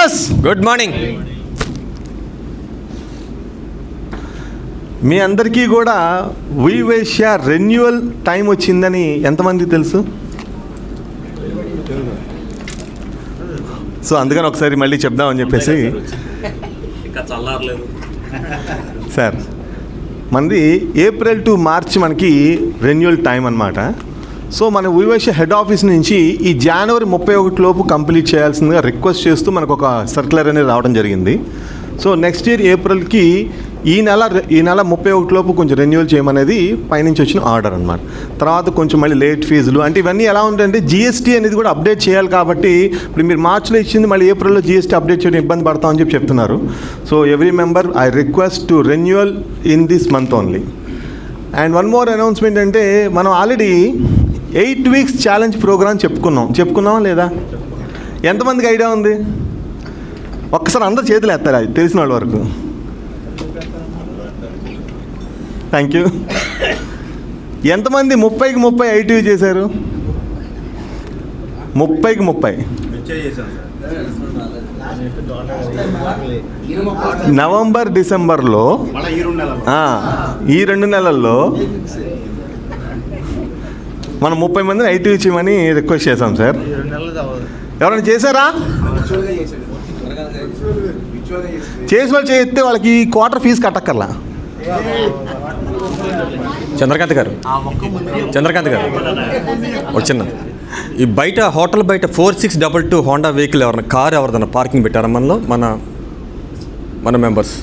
Members good morning. మీ అందరికీ కూడా వివేశ్య renewal time వచ్చిందని ఎంతమంది తెలుసు? సో అందుకని ఒకసారి మళ్ళీ చెప్దామని చెప్పేసి. సార్ మనది ఏప్రిల్ టు మార్చ్ మనకి రెన్యువల్ టైం అన్నమాట. సో మన వివేశ్య హెడ్ ఆఫీస్ నుంచి ఈ జనవరి 31 లోపు కంప్లీట్ చేయాల్సిందిగా రిక్వెస్ట్ చేస్తూ మనకు ఒక సర్క్యులర్ అనేది రావడం జరిగింది. సో నెక్స్ట్ ఇయర్ ఏప్రిల్కి ఈ నెల 31 లోపు కొంచెం రెన్యువల్ చేయమనేది పైనుంచి వచ్చిన ఆర్డర్ అనమాట. తర్వాత కొంచెం మళ్ళీ లేట్ ఫీజులు అంటే ఇవన్నీ ఎలా ఉంటాయంటే జిఎస్టీ అనేది కూడా అప్డేట్ చేయాలి. కాబట్టి ఇప్పుడు మీరు మార్చిలో ఇచ్చింది మళ్ళీ ఏప్రిల్లో జిఎస్టీ అప్డేట్ చేయడం ఇబ్బంది పడతామని చెప్పి చెప్తున్నారు. So every member I request to renewal in this month only. And one more announcement అంటే మనం ఆల్రెడీ 8 weeks ఛాలెంజ్ ప్రోగ్రామ్ చెప్పుకున్నామా లేదా? ఎంతమందికి ఐడియా ఉంది? ఒక్కసారి అందరు చేతులు ఎత్తారు అది తెలిసిన వాళ్ళ వరకు. Thank you. ఎంతమంది 30కి 30 ఐటీవీ చేశారు? 30కి 30 నవంబర్ డిసెంబర్లో ఈ 2 నెలల్లో మనం 30 మందిని ఐటీవీ చేయమని రిక్వెస్ట్ చేశాం సార్. ఎవరైనా చేశారా? చేసిన వాళ్ళు చేస్తే వాళ్ళకి క్వార్టర్ ఫీజు కట్టక్కర్లా. చంద్రకాంత్ గారు వచ్చిన ఈ బయట హోటల్ బయట 4622 హోండా వెహికల్ ఎవరైనా కారు ఎవరిదన్నా పార్కింగ్ పెట్టారా మనలో? మన మెంబర్స్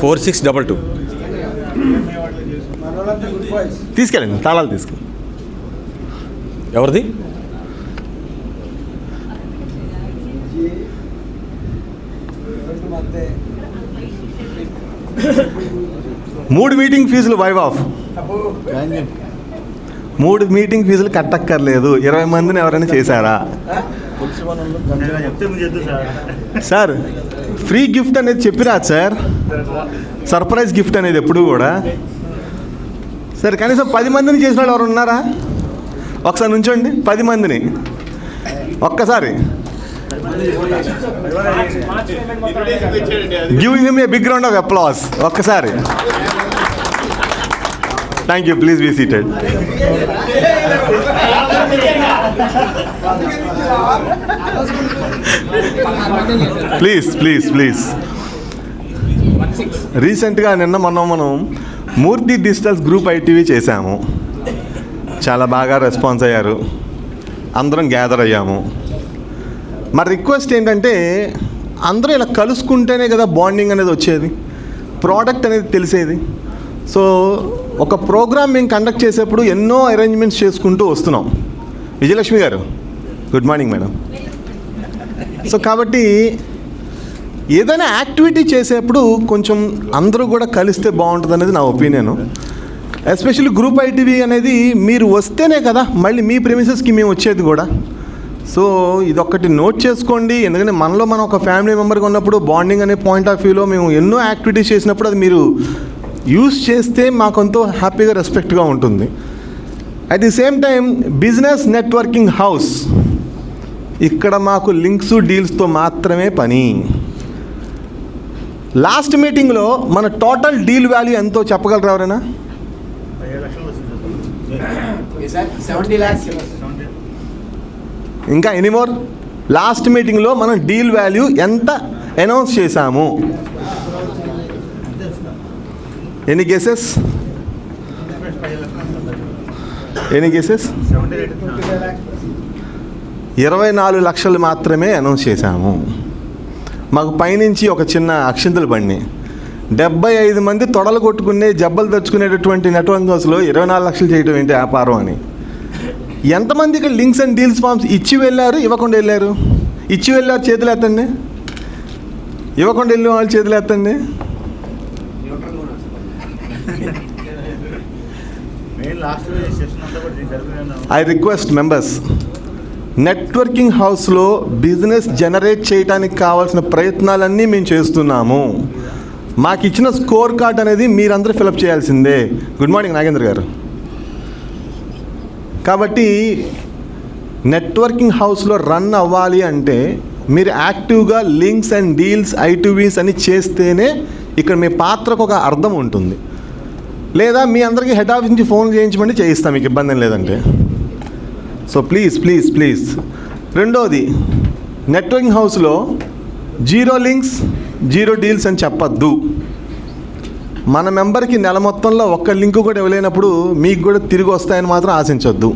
4622 తీసుకెళ్ళండి, తాళాలు తీసుకెళ్ళి. ఎవరిది? మూడు మీటింగ్ ఫీజులు వైవ్ ఆఫ్. 3 మీటింగ్ ఫీజులు కట్టక్కర్లేదు. 20 మందిని ఎవరైనా చేశారా? సార్ ఫ్రీ గిఫ్ట్ అనేది చెప్పిరాదు సార్. సర్ప్రైజ్ గిఫ్ట్ అనేది ఎప్పుడు కూడా. సరే కనీసం 10 మందిని చేసిన వాళ్ళు ఎవరు ఉన్నారా? ఒకసారి నుంచోండి. 10 మందిని ఒక్కసారి giving him a big round of applause ఒక్కసారి. Thank you. Please be seated. Please. రీసెంట్గా నిన్న మనం మూర్తి డిజిటల్స్ గ్రూప్ ఐటీవీ చేశాము. చాలా బాగా రెస్పాన్స్ అయ్యారు. అందరం గ్యాదర్ అయ్యాము. మరి రిక్వెస్ట్ ఏంటంటే అందరూ ఇలా కలుసుకుంటేనే కదా బాండింగ్ అనేది వచ్చేది, ప్రోడక్ట్ అనేది తెలిసేది. సో ఒక ప్రోగ్రామ్ మేము కండక్ట్ చేసేప్పుడు ఎన్నో అరేంజ్మెంట్స్ చేసుకుంటూ వస్తున్నాం. విజయలక్ష్మి గారు గుడ్ మార్నింగ్ మేడం. సో కాబట్టి ఏదైనా యాక్టివిటీ చేసేప్పుడు కొంచెం అందరూ కూడా కలిస్తే బాగుంటుంది అనేది నా ఒపీనియను. ఎస్పెషల్లీ గ్రూప్ ఐటీవీ అనేది మీరు వస్తేనే కదా మళ్ళీ మీ ప్రెమిసెస్కి మేము వచ్చేది కూడా. సో ఇదొక్కటి నోట్ చేసుకోండి. ఎందుకంటే మనలో మనం ఒక ఫ్యామిలీ మెంబర్గా ఉన్నప్పుడు బాండింగ్ అనే పాయింట్ ఆఫ్ వ్యూలో మేము ఎన్నో యాక్టివిటీస్ చేసినప్పుడు అది మీరు యూస్ చేస్తే మాకంతో హ్యాపీగా రెస్పెక్ట్గా ఉంటుంది. At the same time business networking house, ఇక్కడ మాకు లింక్స్ డీల్స్తో మాత్రమే పని. లాస్ట్ మీటింగ్లో మన టోటల్ డీల్ వాల్యూ ఎంతో చెప్పగలరు ఎవరైనా? ఇంకా ఎనీమోర్? లాస్ట్ మీటింగ్లో మనం డీల్ వాల్యూ ఎంత అనౌన్స్ చేశాము? Any guesses? 24 లక్షలు మాత్రమే అనౌన్స్ చేశాము. మాకు పైనుంచి ఒక చిన్న అక్షింతలు బండి 75 మంది తొడలు కొట్టుకునే జబ్బలు తెచ్చుకునేటటువంటి నెట్వర్క్ హౌస్లో 24 లక్షలు చేయడం ఏంటి వ్యాపారం అని. ఎంతమంది ఇక్కడ లింక్స్ అండ్ డీల్స్ ఫామ్స్ ఇచ్చి వెళ్ళారు, ఇవ్వకుండా వెళ్ళారు? ఇచ్చి వెళ్ళారు చేతులు ఎత్తండి. ఇవ్వకుండా వెళ్ళిన వాళ్ళు చేతులు ఎత్తండి. ఐ రిక్వెస్ట్ మెంబర్స్, నెట్వర్కింగ్ హౌస్లో బిజినెస్ జనరేట్ చేయడానికి కావాల్సిన ప్రయత్నాలన్నీ మేము చేస్తున్నాము. మాకు ఇచ్చిన స్కోర్ కార్డ్ అనేది మీరందరూ ఫిలప్ చేయాల్సిందే. గుడ్ మార్నింగ్ నాగేంద్ర గారు. కాబట్టి నెట్వర్కింగ్ హౌస్లో రన్ అవ్వాలి అంటే మీరు యాక్టివ్గా లింక్స్ అండ్ డీల్స్ I2Vs అని చేస్తేనే ఇక్కడ మీ పాత్రకు ఒక అర్థం ఉంటుంది. లేదా మీ అందరికీ హెడ్ ఆఫీస్ నుంచి ఫోన్ చేయించమంటే చేయిస్తాం, మీకు ఇబ్బంది ఏం లేదంటే. So please. రెండోది, నెట్వర్కింగ్ హౌస్లో 0 లింక్స్ 0 డీల్స్ అని చెప్పద్దు. మన మెంబర్కి నెల మొత్తంలో ఒక్క లింక్ కూడా ఇవ్వలేనప్పుడు మీకు కూడా తిరిగి వస్తాయని మాత్రం ఆశించొద్దు.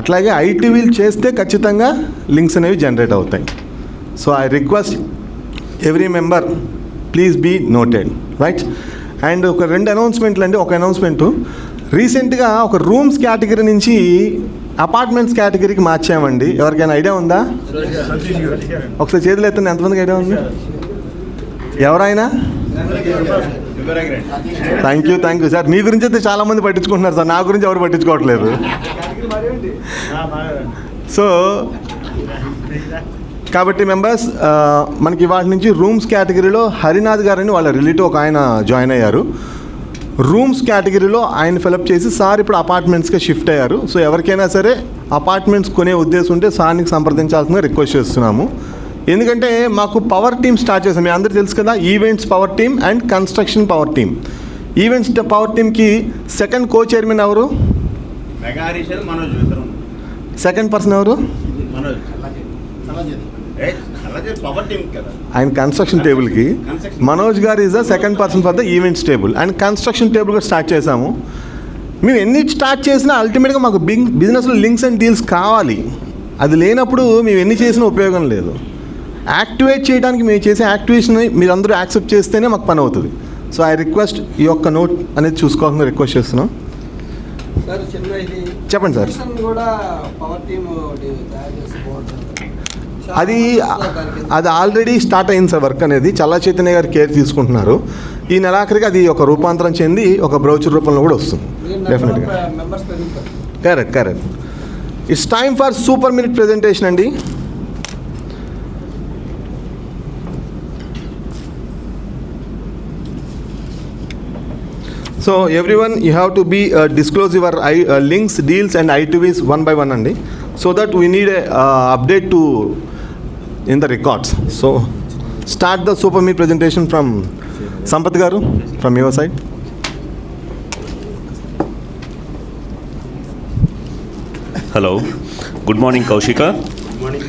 అట్లాగే I2Vs చేస్తే ఖచ్చితంగా లింక్స్ అనేవి జనరేట్ అవుతాయి. So I request every member, please be noted, right. And ఒక 2 అనౌన్స్మెంట్లు అండి. ఒక అనౌన్స్మెంటు, రీసెంట్గా ఒక రూమ్స్ కేటగిరీ నుంచి అపార్ట్మెంట్స్ కేటగిరీకి మార్చామండి. ఎవరికైనా ఐడియా ఉందా? ఒకసారి చేతులు ఎత్తండి, ఎంతమందికి ఐడియా ఉంది? ఎవరైనా? Thank you sir. మీ గురించి అయితే చాలామంది పట్టించుకుంటున్నారు సార్, నా గురించి ఎవరు పట్టించుకోవట్లేదు. సో కాబట్టి మెంబర్స్, మనకి వాటి నుంచి రూమ్స్ కేటగిరీలో హరినాథ్ గారని వాళ్ళ రిలేటివ్ ఒక ఆయన జాయిన్ అయ్యారు. రూమ్స్ కేటగిరీలో ఆయన ఫిలప్ చేసి సార్ ఇప్పుడు అపార్ట్మెంట్స్కి షిఫ్ట్ అయ్యారు. సో ఎవరికైనా సరే అపార్ట్మెంట్స్ కొనే ఉద్దేశం ఉంటే సార్నికి సంప్రదించాల్సిందిగా రిక్వెస్ట్ చేస్తున్నాము. ఎందుకంటే మాకు పవర్ టీమ్ స్టార్ట్ చేసాం, మీ అందరికీ తెలుసు కదా, events power team and construction power team. Events power టీమ్కి సెకండ్ కో చైర్మన్ ఎవరు? సెకండ్ పర్సన్ ఎవరు? ఆయన కన్స్ట్రక్షన్ టేబుల్కి మనోజ్ గారు is the second person for the events table. And construction table కూడా స్టార్ట్ చేసాము. మేము ఎన్ని స్టార్ట్ చేసినా అల్టిమేట్గా మాకు బిజినెస్లో లింక్స్ అండ్ డీల్స్ కావాలి. అది లేనప్పుడు మేము ఎన్ని చేసినా ఉపయోగం లేదు. యాక్టివేట్ చేయడానికి మేము చేసే యాక్టివేషన్ మీరు అందరూ యాక్సెప్ట్ చేస్తేనే మాకు పని అవుతుంది. సో ఐ రిక్వెస్ట్ ఈ యొక్క నోట్ అనేది చూసుకోవాలని రిక్వెస్ట్ చేస్తున్నాం. చెప్పండి సార్. అది ఆల్రెడీ స్టార్ట్ అయింది సార్, వర్క్ అనేది చల్లా చైతన్య గారు కేర్ తీసుకుంటున్నారు. ఈ నెలాఖరికి అది ఒక రూపాంతరం చెంది ఒక బ్రౌచర్ రూపంలో కూడా వస్తుంది డెఫినెట్గా. Correct. It's time for super minute presentation అండి. So everyone you have to be disclose your links, deals and I2Vs one by one అండి. So that we need update to in the records. So start the super meet presentation from Sampath garu from your side. Hello, good morning Kaushika. Good morning.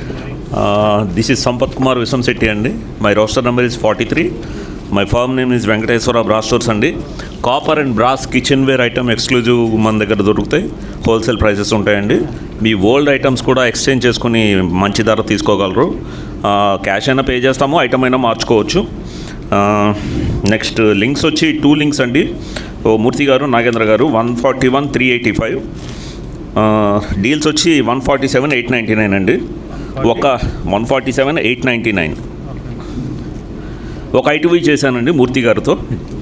This is Sampath Kumar Visamsetti andi. My roster number is 43. My firm name is Venkateswara Brass Stores andi. Copper and brass kitchenware item exclusive మన దగ్గర దొరుకుతాయి. Wholesale prices ఉంటాయండి. మీ old items కూడా exchange చేసుకుని మంచి ధర తీసుకోగలరు. Cash అయినా pay చేస్తాము, ఐటమ్ అయినా మార్చుకోవచ్చు. నెక్స్ట్ లింక్స్ వచ్చి 2 లింక్స్ అండి. మూర్తి గారు, నాగేంద్ర గారు 141,385. డీల్స్ వచ్చి 147,899 అండి. ఒక 147,899. ఒక I2V చేశానండి మూర్తి గారితో,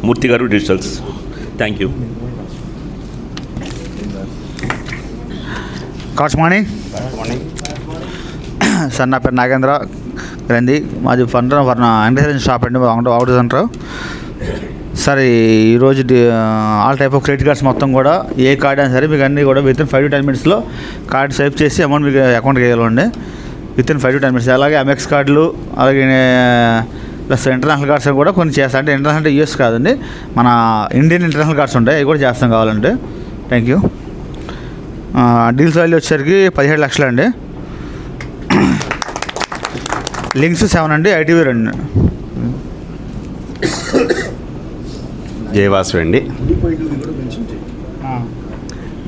మూర్తి గారు digitals. Thank you. Good morning sir, నా పేరు నాగేంద్ర గ్రంథి, మాది ఫండ్ర వెంకటేశ్వర షాప్ అండి, అవుట్ సెంటర్. సార్ ఈరోజు all type of credit cards మొత్తం కూడా ఏ కార్డ్ అయినా సరే మీకు అన్నీ కూడా వితిన్ 5 to 10 minutesలో కార్డ్ స్వైప్ చేసి అమౌంట్ మీకు అకౌంట్కి వేయాలండి. Within 5 to 10 minutes. అలాగే అమెక్స్ కార్డులు, అలాగే ప్లస్ ఇంటర్నేషనల్ కార్డ్స్ కూడా కొన్ని చేస్తాం. అంటే ఇంటర్నేషనల్ అంటే US కాదండి, మన ఇండియన్ ఇంటర్నేషనల్ కార్డ్స్ ఉంటాయి, అవి కూడా చేస్తాం కావాలంటే. Thank you. డీల్స్ వాల్యూ వచ్చేసరికి 17 లక్షలు అండి. లింక్స్ 7 అండి, I2V 2. జయవాసు అండి.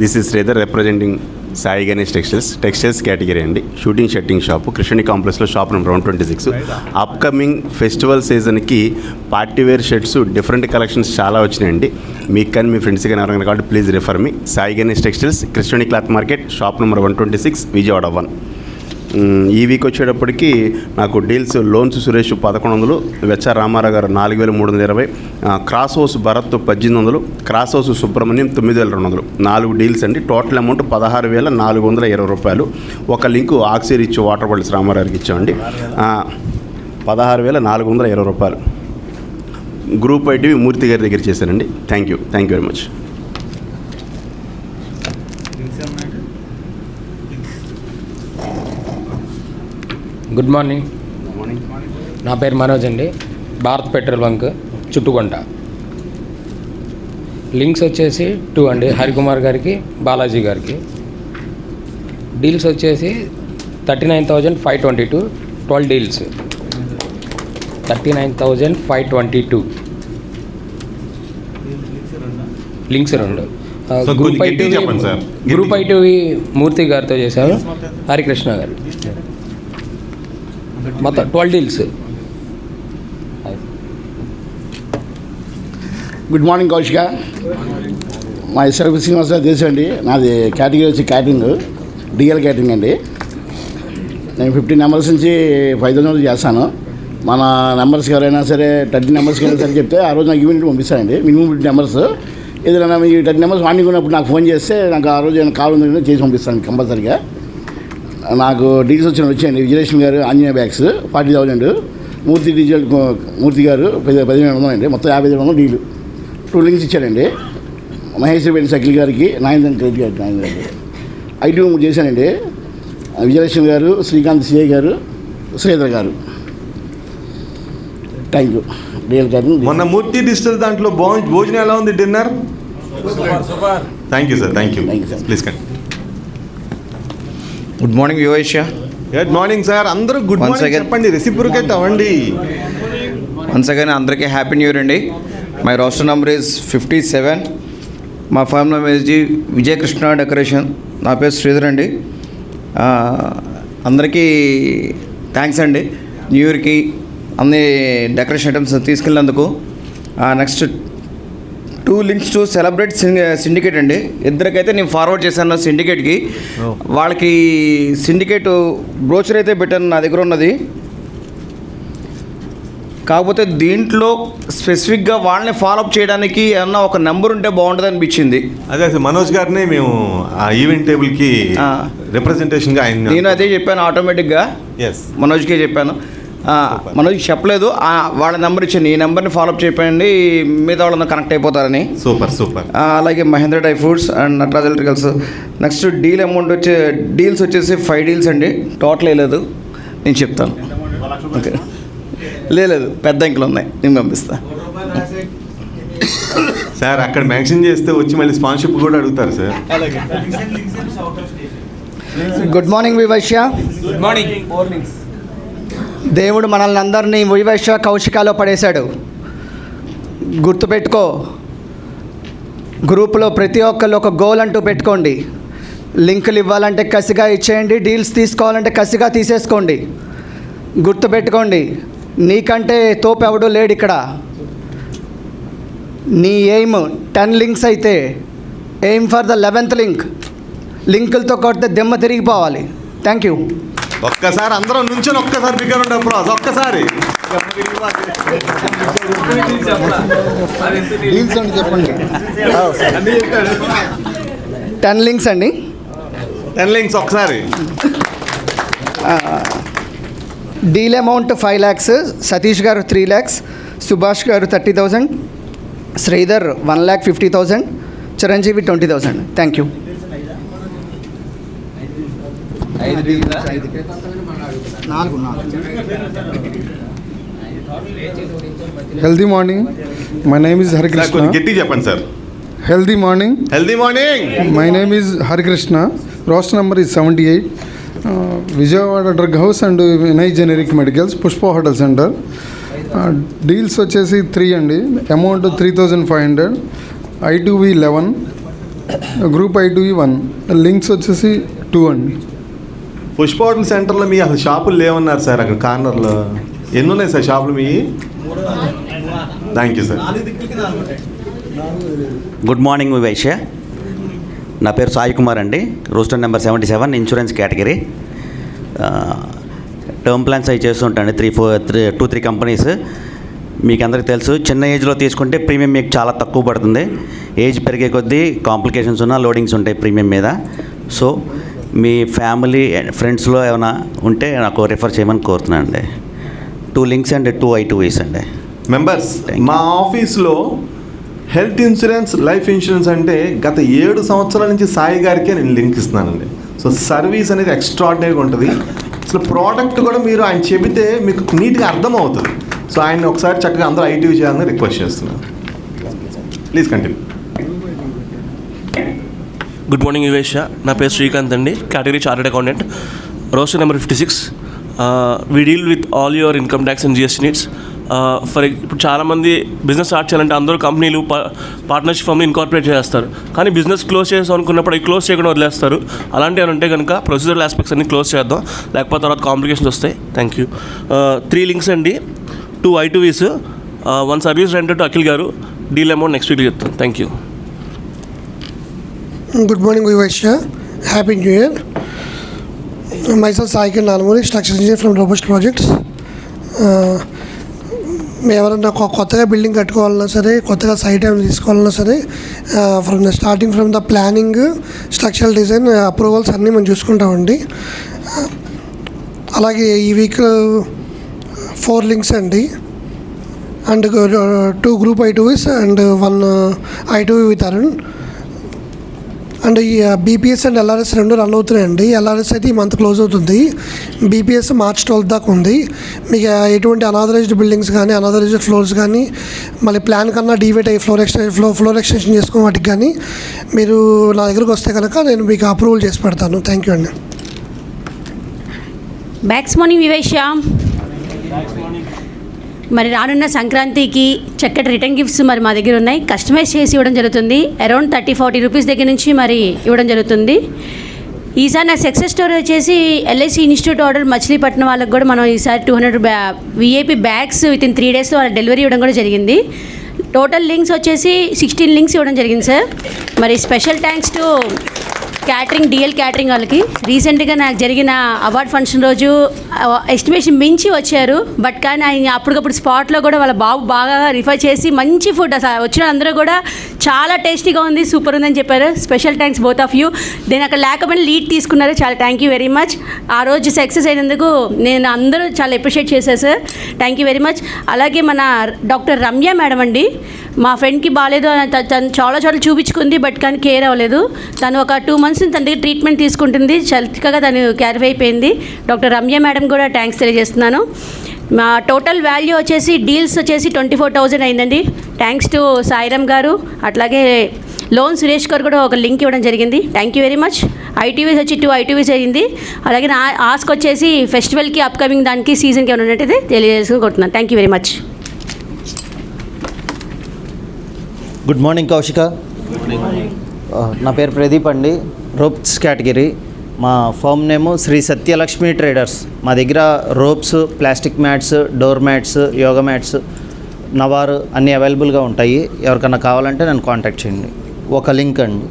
This is Sridhar representing Sai Ganesh textiles category అండి. షూటింగ్ షర్టింగ్ షాపు కృష్ణి కాంప్లెక్స్లో షాప్ నెంబర్ 126. అప్కమింగ్ ఫెస్టివల్ సీజన్కి పార్టీవేర్ షర్ట్స్ డిఫరెంట్ కలెక్షన్స్ చాలా వచ్చినాయండి. మీకు కానీ మీ ఫ్రెండ్స్ కానీ ఎవరైనా కాబట్టి please refer me. Sai Ganesh textiles, Krishni cloth market, shop number 126, Vijayawada 1. ఈ వీక్ వచ్చేటప్పటికి నాకు డీల్స్ లోన్స్ సురేష్ 1100, వెచ్చ Ramarao garu 4320, cross house Bharat 1800, cross house Subrahmanyam 9200. 4 deals అండి. టోటల్ అమౌంట్ 16,420 రూపాయలు. ఒక లింకు ఆక్సిర్ ఇచ్చి వాటర్ బాటిల్స్ రామారావుకి ఇచ్చామండి. 16,420 రూపాయలు. గ్రూప్ I2V మూర్తి గారి దగ్గర చేశానండి. Thank you very much. Good morning, నా పేరు మనోజ్ అండి, భారత్ పెట్రోల్ బంక్ చుట్టుకొంట. లింక్స్ వచ్చేసి 2 అండి, హరికుమార్ గారికి, బాలాజీ గారికి. డీల్స్ వచ్చేసి 39,522, 12 డీల్స్ 39,522. లింక్స్ 2. So, గ్రూప్ గట్టిగా చెప్పండి సార్. గ్రూప్ ఐటీవీ మూర్తి గారితో చేశారు, హరికృష్ణ గారు. మొత్తం 12 డీల్స్. Good morning Kaushika. మా ఎస్ఆర్పి శ్రీనివాసరావు తెలుసు అండి. నాది కేటగిరీ వచ్చి క్యాటరింగ్, డిఎల్ క్యాటరింగ్ అండి. నేను 15 నెంబర్స్ నుంచి 5,000 చేస్తాను. మన నెంబర్స్కి ఎవరైనా సరే 30 నెంబర్స్కి అయినా సరే చెప్తే ఆ రోజు నాకు ఈవెంట్ పంపిస్తానండి. Minimum 50 numbers. ఏదైనా మీ 30 నెంబర్స్ వార్నింగ్ ఉన్నప్పుడు నాకు ఫోన్ చేస్తే నాకు ఆ రోజు ఏమైనా కాల్ ఉందని చేసి పంపిస్తాను కంపల్సరీగా. నాకు డీల్స్ వచ్చాయండి. విజయలక్ష్మి గారు ఆంజనేయ బ్యాగ్స్ 40,000, మూర్తి డీజిల్ మూర్తి గారు 1,500 అండి. మొత్తం 50,000 డీలు. 2 లింక్స్ ఇచ్చారండి. మహేశ్వరి పెళ్లి సఖిల్ గారికి, నాయన క్రెడిట్ గారికి, నాయన గారికి. ఐటీ చేశానండి. విజయలక్ష్మి గారు, Srikanth CI garu, Sridhar garu. Thank you. DL catering. మొన్న మూర్తి డిజిటల్ దాంట్లో భోజనం ఎలా ఉంది? Dinner thank you sir. Thank you. Thank you, sir. Please కండి. Good morning Yuvaishya. Good morning sir. అందరూ గుడ్ Once మార్నింగ్ again. చెప్పండి, రెసిప్రొకేట్ అవ్వండి. వన్స్ అగైన్ అందరికీ హ్యాపీ న్యూ ఇయర్ అండి. My roster number is 57. మా firm name is Vijayakrishna decoration. నా పేరు శ్రీధర్ అండి. అందరికీ థ్యాంక్స్ అండి. న్యూ ఇయర్కి అన్ని డెకరేషన్ ఐటమ్స్ తీసుకెళ్ళినందుకు. Next 2 links to celebrate syndicate అండి. ఇద్దరికైతే నేను ఫార్వర్డ్ చేశాను సిండికేట్కి. వాళ్ళకి సిండికేట్ బ్రోచర్ అయితే పెట్టాను, నా దగ్గర ఉన్నది. కాకపోతే దీంట్లో స్పెసిఫిక్గా వాళ్ళని ఫాలోఅప్ చేయడానికి ఏమన్నా ఒక నెంబర్ ఉంటే బాగుంటుంది అనిపించింది. అదే సార్, మనోజ్ గారిని మేము ఆ ఈవెంట్ టేబుల్కి రిప్రజెంటేషన్గా ఆయన నేను అదే చెప్పాను ఆటోమేటిక్గా. ఎస్ మనోజ్కే చెప్పాను. మనోజ్కి చెప్పలేదు. వాళ్ళ నెంబర్ ఇచ్చాను, ఈ నెంబర్ని ఫాలోఅప్ చేయకండి, మిగతా వాళ్ళందరూ కనెక్ట్ అయిపోతారని. Super super. అలాగే Mahendra dry fruits and Nataraj electricals. Next deal amount deals వచ్చేసి 5 డీల్స్ అండి. టోటల్ వేయలేదు, నేను చెప్తాను. ఓకే, లేదు పెద్ద అంకెలు ఉన్నాయి, నేను పంపిస్తా. సార్ అక్కడ మెన్షన్ చేస్తే వచ్చి మళ్ళీ స్పాన్సర్షిప్ కూడా అడుగుతారు sir. Good morning Vivaishya. Good morning. దేవుడు మనల్ని అందరినీ వివైశ్య కౌశికాలో పడేశాడు. గుర్తుపెట్టుకో, గ్రూపులో ప్రతి ఒక్కళ్ళు ఒక గోల్ అంటూ పెట్టుకోండి. లింకులు ఇవ్వాలంటే కసిగా ఇచ్చేయండి, డీల్స్ తీసుకోవాలంటే కసిగా తీసేసుకోండి. గుర్తుపెట్టుకోండి, నీకంటే తోపు ఎవడూ లేడు ఇక్కడ. నీ ఎయిమ్ 10 లింక్స్ అయితే aim for the 11th link. లింకులతో కొడితే దెమ్మ తిరిగిపోవాలి. Thank you. ఒక్కసారి అందరం నుంచొని ఒక్కసారి బిగ్గర్ ఉండే ప్రాస్ ఒక్కసారి 10 లింక్స్ అండి. 10 లింక్స్ ఒకసారి. డీల్ అమౌంట్ 5 lakhs, సతీష్ గారు 3 lakhs, సుభాష్ గారు 30,000, Sridhar 1,50,000, Chiranjeevi 20,000. Thank you. Healthy morning. My name is Hari కొంచెం Krishna. గట్టి చెప్పండి sir. Healthy morning. Healthy morning. My name is Hari Krishna. Roster number is 78. Vijayawada Drug House and Vinay Generic Medicals, Pushpa Hotel Center. Deals వచ్చేసి 3 అండి. Amount 3,500. I2V 11. Group I2V 1. Links వచ్చేసి 2 అండి. Pushpa hotel సెంటర్లో మీ అసలు షాపులు లేవన్నారు sir. అక్కడ కార్నర్లో ఎన్ని ఉన్నాయి సార్ షాపులు మీ? Thank you sir. Good morning Vaishya. నా పేరు సాయి కుమార్ అండి. Roster number 77, insurance category. Term plans అవి చేస్తుంటాండి. 2-3 కంపెనీస్. మీకు అందరికీ తెలుసు, చిన్న ఏజ్లో తీసుకుంటే ప్రీమియం మీకు చాలా తక్కువ పడుతుంది. ఏజ్ పెరిగే కొద్దీ కాంప్లికేషన్స్ ఉన్న లోడింగ్స్ ఉంటాయి ప్రీమియం మీద. సో మీ ఫ్యామిలీ ఫ్రెండ్స్లో ఏమైనా ఉంటే నాకు రిఫర్ చేయమని కోరుతున్నాను అండి. 2 లింక్స్ అండ్ 2 I2Vs అండి. మెంబర్స్, మా ఆఫీస్లో హెల్త్ ఇన్సూరెన్స్, లైఫ్ ఇన్సూరెన్స్ అంటే గత 7 సంవత్సరాల నుంచి సాయి గారికే నేను లింక్ ఇస్తున్నానండి. సో సర్వీస్ అనేది ఎక్స్ట్రాడినరీగా ఉంటుంది. అసలు ప్రోడక్ట్ కూడా మీరు ఆయన చెబితే మీకు నీట్గా అర్థమవుతుంది. సో ఆయన ఒకసారి చక్కగా అందరూ ఐటీవీ చేయాలని రిక్వెస్ట్ చేస్తున్నాను. Please continue. Good morning Vivesha. నా పేరు శ్రీకాంత్ అండి, category chartered accountant, roster number 56. We deal with all your income tax and GST needs. ఇప్పుడు చాలామంది బిజినెస్ స్టార్ట్ చేయాలంటే అందరూ కంపెనీలు పార్ట్నర్షిప్ ఫామ్ని ఇన్కార్పొరేట్ చేస్తారు, కానీ బిజినెస్ క్లోజ్ చేసాం అనుకున్నప్పుడు అవి క్లోజ్ చేయకుండా వదిలేస్తారు. అలాంటివి అని ఉంటే కనుక ప్రొసీజరల్ ఆస్పెక్ట్స్ అన్ని క్లోజ్ చేద్దాం, లేకపోతే తర్వాత కాంప్లికేషన్స్ వస్తాయి. Thank you. 3 లింక్స్ అండి, 2 I2Vs, 1 service rented to Akhil గారు. డీల్ అమౌంట్ నెక్స్ట్ వీక్ చెప్తాను. Thank you. Good morning, Vivasha. Happy New Year. Myself, Saikan Nalamuri, structural engineer from Robust Projects. మేము ఎవరన్నా కొత్తగా బిల్డింగ్ కట్టుకోవాలన్నా సరే, కొత్తగా సైట్ ఏమైనా తీసుకోవాలన్నా సరే, starting from the planning, structural design, approvals అన్నీ మనం చూసుకుంటామండి. అలాగే ఈ వీక్ 4 లింక్స్ అండి, and 2 group I2Vs and 1 I2V with Arun. And ఈ బీపీఎస్ అండ్ ఎల్ఆర్ఎస్ 2 రన్ అవుతున్నాయండి. ఎల్ఆర్ఎస్ అయితే ఈ మంత్ క్లోజ్ అవుతుంది, బీపీఎస్ March 12 దాకా ఉంది. మీకు ఎటువంటి అనాథరైజ్డ్ బిల్డింగ్స్ కానీ, అనాథరైజ్డ్ ఫ్లోర్స్ కానీ, మళ్ళీ ప్లాన్ కన్నా డీవేట్ అయ్యి ఫ్లోర్ ఎక్స్టెన్షన్ చేసుకున్న వాటికి కానీ మీరు నా దగ్గరకు వస్తే కనుక నేను మీకు అప్రూవల్ చేసి పెడతాను. థ్యాంక్ యూ అండి. బ్యాక్స్ మార్నింగ్ వివేష. మరి రానున్న సంక్రాంతికి చక్కటి రిటర్న్ గిఫ్ట్స్ మరి మా దగ్గర ఉన్నాయి, కస్టమైజ్ చేసి ఇవ్వడం జరుగుతుంది. అరౌండ్ 30-40 రూపీస్ దగ్గర నుంచి మరి ఇవ్వడం జరుగుతుంది. ఈసారి నా సక్సెస్ స్టోరీ వచ్చేసి LIC ఇన్స్టిట్యూట్ ఆర్డర్ మచిలీపట్నం వాళ్ళకి కూడా మనం ఈసారి 200 VIP బ్యాగ్స్ వితిన్ 3 డేస్లో వాళ్ళ డెలివరీ ఇవ్వడం కూడా జరిగింది. టోటల్ లింక్స్ వచ్చేసి 16 లింక్స్ ఇవ్వడం జరిగింది సార్. మరి special thanks to catering, DL catering వాళ్ళకి. రీసెంట్గా నాకు జరిగిన అవార్డ్ ఫంక్షన్ రోజు ఎస్టిమేషన్ మించి వచ్చారు, బట్ కానీ ఆయన అప్పటికప్పుడు స్పాట్లో కూడా వాళ్ళ బాబు బాగా రిఫర్ చేసి మంచి ఫుడ్, అసలు వచ్చిన అందరూ కూడా చాలా టేస్టీగా ఉంది, సూపర్ ఉందని చెప్పారు. Special thanks both of you. నేను అక్కడ లేకపోయినా లీడ్ తీసుకున్నారు, చాలా థ్యాంక్ యూ వెరీ మచ్. ఆ రోజు సక్సెస్ అయినందుకు నేను అందరూ చాలా అప్రిషియేట్ చేశారు sir, thank you very much. అలాగే మన డాక్టర్ రమ్య మేడం అండి, మా ఫ్రెండ్కి బాగాలేదు, తను చాలా చోట్ల చూపించుకుంది, బట్ కానీ కేర్ అవ్వలేదు. తను ఒక 2 months తన దగ్గర ట్రీట్మెంట్ తీసుకుంటుంది, చక్కగా తను క్యారీ అయిపోయింది. డాక్టర్ రమ్య మేడం కూడా థ్యాంక్స్ తెలియజేస్తున్నాను. మా టోటల్ వాల్యూ వచ్చేసి డీల్స్ వచ్చేసి 24,000 అయిందండి. థ్యాంక్స్ టు సాయిరామ్ గారు. అట్లాగే లోన్ సురేష్ గారు కూడా ఒక లింక్ ఇవ్వడం జరిగింది, thank you very much. I2Vs వచ్చి 2 I2Vs అయింది. అలాగే నా ఆస్క్ వచ్చేసి ఫెస్టివల్కి అప్కమింగ్ దానికి సీజన్కి ఏమైనా ఉన్నట్టయితే తెలియజేసుకుంటున్నాను. Thank you very much. Good morning Kaushika. నా పేరు ప్రదీప్ అండి, రోప్స్ కేటగిరీ. మా firm name Shri Satyalakshmi traders. మా దగ్గర ropes, plastic mats, door mats, yoga mats, నవారు అన్నీ అవైలబుల్గా ఉంటాయి. ఎవరికన్నా కావాలంటే నన్ను కాంటాక్ట్ చేయండి. ఒక లింక్ అండి.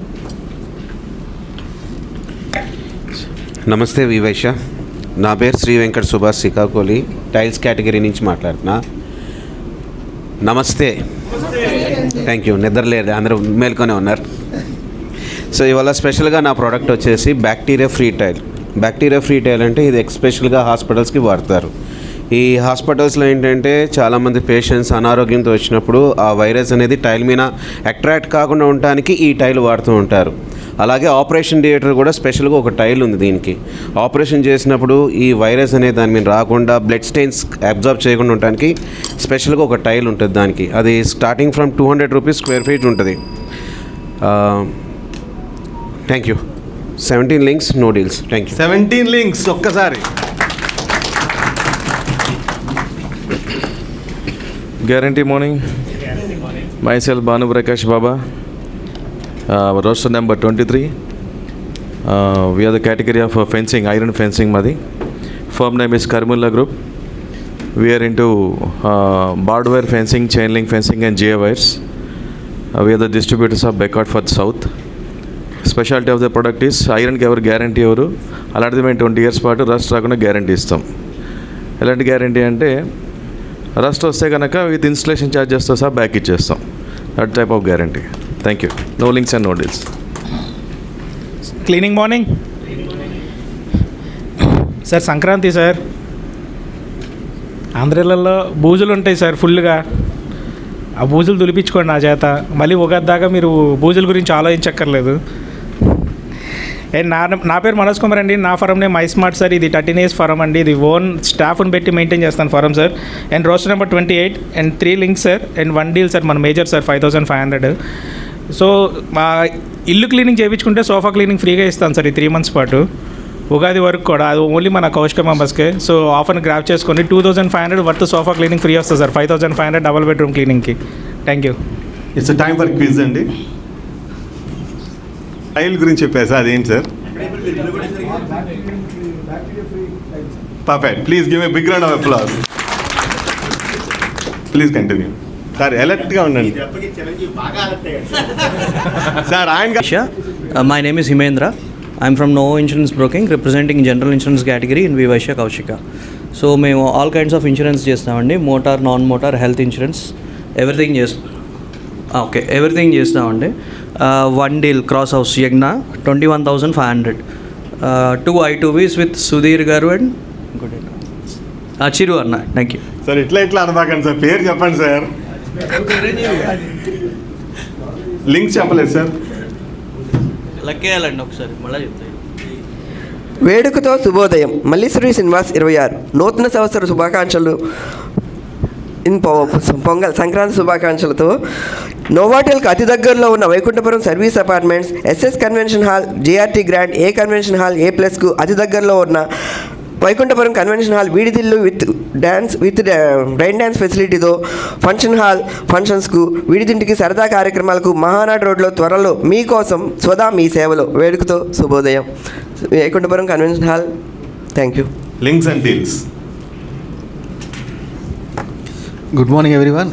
నమస్తే వివేష, నా పేరు శ్రీ వెంకట సుభాష్ శ్రీకాకుళి, టైల్స్ కేటగిరీ నుంచి మాట్లాడుతున్నా. నమస్తే. Thank you. నిద్రలేదు, అందరూ మేల్కొనే ఉన్నారు. సో ఇవాళ స్పెషల్గా నా ప్రోడక్ట్ వచ్చేసి bacteria free tile. Bacteria free tile అంటే ఇది ఎస్పెషల్గా హాస్పిటల్స్కి వాడతారు. ఈ హాస్పిటల్స్లో ఏంటంటే చాలామంది పేషెంట్స్ అనారోగ్యంతో వచ్చినప్పుడు ఆ వైరస్ అనేది టైల్ మీద అట్రాక్ట్ కాకుండా ఉండటానికి ఈ టైల్ వాడుతూ ఉంటారు. అలాగే ఆపరేషన్ థియేటర్ కూడా స్పెషల్గా ఒక టైల్ ఉంది దీనికి. ఆపరేషన్ చేసినప్పుడు ఈ వైరస్ అనేది దాని మీద రాకుండా, బ్లడ్ స్టెయిన్స్ అబ్జర్వ్ చేయకుండా ఉండటానికి స్పెషల్గా ఒక టైల్ ఉంటుంది దానికి. అది starting from 200 rupees square feet ఉంటుంది. Thank you. 17 links, no deals. Thank you. 17 links ఒక్కసారి. Guarantee morning. Myself Banu Prakash Baba, roster number 23. We are the category of fencing, iron fencing Madi. Firm name is Karmulla Group. We are into barbed wire fencing, chain link fencing and GA wires. We are the distributors of Beckard for South. Specialty of the product is iron cover guarantee ఎవరు అలాంటిది మేము 20 years పాటు rust రాకుండా guarantee ఇస్తాం. ఎలాంటి guarantee అంటే rust వస్తే కనుక విత్ ఇన్స్టలేషన్ ఛార్జెస్తో సహా బ్యాక్ ఇచ్చేస్తాం. That type of guarantee. Thank you. No links and no deals. Cleaning morning sir. Sankranti sir, ఆంధ్రాలలో బూజులు ఉంటాయి సార్ ఫుల్గా. ఆ బూజులు దులిపించుకోండి నా చేత. మళ్ళీ ఉగాది దాకా మీరు బూజుల గురించి ఆలోచించక్కర్లేదు. అండ్ నా పేరు మనోజ్ కుమార్ అండి. నా ఫరం నేమ్ ఐస్మార్ట్ సార్. ఇది 13 years ఫరం అండి. ఇది ఓన్ స్టాఫ్ని పెట్టి మెయింటైన్ చేస్తాను ఫరం sir. And roster number 28 and 3 links sir and 1 deal sir. మన మేజర్ సార్ 5500. సో మా ఇల్లు క్లీనింగ్ చేయించుకుంటే సోఫా క్లీనింగ్ ఫ్రీగా ఇస్తాను సార్ ఈ 3 months పాటు, ఉగాది వరకు కూడా. అది ఓన్లీ మన కౌశిక మెంబర్స్కే. సో ఆఫర్ని గ్రాప్ చేసుకొని 2500 వర్త్ సోఫా క్లీనింగ్ ఫ్రీ వస్తుంది సార్. 5500 డబుల్ బెడ్రూమ్ క్లీనింగ్కి. Thank you. It's time for quiz అండి. టైల్ గురించి చెప్పారు సార్, అదేంటి sir? Perfect. Please give a big round of applause. Please continue sir. అలర్ట్గా ఉండండి సార్. ఆయన my name is Himendra. I'm from Novo Insurance Broking, representing general insurance category in Vivasya Kaushika. So మేము all kinds of insurance చేస్తామండి. Motor, non motor, health insurance, everything everything చేస్తామండి. 1 deal cross house యజ్ఞ 21,500. 2 I2Vs with Sudheer గారు and చిరు అన్న. Thank you sir. ఇట్లా అనబాకండి sir, పేరు చెప్పండి sir. Links చెప్పలేదు సార్. లక్కేయాలండి ఒకసారి మళ్ళీ చెప్తాను. వేడుకతో శుభోదయం. మల్లీశ్వరి శ్రీనివాస్ 26. నూతన సంవత్సర శుభాకాంక్షలు. పొంగల్ సంక్రాంతి శుభాకాంక్షలతో నోవాటెల్కి అతి దగ్గరలో ఉన్న Vaikunthapuram service apartments, SS convention hall, JRT grand, A convention hall, A+కు అతి దగ్గరలో ఉన్న వైకుంఠపురం కన్వెన్షన్ హాల్ వీడిదిల్లు విత్ రైన్ డ్యాన్స్ ఫెసిలిటీతో ఫంక్షన్ హాల్, ఫంక్షన్స్కు, వీడిదింటికి, సరదా కార్యక్రమాలకు మహానాడు రోడ్లో త్వరలో మీకోసం స్వదా మీ సేవలో. వేడుకతో శుభోదయం. Vaikunthapuram convention hall. Thank you. Links and deals. Good morning everyone.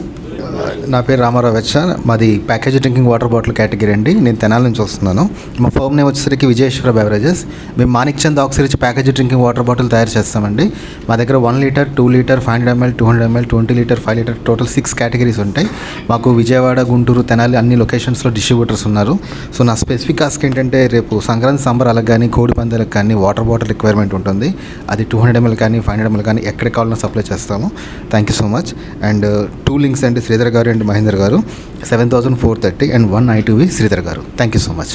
నా పేరు రామారావు వెచ్చ. మాది package drinking water bottle category అండి. నేను తెనాలి నుంచి వస్తున్నాను. మా ఫర్మ్ నేమ్ వచ్చేసరికి విజయేశ్వర బెవరేజెస్. మేము Manik Chand Oxyrich package drinking water bottle తయారు చేస్తామండి. మా దగ్గర 1 liter, 2 liter, 500 ml, 200 ml, 20 liter, 5 liter total 6 categories ఉంటాయి. మాకు విజయవాడ, గుంటూరు, తెనాలి అన్ని లొకేషన్స్లో డిస్ట్రిబ్యూటర్స్ ఉన్నారు. సో నా స్పెసిఫిక్ ఆస్క్ ఏంటంటే, రేపు సంక్రాంతి సంబరాలకు కానీ కోడి పందాలకు కానీ వాటర్ బాటిల్ రిక్వైర్మెంట్ ఉంటుంది. అది 200 ml కానీ 500 ml కానీ ఎక్కడికి కావాలన్నా సప్లై చేస్తాము. Thank you so much. And 2 links అండి, శ్రీధర్ గారు అండ్ మహేందర్ గారు 7,430 and 1 I2V Sridhar garu. Thank you so much.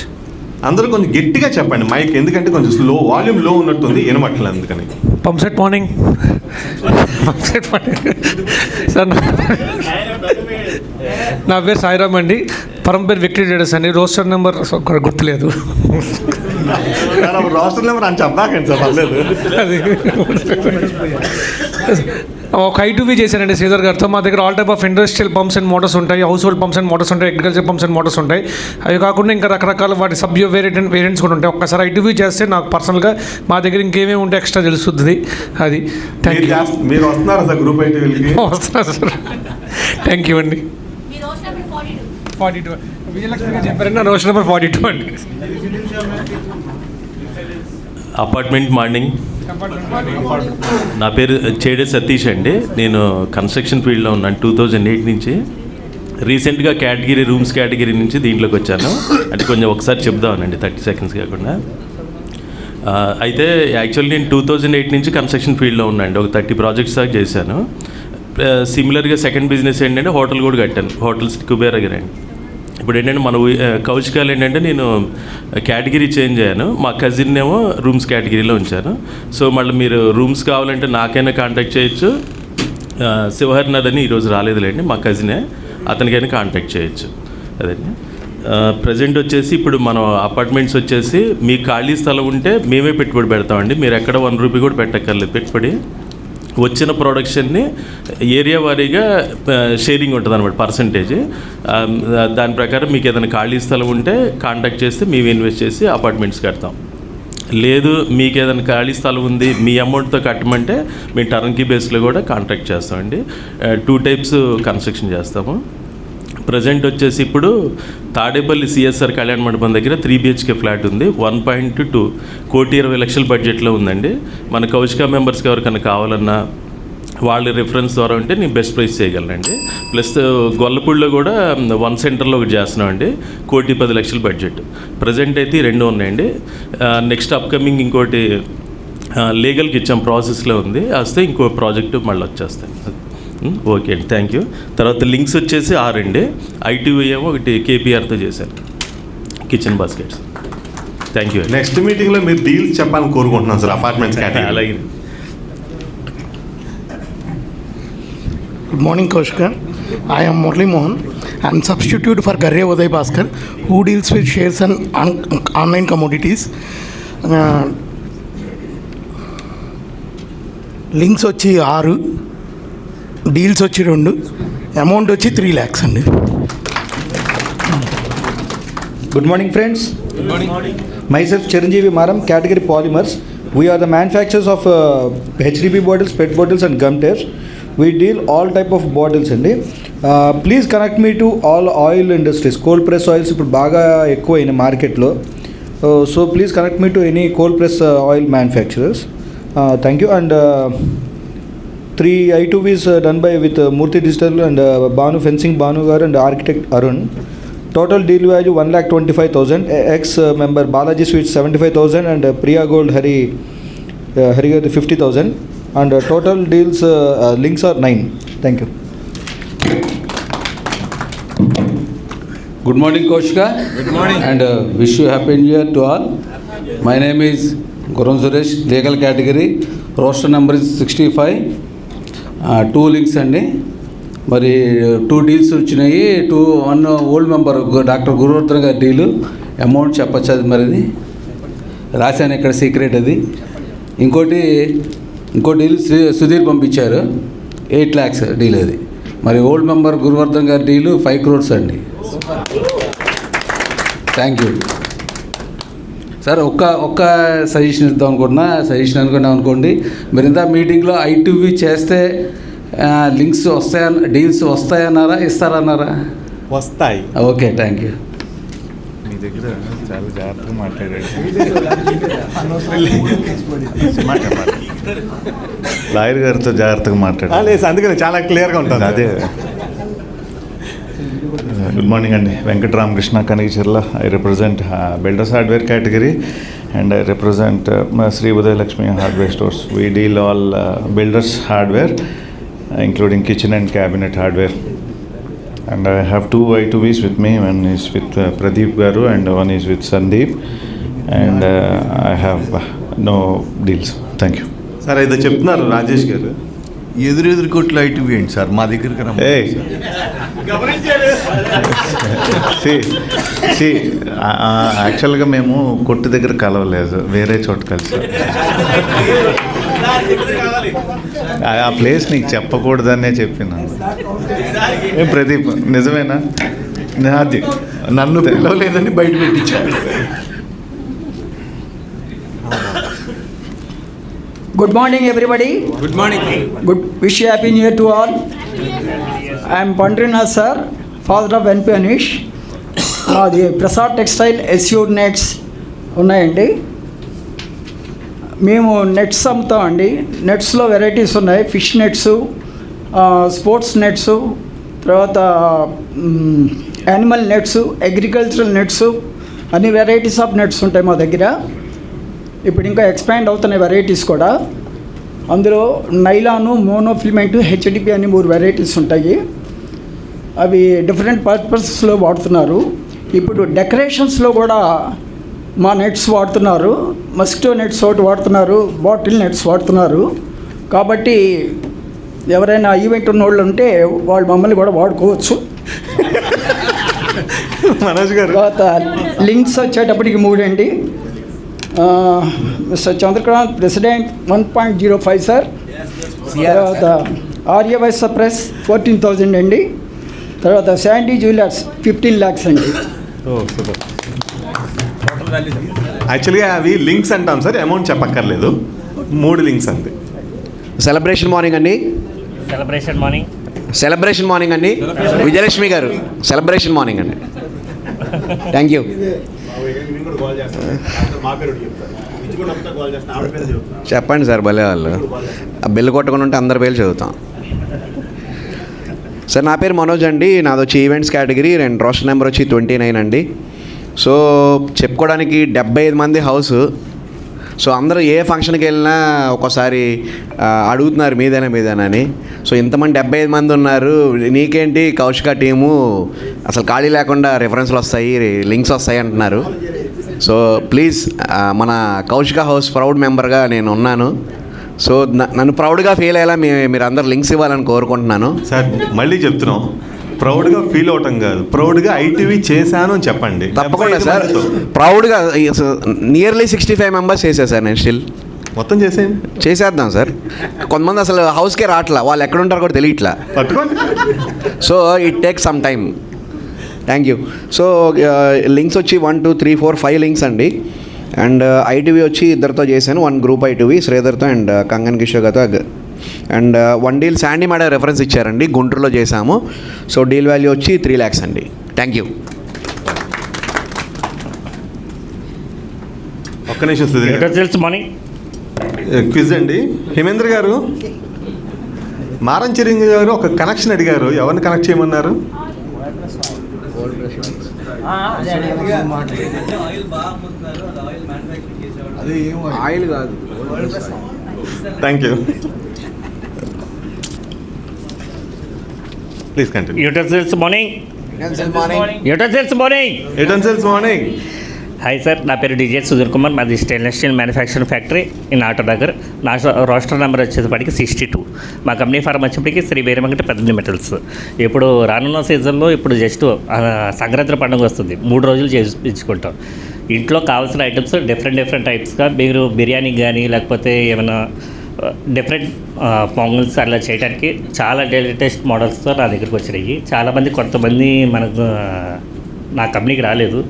అందరూ కొంచెం గట్టిగా చెప్పండి మైక్, ఎందుకంటే కొంచెం వాల్యూమ్ లో ఉన్నట్టుంది, వినమట్లేదు అందుకని. పంప్సెట్ మార్నింగ్ సార్. నా పేరు సాయిరామ్ అండి. పరం పేరు విక్టరీ ట్రేడర్స్ అండి. రోస్టర్ నెంబర్ గుర్తులేదు. రోస్టర్ నెంబర్ అని చెప్పాకండి సార్, పర్లేదు. ఒక I2V చేశానండి శ్రీధర్ గారితో. మా దగ్గర all type of industrial pumps and motors ఉంటాయి, household pumps and motors ఉంటాయి, అగ్రికల్చర్ పంప్స్ అండ్ మోటార్స్ ఉంటాయి. అవి కాకుండా ఇంకా రకరకాల వాటి సబ్ వేరియంట్స్ కూడా ఉంటాయి. ఒక్కసారి I2V చేస్తే నాకు పర్సనల్గా మా దగ్గర ఇంకేమేమి ఉంటే ఎక్స్ట్రా తెలుస్తుంది. అది థ్యాంక్ యూ. మీరు వస్తున్నారా సార్ గ్రూప్ I2Vకి? వస్తున్నారు సార్. థ్యాంక్ యూ అండి. 42 విజయలక్ష్మి గారు చెప్పారండి. రోషన్ నెంబర్ 42 అండి. Apartment morning. నా పేరు చేడే సతీష్ అండి. నేను కన్స్ట్రక్షన్ ఫీల్డ్లో ఉన్నాను 2008 నుంచి. రీసెంట్గా రూమ్స్ కేటగిరీ నుంచి దీంట్లోకి వచ్చాను. అంటే కొంచెం ఒకసారి చెప్దామనండి, 30 seconds కాకుండా. అయితే యాక్చువల్లీ నేను 2008 నుంచి కన్స్ట్రక్షన్ ఫీల్డ్లో ఉన్నాను. ఒక 30 projects దాకా చేశాను. సిమిలర్గా సెకండ్ బిజినెస్ ఏంటంటే హోటల్ కూడా కట్టాను, హోటల్స్ కుబేరా గారు అండి. ఇప్పుడు ఏంటంటే మన కౌశికాలు ఏంటంటే నేను కేటగిరీ చేంజ్ అయ్యాను. మా కజిన్ ఏమో రూమ్స్ కేటగిరీలో ఉంచాను. సో మళ్ళీ మీరు రూమ్స్ కావాలంటే నాకైనా కాంటాక్ట్ చేయొచ్చు. శివహర్నాథ్ అని ఈరోజు రాలేదులేండి, మా కజినే, అతనికైనా కాంటాక్ట్ చేయొచ్చు. అదండి. ప్రజెంట్ వచ్చేసి ఇప్పుడు మనం అపార్ట్మెంట్స్ వచ్చేసి మీకు ఖాళీ స్థలం ఉంటే మేమే పెట్టుబడి పెడతామండి. మీరు ఎక్కడ 1 రూపీ కూడా పెట్టక్కర్లేదు. పెట్టుబడి వచ్చిన ప్రొడక్షన్ని ఏరియా వారీగా షేరింగ్ ఉంటుంది అనమాట, పర్సంటేజ్. దాని ప్రకారం మీకు ఏదైనా ఖాళీ స్థలం ఉంటే కాంటాక్ట్ చేస్తే మేము ఇన్వెస్ట్ చేసి అపార్ట్మెంట్స్ కడతాం. లేదు మీకు ఏదైనా ఖాళీ స్థలం ఉంది మీ అమౌంట్తో కట్టమంటే మేము టర్న్కీ బేస్లో కూడా కాంటాక్ట్ చేస్తామండి. 2 types కన్స్ట్రక్షన్ చేస్తాము. ప్రజెంట్ వచ్చేసి ఇప్పుడు తాడేపల్లి CSR కళ్యాణ మండపం దగ్గర 3 BHK ఫ్లాట్ ఉంది. 1.2 కోటి 20 లక్షల బడ్జెట్లో ఉందండి. మన కౌశికా మెంబర్స్కి ఎవరికైనా కావాలన్నా వాళ్ళ రిఫరెన్స్ ద్వారా ఉంటే నేను బెస్ట్ ప్రైస్ చేయగలనండి. ప్లస్ గొల్లపూడిలో కూడా 1 సెంటర్లో ఒకటి చేస్తున్నామండి, 1,10 లక్షల బడ్జెట్. ప్రజెంట్ అయితే 2 ఉన్నాయండి. నెక్స్ట్ అప్కమింగ్ ఇంకోటి లీగల్కి ఇచ్చాం, ప్రాసెస్లో ఉంది. వస్తే ఇంకో ప్రాజెక్టు మళ్ళీ వచ్చేస్తాయి. ఓకే అండి, థ్యాంక్ యూ. తర్వాత లింక్స్ వచ్చేసి 6 అండి. I2V ఏమో ఒకటి KPRతో చేశాను, kitchen baskets. Thank you. Next మీటింగ్లో మీరు డీల్స్ చెప్పాలని కోరుకుంటున్నాను సార్ అపార్ట్మెంట్స్ కేటగిరీ. అలాగే. Good morning, Kaushika. I am Murli Mohan. I am substitute for Garre Uday Bhaskar, who deals with shares and online commodities. Links వచ్చి 6, deals వచ్చి 2, amount వచ్చి 3 lakhs అండి. Good morning, friends. Good morning. Myself, Chiranjeevi Maram, category polymers. We are the manufacturers of HDP bottles, PET bottles and gum tapes. We deal all type of bottles అండి. Please connect me to all oil industries. Cold press oils ఇప్పుడు బాగా ఎక్కువ అయిన మార్కెట్లో. So please connect me to any cold press oil manufacturers. Thank you. And 3 I2Vs done by with Murthy Digital and Banu Fencing Banu Gar and architect Arun. Total deal value 1,25,000. Ex-member Balaji Sweets 75,000 and Priya Gold Hari 50,000. And total deals links are 9. Thank you. Good morning, Kaushika. Good morning. And wish you happy new year to all. My name is Gurun Suresh, legal category. Roster number is 65. 2 links అండి. మరి 2 deals వచ్చినాయి. 1 old member doctor Guruvardhan గారి deal. Amount చెప్పచ్చు అది మరిది రాశాను ఇక్కడ secret అది. ఇంకో డీల్ సుధీర్ పంపించారు 8 lakhs డీల్ అది. మరి ఓల్డ్ మెంబర్ గురువర్ధన్ గారి డీలు 5 crores అండి. Thank you sir. ఒక్క సజెషన్ ఇద్దాం అనుకోండి. మీరు ఇంత మీటింగ్లో I2V చేస్తే లింక్స్ వస్తాయన్న డీల్స్ వస్తాయన్నారా ఇస్తారన్నారా? వస్తాయి. Okay, thank you. మీ దగ్గర చాలా జాగ్రత్తగా మాట్లాడాడు. లాయర్ గారితో జాగ్రత్తగా మాట్లాడారు. లేదు అందుకని చాలా క్లియర్గా ఉంటుంది. అదే. గుడ్ మార్నింగ్ అండి. Venkata Ramakrishna Kanakacharla. I represent builders hardware category and I represent Sri Uday Lakshmi hardware stores. We deal all builders hardware including kitchen and cabinet hardware. And I have 2 I2Vs with me. One is with Pradeep Garu and one is with Sandeep. And I have no deals. Thank you. Sir ఇది చెప్తున్నారు రాజేష్ గారు. ఎదురు కొట్లు I2V ఏంటి sir మా దగ్గరికి యాక్చువల్గా మేము కొట్టు దగ్గర కలవలేదు, వేరే చోట కలిసాం. ఆ ప్లేస్ నీకు చెప్పకూడదనే చెప్పినాను. ప్రదీప్ నిజమేనా? అది నన్ను పిలవలేదని బయట పెట్టించాడు. Good morning, everybody. Good morning. Wish you happy new year to all. I am Pandrinath sir, father of NP Anish. The Prasad Textile SU nets ఉన్నాయండి. మేము నెట్స్ అమ్ముతామండి. నెట్స్లో వెరైటీస్ ఉన్నాయి. ఫిష్ నెట్స్, స్పోర్ట్స్ నెట్స్, తర్వాత animal nets, agricultural nets, అన్ని varieties of nets ఉంటాయి మా దగ్గర. ఇప్పుడు ఇంకా ఎక్స్పాండ్ అవుతున్నాయి వెరైటీస్ కూడా. అందులో నైలాను, మోనోఫిల్మెంటు, హెచ్డిపి అని 3 వెరైటీస్ ఉంటాయి. అవి డిఫరెంట్ పర్పసెస్లో వాడుతున్నారు. ఇప్పుడు డెకరేషన్స్లో కూడా మా నెట్స్ వాడుతున్నారు. మస్కిటో నెట్స్ ఒకటి వాడుతున్నారు, బాటిల్ నెట్స్ వాడుతున్నారు. కాబట్టి ఎవరైనా ఈవెంట్ ఉన్న వాళ్ళు ఉంటే వాళ్ళు మమ్మల్ని కూడా వాడుకోవచ్చు. మనోజ్ గారు. తర్వాత లింక్స్ వచ్చేటప్పటికి 3 అండి. Mister Chandrakanth president 1.05 sir. తర్వాత ఆర్యవైస్ ప్రెస్ 14,000 అండి. తర్వాత శాండీ జ్యువెలర్స్ 15 lakhs అండి. యాక్చువల్గా అవి లింక్స్ అంటాం సార్, అమౌంట్ చెప్పక్కర్లేదు. 3 లింక్స్ అంతే. సెలబ్రేషన్ మార్నింగ్ అండి. సెలబ్రేషన్ మార్నింగ్ అండి. విజయలక్ష్మి గారు సెలబ్రేషన్ మార్నింగ్ అండి. Thank you. చెప్పండి సార్, భలే వాళ్ళు. బెల్లు కొట్టకుండా ఉంటే అందరి పేర్లు చదువుతాం. సార్ నా పేరు మనోజ్ అండి. నాది వచ్చి ఈవెంట్స్ కేటగిరీ. రోస్టర్ నెంబర్ వచ్చి 29 అండి. సో చెప్పుకోవడానికి 75 మంది హౌస్. సో అందరూ ఏ ఫంక్షన్కి వెళ్ళినా ఒక్కోసారి అడుగుతున్నారు మీదేనా. సో ఇంతమంది 75 మంది ఉన్నారు, నీకేంటి కౌశిక టీము అసలు ఖాళీ లేకుండా రిఫరెన్స్లు వస్తాయి, లింక్స్ వస్తాయి అంటున్నారు. సో ప్లీజ్ మన కౌశిక హౌస్ ప్రౌడ్ మెంబర్గా నేను ఉన్నాను. సో నన్ను ప్రౌడ్గా ఫీల్ అయ్యేలా మీరు అందరు లింక్స్ ఇవ్వాలని కోరుకుంటున్నాను. సార్ మళ్ళీ చెప్తున్నాం, ప్రౌడ్గా ఫీల్ అవటం కాదు, ప్రౌడ్గా ఐటీవీ చేశాను అని చెప్పండి. తప్పకుండా సార్, ప్రౌడ్గా నియర్లీ 65 మెంబర్స్ చేశాను సార్ నేను. స్టిల్ మొత్తం చేసేద్దాం సార్. కొంతమంది అసలు హౌస్కే రావట్లా, వాళ్ళు ఎక్కడ ఉంటారో కూడా తెలియట్లా. So it take some time. Thank you. So links వచ్చి 1 2 3 4 5 లింక్స్ అండి. అండ్ ఐటీవీ వచ్చి ఇద్దరితో చేశాను, 1 గ్రూప్ ఐటీవీ శ్రీధర్తో అండ్ కంగన్ కిషోర్ గారితో. And 1 deal Sandy madam reference ఇచ్చారండి, గుంటూరులో చేశాము. సో డీల్ వాల్యూ వచ్చి 3 lakhs అండి. Thank you. ఒక్క నిమిషం మార్నింగ్ క్విజ్ అండి. హేమేంద్ర గారు, మారంచిరింగ్ గారు ఒక కనెక్షన్ అడిగారు, ఎవరిని కనెక్ట్ చేయమన్నారు? ఆయిల్ కాదు. Thank you. Please continue. Utensils morning. Hi sir, నా పేరు డిజే సుధీర్ కుమార్. మాది stainless steel manufacturing factory in Autonagar. నా రోస్టర్ నెంబర్ వచ్చేటప్పటికి 62. మా కంపెనీ ఫార్మ్ వచ్చేప్పటికి శ్రీ వీరమంగటి పెద్ద మెటల్స్. ఇప్పుడు రానున్న సీజన్లో ఇప్పుడు జస్ట్ సంక్రాంతి పండుగ వస్తుంది, 3 రోజులు చేయించుకుంటాం. ఇంట్లో కావాల్సిన ఐటమ్స్ డిఫరెంట్ టైప్స్గా మీరు బిర్యానీ కానీ లేకపోతే ఏమైనా డిఫరెంట్ పొంగల్స్ అలా చేయడానికి చాలా లేటెస్ట్ మోడల్స్తో నా దగ్గరికి వచ్చినాయి. చాలామంది కొంతమంది మనకు నా కంపెనీకి రాలేదు.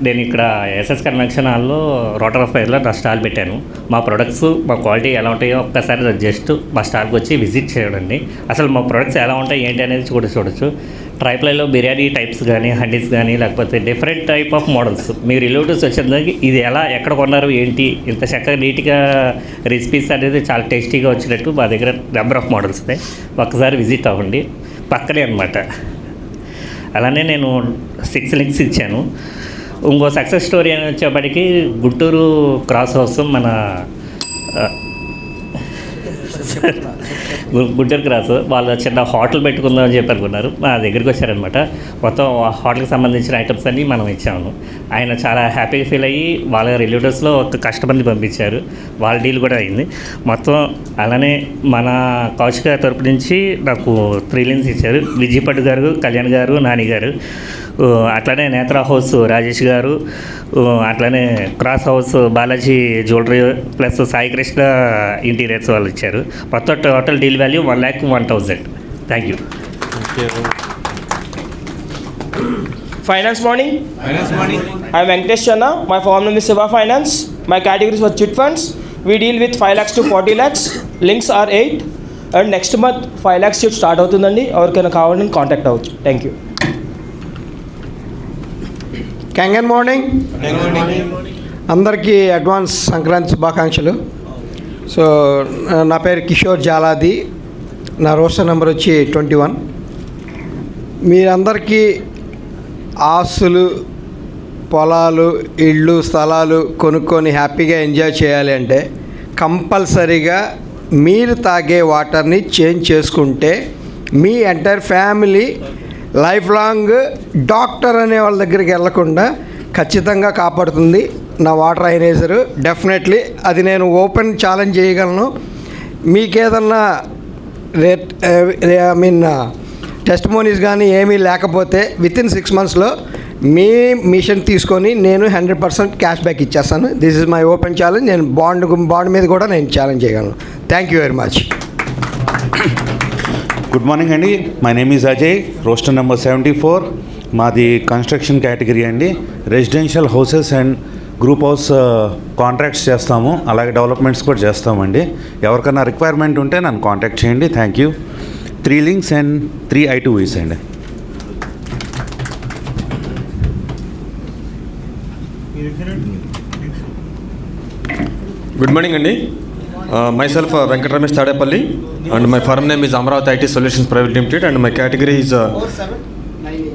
నేను ఇక్కడ ఎస్ఎస్ కన్వెన్షన్ హాల్లో రోటర్ ఆఫ్ ఫైర్లో నా స్టాల్ పెట్టాను. మా ప్రొడక్ట్స్, మా క్వాలిటీ ఎలా ఉంటాయో ఒక్కసారి జస్ట్ మా స్టాల్కి వచ్చి విజిట్ చేయండి. అసలు మా ప్రొడక్ట్స్ ఎలా ఉంటాయి ఏంటి అనేది చూడొచ్చు. ట్రైప్లైలో బిర్యానీ టైప్స్ కానీ, హండీస్ కానీ, లేకపోతే different type of models. Me relatives వచ్చేదానికి ఇది ఎలా ఎక్కడ కొన్నారు ఏంటి, ఇంత చక్కగా నీట్గా రెసిపీస్ అనేది చాలా టేస్టీగా వచ్చినట్టు మా దగ్గర నెంబర్ ఆఫ్ మోడల్స్ ఉన్నాయి. ఒక్కసారి విజిట్ అవ్వండి, పక్కనే అనమాట. అలానే నేను 6 లింక్స్ ఇచ్చాను. ఇంకో సక్సెస్ స్టోరీ అని వచ్చేప్పటికి గుంటూరు క్రాస్ హౌస్ మన గుంటూరు క్రాస్ వాళ్ళు చిన్న హోటల్ పెట్టుకుందామని చెప్పి అనుకున్నారు. మా దగ్గరికి వచ్చారనమాట. మొత్తం హోటల్కి సంబంధించిన ఐటమ్స్ అన్నీ మనం ఇచ్చాము. ఆయన చాలా హ్యాపీగా ఫీల్ అయ్యి వాళ్ళ రిలేటివ్స్లో ఒక కస్టమర్ని పంపించారు. వాళ్ళ డీల్ కూడా అయింది మొత్తం. అలానే మన కౌశిక తరపు నుంచి నాకు 3 లింక్స్ ఇచ్చారు. విజయపట్టు గారు, కళ్యాణ్ గారు, నాని గారు. అట్లనే నేత్రా హౌస్ రాజేష్ గారు, అట్లనే cross house Balaji jewellery plus Sai Krishna interiors వాళ్ళు ఇచ్చారు. మొత్తం total deal value 1,01,000. Thank you. Finance morning. I'm Venkatesh Channa. My firm name is Siva Finance. My categories were chit funds. We deal with 5 lakhs to 40 lakhs. Links are 8. And next month 5 lakhs should start అవుతుందండి. ఎవరికైనా కావాలని contact అవ్వచ్చు. Thank you. Kangen morning. అందరికీ advance Sankranti శుభాకాంక్షలు. So నా పేరు కిషోర్ జాలాది, నా roster number వచ్చి 21. మీరందరికీ ఆస్తులు, పొలాలు, ఇళ్ళు, స్థలాలు కొనుక్కొని హ్యాపీగా ఎంజాయ్ చేయాలి అంటే కంపల్సరీగా మీరు తాగే వాటర్ని చేంజ్ చేసుకుంటే మీ entire family life long doctor అనే వాళ్ళ దగ్గరికి వెళ్ళకుండా ఖచ్చితంగా కాపాడుతుంది నా వాటర్ ఐనేజరు. డెఫినెట్లీ అది నేను ఓపెన్ ఛాలెంజ్ చేయగలను. మీకేదన్నా టెస్టిమోనీస్ కానీ ఏమీ లేకపోతే వితిన్ 6 monthsలో మీ మిషన్ తీసుకొని నేను 100% క్యాష్ బ్యాక్ ఇచ్చేస్తాను. This is my open challenge. నేను బాండ్ మీద కూడా నేను ఛాలెంజ్ చేయగలను. Thank you very much. Good morning అండి. My name is Ajay, roster number 74. మాది కన్స్ట్రక్షన్ కేటగిరీ అండి. Residential houses and group house contracts చేస్తాము, అలాగే డెవలప్మెంట్స్ కూడా చేస్తామండి. ఎవరికైనా రిక్వైర్మెంట్ ఉంటే నన్ను కాంటాక్ట్ చేయండి. Thank you. 3 links and 3 I2Vs అండి. గుడ్ మార్నింగ్ అండి. myself Venkat Ramesh Tadepalli, and my firm name is Amravati IT Solutions Private Limited, and my category is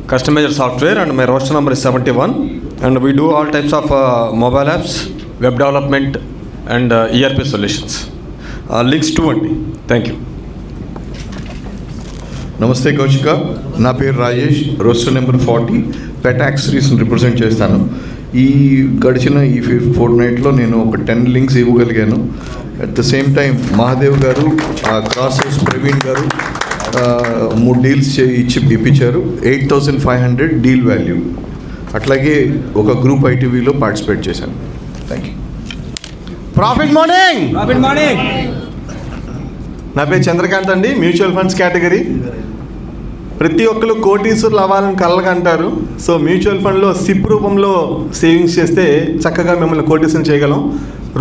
customizer software, and my roster number is 71, and we do all types of mobile apps, web development, and ERP solutions. Links to అండి. Thank you. Namaste Kaushika, నా పేరు Rajesh, roster number 40, pet యాక్సరీస్ని represent చేస్తాను. ఈ గడిచిన ఈ ఫోర్ నైట్లో నేను ఒక 10 లింక్స్ ఇవ్వగలిగాను. At the same time Mahadev garu, క్రాసెస్ ప్రవీణ్ గారు 3 డీల్స్ ఇప్పించారు. 8,500 డీల్ వాల్యూ. అట్లాగే ఒక గ్రూప్ ఐటీవీలో పార్టిసిపేట్ చేశాను. Thank you. Profit morning. నా పేరు చంద్రకాంత్ అండి, మ్యూచువల్ ఫండ్స్ కేటగిరీ. ప్రతి ఒక్కరు కోటీశ్వరులు అవ్వాలని కలగంటారు. సో మ్యూచువల్ ఫండ్లో సిప్ రూపంలో సేవింగ్స్ చేస్తే చక్కగా మిమ్మల్ని కోటీశ్వరం చేయగలం.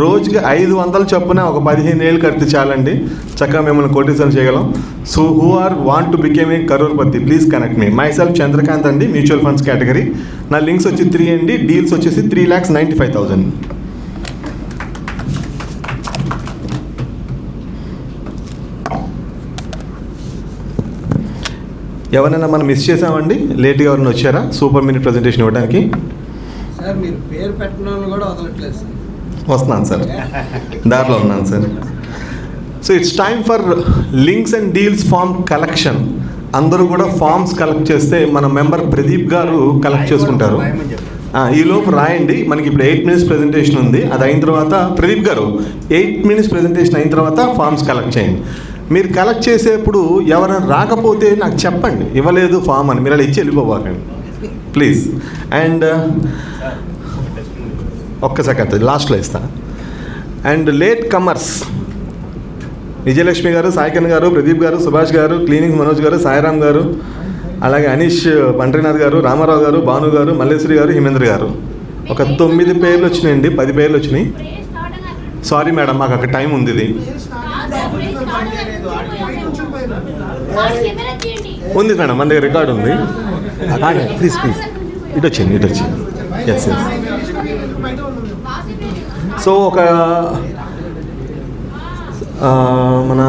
రోజుకి 500 చొప్పున ఒక 15 ఏళ్ళు కడితే చాలండి, చక్కగా మిమ్మల్ని కోటీశ్వరం చేయగలం. So who are want to become a crorepati, please connect me. Myself Chandrakant అండి, మ్యూచువల్ ఫండ్స్ కేటగిరీ. నా లింక్స్ వచ్చి 3 అండి, డీల్స్ వచ్చేసి 3,95,000. ఎవరైనా మనం మిస్ చేసామండి? లేట్గా ఎవరైనా వచ్చారా సూపర్ మినీ ప్రజెంటేషన్ ఇవ్వడానికి? సార్ మీరు పేరు పెట్టిన కూడా వదలట్లేదు సార్. వస్తున్నాను సార్, దారిలో ఉన్నాను sir. So it's time for links and deals form collection. అందరూ కూడా ఫామ్స్ కలెక్ట్ చేస్తే మన మెంబర్ ప్రదీప్ గారు కలెక్ట్ చేసుకుంటారు. ఈ లోపు రాయండి. మనకి ఇప్పుడు 8 minutes ప్రజెంటేషన్ ఉంది. అది అయిన తర్వాత ప్రదీప్ గారు 8 minutes ప్రజెంటేషన్ అయిన తర్వాత ఫామ్స్ కలెక్ట్ చేయండి. మీరు కలెక్ట్ చేసేప్పుడు ఎవరైనా రాకపోతే నాకు చెప్పండి, ఇవ్వలేదు ఫామ్ అని. మీరు అలా ఇచ్చి వెళ్ళిపోవాలండి ప్లీజ్. అండ్ ఒక్క సెకండ్ లాస్ట్లో ఇస్తా. అండ్ లేట్ కమర్స్ విజయలక్ష్మి గారు, సాయికన్ గారు, ప్రదీప్ గారు, సుభాష్ గారు, క్లీనింగ్ మనోజ్ గారు, సాయిరామ్ గారు, అలాగే అనీష్ పండ్రీనాథ్ గారు, రామారావు గారు, భాను గారు, మల్లేశ్వరి గారు, హిమేంద్ర గారు. ఒక 9 పేర్లు వచ్చినాయండి, 10 పేర్లు వచ్చినాయి. సారీ మేడం, మాకు అక్కడ టైం ఉంది. ఇది ఉంది మేడం, మన దగ్గర రికార్డు ఉంది. ప్లీజ్ ప్లీజ్ ఇటు వచ్చింది. Yes yes. సో ఒక మన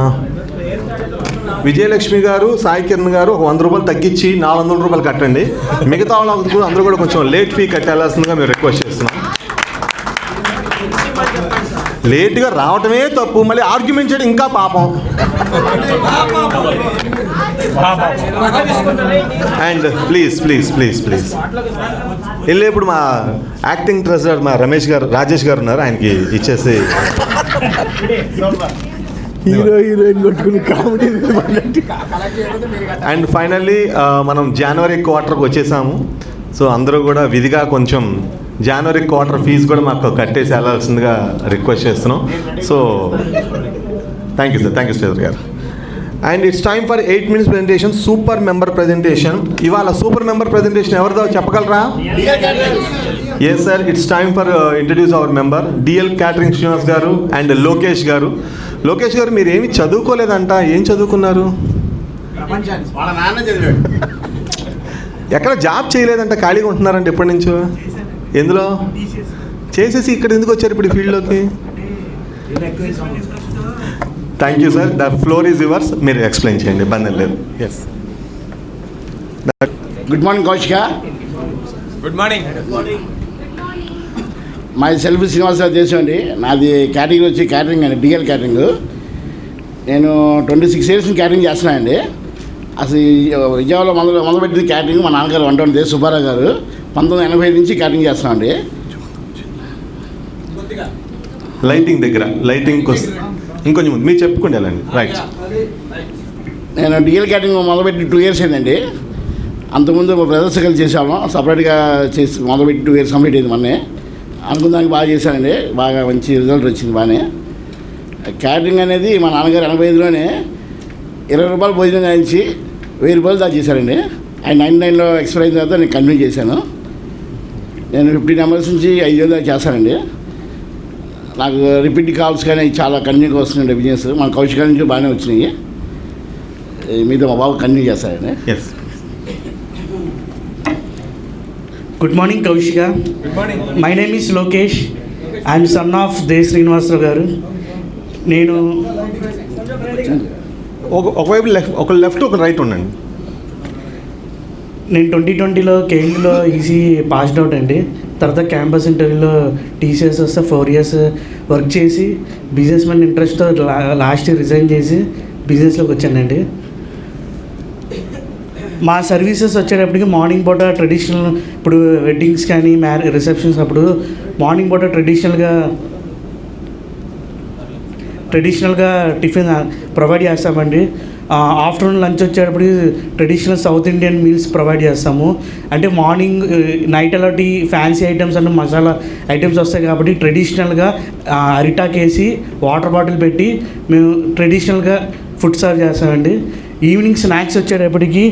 విజయలక్ష్మి గారు, సాయి కిరణ్ గారు ఒక 100 రూపాయలు తగ్గించి 400 రూపాయలు కట్టండి. మిగతా వాళ్ళు అందరూ కూడా కొంచెం లేట్ ఫీ కట్టాల్సిందిగా మేము రిక్వెస్ట్ చేస్తున్నాం. లేట్గా రావటమే తప్పు, మళ్ళీ ఆర్గ్యుమెంట్ చేయడం ఇంకా పాపం. And please please please please వెళ్ళి ఇప్పుడు మా యాక్టింగ్ ట్రెజరర్ మా రమేష్ గారు, రాజేష్ గారు ఉన్నారు, ఆయనకి ఇచ్చేసి హీరోయిన్ కొట్టుకుని కామెడీ. అండ్ ఫైనల్లీ మనం జనవరి క్వార్టర్కి వచ్చేసాము. సో అందరూ కూడా విధిగా కొంచెం జనవరి క్వార్టర్ ఫీజు కూడా మాకు కట్టేసి వెళ్ళాల్సిందిగా రిక్వెస్ట్ చేస్తున్నాం. So thank you sir, thank you Sridhar garu. And it's time for 8 minutes presentation, super member presentation. ఇవాళ సూపర్ మెంబర్ ప్రజెంటేషన్ ఎవరిదో చెప్పగలరా? Yes sir, it's time for introduce our member DL catering Srinivas garu and Lokesh గారు. లోకేష్ గారు మీరు ఏమి చదువుకోలేదంట, ఏం చదువుకున్నారు? ఎక్కడ జాబ్ చేయలేదంట, ఖాళీగా ఉంటున్నారంట ఎప్పటి నుంచో. ఎందులో చేసేసి ఇక్కడ ఎందుకు వచ్చారు ఇప్పుడు ఈ ఫీల్డ్లోకి? Thank you sir, the floor is yours. మీరు ఎక్స్ప్లెయిన్ చేయండి, ఇబ్బంది లేదు. Yes. Good morning Kaushika. Good morning. Myself Srinivasarao Desam అండి. నాది క్యాటరింగ్ వచ్చి క్యాటరింగ్ అండి, డిఎల్ క్యాటరింగ్. నేను 26 years క్యాటరింగ్ చేస్తున్నానండి. అసలు విజయవాడలో మొదలుపెట్టింది క్యాటరింగ్ మా నాన్నగారు 120 సుబ్బారావు గారు. 1985 నుంచి క్యాటరింగ్ చేస్తున్నామండి. లైటింగ్ దగ్గర లైటింగ్ ఇంకొంచెం మీరు చెప్పుకోండి వెళ్ళండి. రైట్. నేను డిఎల్ క్యాటరింగ్ మొదలుపెట్టి 2 years అయిందండి. అంతకుముందు మా బ్రదర్స్ కలిసి చేసాము, సపరేట్గా చేసి మొదలుపెట్టి 2 years కంప్లీట్ అయింది. మొన్నే అనుకున్నానికి బాగా చేశానండి, బాగా మంచి రిజల్ట్ వచ్చింది. బాగానే క్యాటరింగ్ అనేది మా నాన్నగారు 85లోనే 20 రూపాయలు భోజనం కాయించి 1000 రూపాయలు దాకా చేశారండి. ఆయన 99లో ఎక్స్పైర్ అయిన తర్వాత నేను కంటిన్యూ చేశాను. నేను 50 numbers నుంచి 5,000 దాకా చేస్తానండి. నాకు రిపీట్ కాల్స్ కానీ చాలా కంటిన్యూగా వస్తున్నాయండి బిజినెస్. మన కౌశిక నుంచి బాగానే వచ్చినాయి. మీతో మా బాబు కంటిన్యూ చేస్తారండి. Yes. Good morning Kaushika. My name is Lokesh. I'm son of the Srinivasarao garu. నేను ఒకవైపు ఒక లెఫ్ట్ ఒక రైట్ ఉండండి. నేను 2020లో కేఈలో ఈసీ పాస్డ్ అవుట్ అండి. తర్వాత క్యాంపస్ ఇంటర్వ్యూలో టీసీఎస్ వస్తే 4 years వర్క్ చేసి బిజినెస్ మ్యాన్ ఇంట్రెస్ట్తో లాస్ట్ ఇయర్ రిజైన్ చేసి బిజినెస్లోకి వచ్చానండి. మా సర్వీసెస్ వచ్చేటప్పటికి మార్నింగ్ పూట ట్రెడిషనల్, ఇప్పుడు వెడ్డింగ్స్ కానీ రిసెప్షన్స్ అప్పుడు మార్నింగ్ పూట ట్రెడిషనల్గా టిఫిన్ ప్రొవైడ్ చేస్తామండి. ఆఫ్టర్నూన్ లంచ్ వచ్చేటప్పటికి traditional south Indian meals provide చేస్తాము. అంటే మార్నింగ్ నైట్ అలాంటి ఫ్యాన్సీ ఐటమ్స్ అంటే మసాలా ఐటమ్స్ వస్తాయి కాబట్టి ట్రెడిషనల్గా అరిటాక్ వేసి వాటర్ బాటిల్ పెట్టి మేము ట్రెడిషనల్గా ఫుడ్ సర్వ్ చేస్తామండి. ఈవినింగ్ స్నాక్స్ వచ్చేటప్పటికి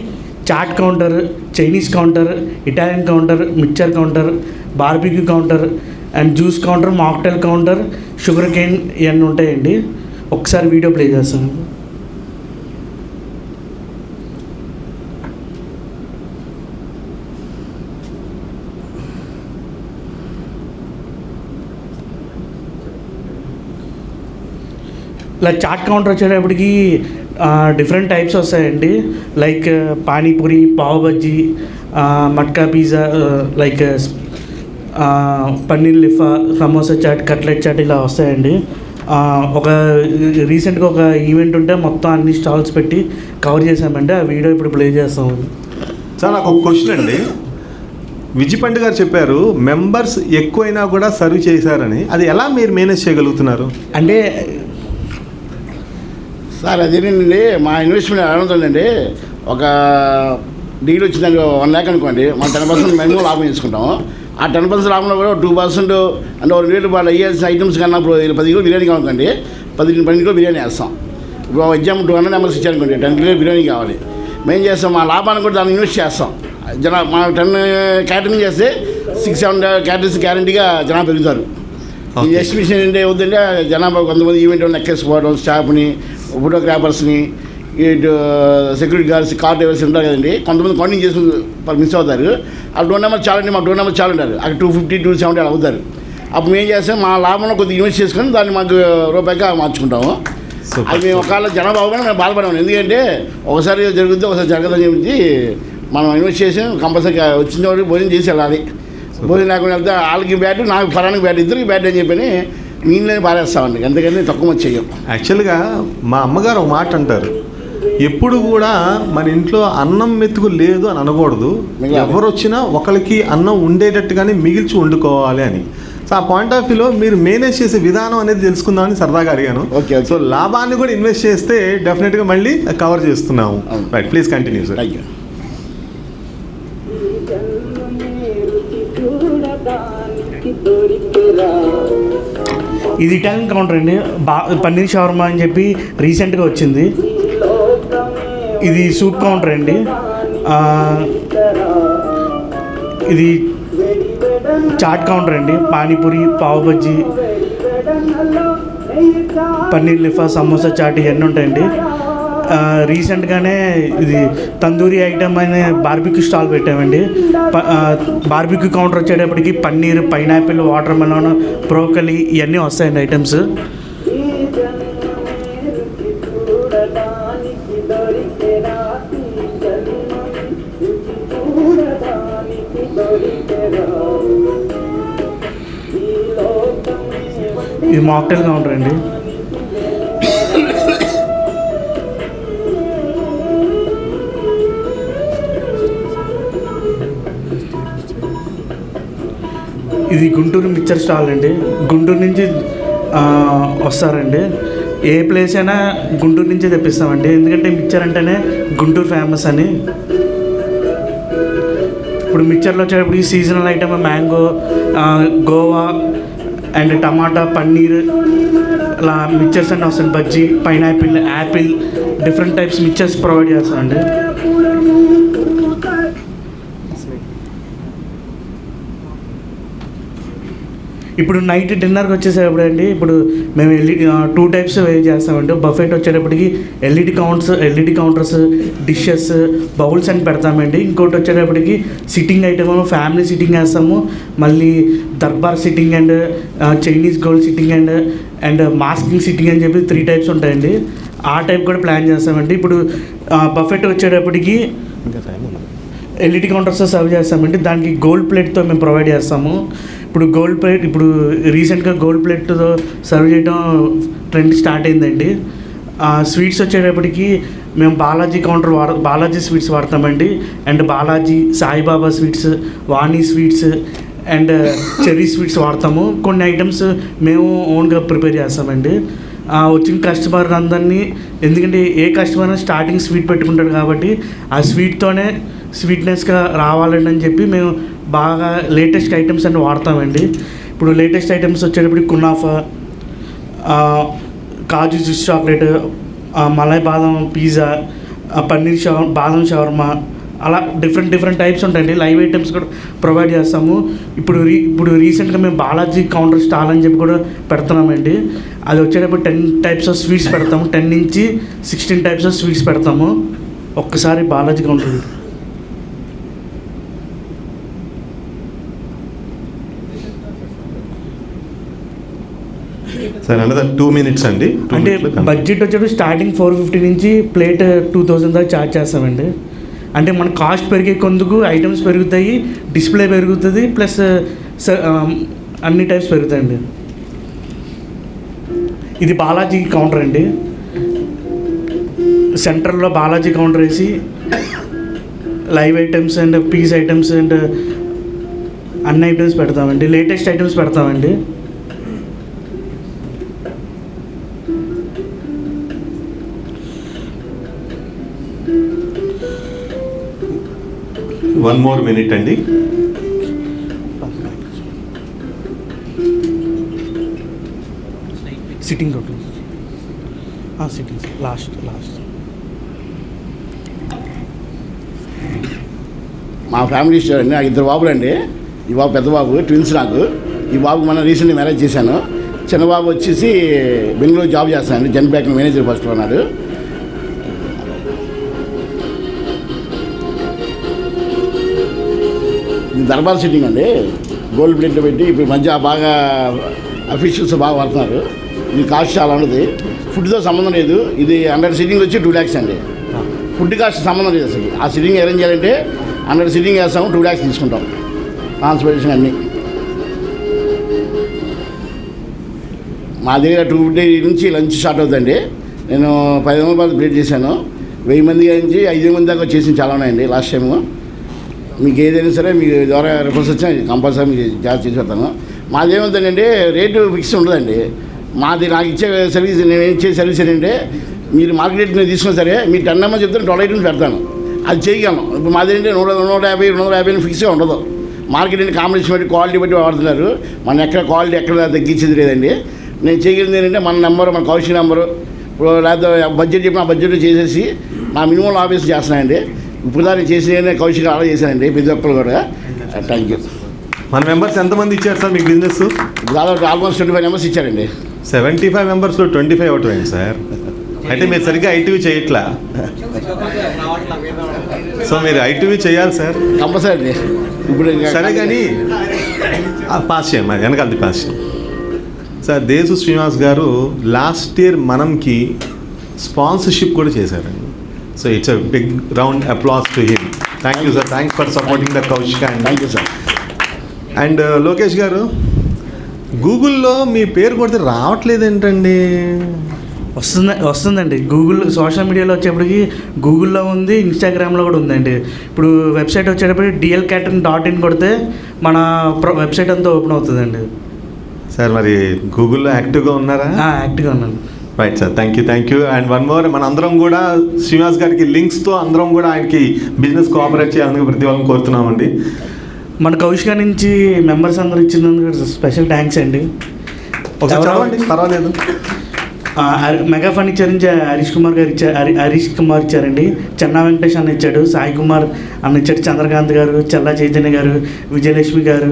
chaat counter, Chinese counter, Italian counter, mixture counter, barbecue counter and juice counter, mocktail counter, sugarcane ఇవన్నీ ఉంటాయండి. ఒకసారి వీడియో ప్లే చేస్తాను. ఇలా చాట్ కౌంటర్ వచ్చేటప్పటికి డిఫరెంట్ టైప్స్ వస్తాయండి. Like panipuri, pav bajji, matka pizza, like paneer లిఫా, సమోసా చాట్, కట్లెట్ చాట్ ఇలా వస్తాయండి. ఒక రీసెంట్గా ఒక ఈవెంట్ ఉంటే మొత్తం అన్ని స్టాల్స్ పెట్టి కవర్ చేసామండి. ఆ వీడియో ఇప్పుడు ప్లే చేస్తామండి. సార్ నాకు ఒక క్వశ్చన్ అండి. విజయపండు గారు చెప్పారు మెంబర్స్ ఎక్కువైనా కూడా సర్వ్ చేశారని, అది ఎలా మీరు మేనేజ్ చేయగలుగుతున్నారు? అంటే సార్ అదేనండి, మా ఇన్వెస్ట్మెంట్ ఎలా ఉంటుందండి, ఒక డీల్ వచ్చిందండి 1 lakh అనుకోండి, మనం 10% మేము లాభం తీసుకుంటాము. ఆ 10% లాభంలో కూడా 2% అంటే 2 వేలు వాళ్ళు అయ్యేసిన ఐటమ్స్ కన్నా ఇప్పుడు 10 కిలో బిర్యానీ కావాలనుకోండి, 12 కిలో బిర్యానీ వేస్తాం. ఇప్పుడు ఎగ్జాంపుల్ 200 members ఇచ్చారనుకోండి, 10 కిలో బిర్యానీ కావాలి. మేము చేస్తాం, మా లాభాన్ని కూడా దాన్ని ఇన్వెస్ట్ చేస్తాం. మా 10 క్యాటరింగ్ చేస్తే 6-7 క్యాటరింగ్స్ గ్యారంటీగా జనాభా పెరుగుతారు. ఈ ఎస్టిమేషన్ ఏంటి అవుతుందంటే జనాభా కొంతమంది ఈవెంట్ వాళ్ళని ఎక్కేసుకోవడం, స్టాఫ్ని, ఫోటోగ్రాఫర్స్ని, ఇటు సెక్యూరిటీ గార్డ్స్, కార్ డ్రైవర్స్ ఉంటారు కదండి, కొంతమంది కౌంటింగ్ చేసి మిస్ అవుతారు. ఆ 2 నెంబర్ చాలండి, మా 2 నెంబర్ చాలు ఉంటారు, అక్కడ 250, 270 అలా అవుతారు. అప్పుడు మేము చేస్తాం, మా లాభంలో కొద్దిగా ఇన్వెస్ట్ చేసుకొని దాన్ని మాకు రూపాయిగా మార్చుకుంటాము. అది మేము ఒకవేళ జనాభా అవ్వగానే మేము బాధపడాము. ఎందుకంటే ఒకసారి జరుగుద్ది, ఒకసారి జరగదని చెప్పి మనం ఇన్వెస్ట్ చేసి కంపల్సరీ వచ్చిన వాడికి భోజనం చేసి వెళ్ళాలి. భోజనం లేకుండా వెళ్తే వాళ్ళకి బ్యాట్, నాకు ఫలానికి బ్యాట్, ఇద్దరికి బ్యాట్ అని చెప్పని నీళ్ళని పారేస్తామండి. అందుకని తక్కువ చెయ్యం. యాక్చువల్గా మా అమ్మగారు ఒక మాట అంటారు, ఎప్పుడు కూడా మన ఇంట్లో అన్నం మెతుకు లేదు అని అనకూడదు, ఎవరు వచ్చినా ఒకరికి అన్నం ఉండేటట్టుగానే మిగిల్చి వండుకోవాలి అని. సో ఆ పాయింట్ ఆఫ్ వ్యూలో మీరు మేనేజ్ చేసే విధానం అనేది తెలుసుకుందామని సరదాగా అడిగాను. సో లాభాన్ని కూడా ఇన్వెస్ట్ చేస్తే డెఫినెట్గా మళ్ళీ కవర్ చేస్తున్నాము. Right, please continue sir. Thank you. ఇది ఇటాలియన్ కౌంటర్ అండి. పన్నీర్ షవర్మా అని చెప్పి రీసెంట్గా వచ్చింది. ఇది సూప్ కౌంటర్ అండి. ఇది చాట్ కౌంటర్ అండి. పానీపూరి, పావ్ బజ్జీ, పన్నీర్ లిఫా, సమోసా చాట్ ఇవన్నీ ఉంటాయండి. రీసెంట్గానే ఇది తందూరి ఐటమ్ అనే బార్బిక్యూ స్టాల్ పెట్టామండి. బార్బిక్యూ కౌంటర్ వచ్చేటప్పటికి paneer, pineapple, water melon, broccoli ఇవన్నీ వస్తాయండి ఐటమ్స్. ఇది మాక్టైల్ కౌంటర్ అండి. ఇది గుంటూరు మిక్చర్ స్టాల్ అండి. గుంటూరు నుంచి వస్తారండి. ఏ ప్లేస్ అయినా గుంటూరు నుంచే తెప్పిస్తామండి, ఎందుకంటే మిక్చర్ అంటేనే గుంటూరు ఫేమస్ అని. ఇప్పుడు మిక్చర్లో వచ్చేటప్పుడు seasonal item mango, guava and tomato, paneer అలా మిక్చర్స్ అన్నీ వస్తాయి. Bajji, pineapple, apple, different types mixtures provide చేస్తామండి. ఇప్పుడు నైట్ డిన్నర్కి వచ్చేసేటప్పుడు అండి, ఇప్పుడు మేము ఎల్ఈడి 2 టైప్స్ చేస్తామండి. బఫెట్ వచ్చేటప్పటికి ఎల్ఈడి కౌంటర్స్, డిషెస్, బౌల్స్ అని పెడతామండి. ఇంకోటి వచ్చేటప్పటికి సిట్టింగ్ ఐటమ్, ఫ్యామిలీ సిట్టింగ్ వేస్తాము. మళ్ళీ Darbar sitting and Chinese gold sitting and masking sitting అని చెప్పి 3 టైప్స్ ఉంటాయండి. ఆ టైప్ కూడా ప్లాన్ చేస్తామండి. ఇప్పుడు బఫెట్ వచ్చేటప్పటికి ఎల్ఈడి కౌంటర్స్ సర్వ్ చేస్తామండి. దానికి గోల్డ్ ప్లేట్తో మేము ప్రొవైడ్ చేస్తాము. ఇప్పుడు రీసెంట్గా గోల్డ్ ప్లేట్తో సర్వ్ చేయడం ట్రెండ్ స్టార్ట్ అయిందండి. స్వీట్స్ వచ్చేటప్పటికి మేము బాలాజీ కౌంటర్ బాలాజీ స్వీట్స్ వాడతామండి. And Balaji, Saibaba sweets, Vani sweets and cherry sweets వాడతాము. కొన్ని ఐటమ్స్ మేము ఓన్గా ప్రిపేర్ చేస్తామండి. వచ్చిన కస్టమర్ అందరినీ, ఎందుకంటే ఏ కస్టమర్ స్టార్టింగ్ స్వీట్ పెట్టుకుంటాడు కాబట్టి ఆ స్వీట్తోనే స్వీట్నెస్గా రావాలని అని చెప్పి మేము బాగా లేటెస్ట్ ఐటమ్స్ అన్ని వాడతామండి. ఇప్పుడు లేటెస్ట్ ఐటమ్స్ వచ్చేటప్పుడు కునాఫా, కాజు జ్యూస్ చాక్లెట్, మలై బాదం పిజ్జా, పన్నీర్ బాదం షవర్మా, అలా డిఫరెంట్ టైప్స్ ఉంటాయండి. లైవ్ ఐటమ్స్ కూడా ప్రొవైడ్ చేస్తాము. ఇప్పుడు రీసెంట్గా మేము బాలాజీ కౌంటర్ స్టాల్ అని చెప్పి కూడా పెడుతున్నామండి. అది వచ్చేటప్పుడు 10 టైప్స్ ఆఫ్ స్వీట్స్ పెడతాము. 10 నుంచి 16 టైప్స్ ఆఫ్ స్వీట్స్ పెడతాము. ఒక్కసారి Balaji counter sir another 2 minutes అండి. అంటే బడ్జెట్ వచ్చేటప్పుడు స్టార్టింగ్ 450 నుంచి ప్లేట్ 2000 దాకా ఛార్జ్ చేస్తామండి. అంటే మన కాస్ట్ పెరిగే కొందుకు ఐటమ్స్ పెరుగుతాయి, డిస్ప్లే పెరుగుతుంది, ప్లస్ అన్ని టైప్స్ పెరుగుతాయండి. ఇది బాలాజీ కౌంటర్ అండి. సెంటర్లో బాలాజీ కౌంటర్ వేసి live items and piece items and అన్ని ఐటమ్స్ పెడతామండి. లేటెస్ట్ ఐటమ్స్ పెడతామండి. వన్ మోర్ మినిట్ అండి. సిట్టింగ్ సిట్టింగ్ లాస్ట్ మా ఫ్యామిలీ స్టోరీ అండి. నాకు 2 బాబులు అండి. ఈ బాబు పెద్ద బాబు, ట్విన్స్ నాకు. ఈ బాబు మనం రీసెంట్గా మ్యారేజ్ చేశాను. చిన్న బాబు వచ్చేసి బెంగళూరు జాబ్ చేస్తానండి. జన్ బ్యాంక్ మేనేజర్ ఫస్ట్లో ఉన్నాడు. ఇది దర్బార్ సిట్టింగ్ అండి. గోల్డ్ ప్లేట్లో పెట్టి ఇప్పుడు మధ్య బాగా అఫీషియల్స్ బాగా వాడుతున్నారు. ఇది కాస్ట్ చాలా ఉండదు. ఫుడ్తో సంబంధం లేదు. ఇది 100 సిట్టింగ్ వచ్చి 2 lakhs అండి. ఫుడ్ కాస్ట్ సంబంధం లేదు అసలు. ఆ సిట్టింగ్ అరేంజ్ చేయాలంటే 100 సిట్టింగ్ వేస్తాము, 2 lakhs తీసుకుంటాం. ట్రాన్స్పోర్టేషన్ అన్నీ మా దగ్గర 250 నుంచి లంచ్ స్టార్ట్ అవుతుందండి. నేను 10 రూపాయలు ప్లేట్ చేశాను. 1000 మంది నుంచి 5 మంది దాకా చేసిన చాలా ఉన్నాయండి లాస్ట్ టైము. మీకు ఏదైనా సరే మీ ద్వారా రిఫరెన్స్ వచ్చినా కంపల్సరీ మీకు జాబ్ చేసి పెడతాను. మాది ఏమవుతుందంటే రేటు ఫిక్స్ ఉండదండి. మాది నాకు ఇచ్చే సర్వీస్, నేను ఇచ్చే సర్వీస్ ఏంటంటే మీరు మార్కెట్ రేట్ మీద తీసుకున్నా సరే మీరు 10 నెంబర్ చెప్తే 12 ఐటమ్స్ పెడతాను. అది చేయగలను. ఇప్పుడు మాది ఏంటంటే 150, 250 ఫిక్స్గా ఉండదు. మార్కెట్ అంటే కాంబినేషన్ బట్టి, క్వాలిటీ బట్టి వాడుతున్నారు. మన ఎక్కడ క్వాలిటీ ఎక్కడ తగ్గించేది లేదండి. నేను చేయగలిగింది ఏంటంటే మన నెంబరు, మన కౌశల్ నెంబరు, ఇప్పుడు లేకపోతే బడ్జెట్ చెప్పిన ఆ బడ్జెట్ చేసేసి నా మినిమం ఆఫీస్ చేస్తున్నానండి. ఇప్పుడు దాన్ని చేసిన కౌశిక్ ఆర్డర్ చేశానండి ప్రతి ఒక్కరు కూడా. Thank you. మన మెంబర్స్ ఎంతమంది ఇచ్చారు సార్ మీకు బిజినెస్? దాదాపు ఆల్మోస్ట్ 25 members ఇచ్చారండి. 75 members 25 అవటం ఏంటి సార్? అంటే మీరు సరిగ్గా ఐటీవీ చేయట్లా. సో మీరు ఐటీవీ చేయాలి సార్ కంపల్సరీ. ఇప్పుడు సరే కానీ పాస్ చేయండి, మరి వెనకాలది పాస్ చేయండి sir. Deshu Srinivas garu last year మనంకి స్పాన్సర్షిప్ కూడా చేశారండి. So it's a big round applause to him. Thank you sir. Thanks for supporting the Kaushik. Thank you sir. And Lokesh garu, గూగుల్లో మీ పేరు కొడితే రావట్లేదు ఏంటండి? వస్తుందండి. గూగుల్ సోషల్ మీడియాలో వచ్చేప్పటికి గూగుల్లో ఉంది, ఇన్స్టాగ్రామ్లో కూడా ఉందండి. ఇప్పుడు వెబ్సైట్ వచ్చేటప్పటికి dlcatering.in కొడితే మన వెబ్సైట్ అంతా ఓపెన్ అవుతుందండి. సార్ మరి గూగుల్లో యాక్టివ్గా ఉన్నారా? యాక్టివ్గా ఉన్నాను. Right sir, thank you. And one more, మన అందరం కూడా శ్రీనివాస్ గారికి లింక్స్తో అందరం కూడా ఆయనకి బిజినెస్ కోఆపరేట్ చేయాలని ప్రతి వాళ్ళని కోరుతున్నామండి. మన కౌశిక నుంచి మెంబర్స్ అందరూ ఇచ్చినందుకు స్పెషల్ థ్యాంక్స్ అండి. పర్వాలేదు. మెగా ఫర్నిచర్ నుంచి హరీష్ కుమార్ ఇచ్చారండి. చెన్నా వెంకటేష్ అన్న ఇచ్చాడు, సాయి కుమార్ అన్న ఇచ్చాడు, చంద్రకాంత్ గారు, చల్లా చైతన్య గారు, విజయలక్ష్మి గారు,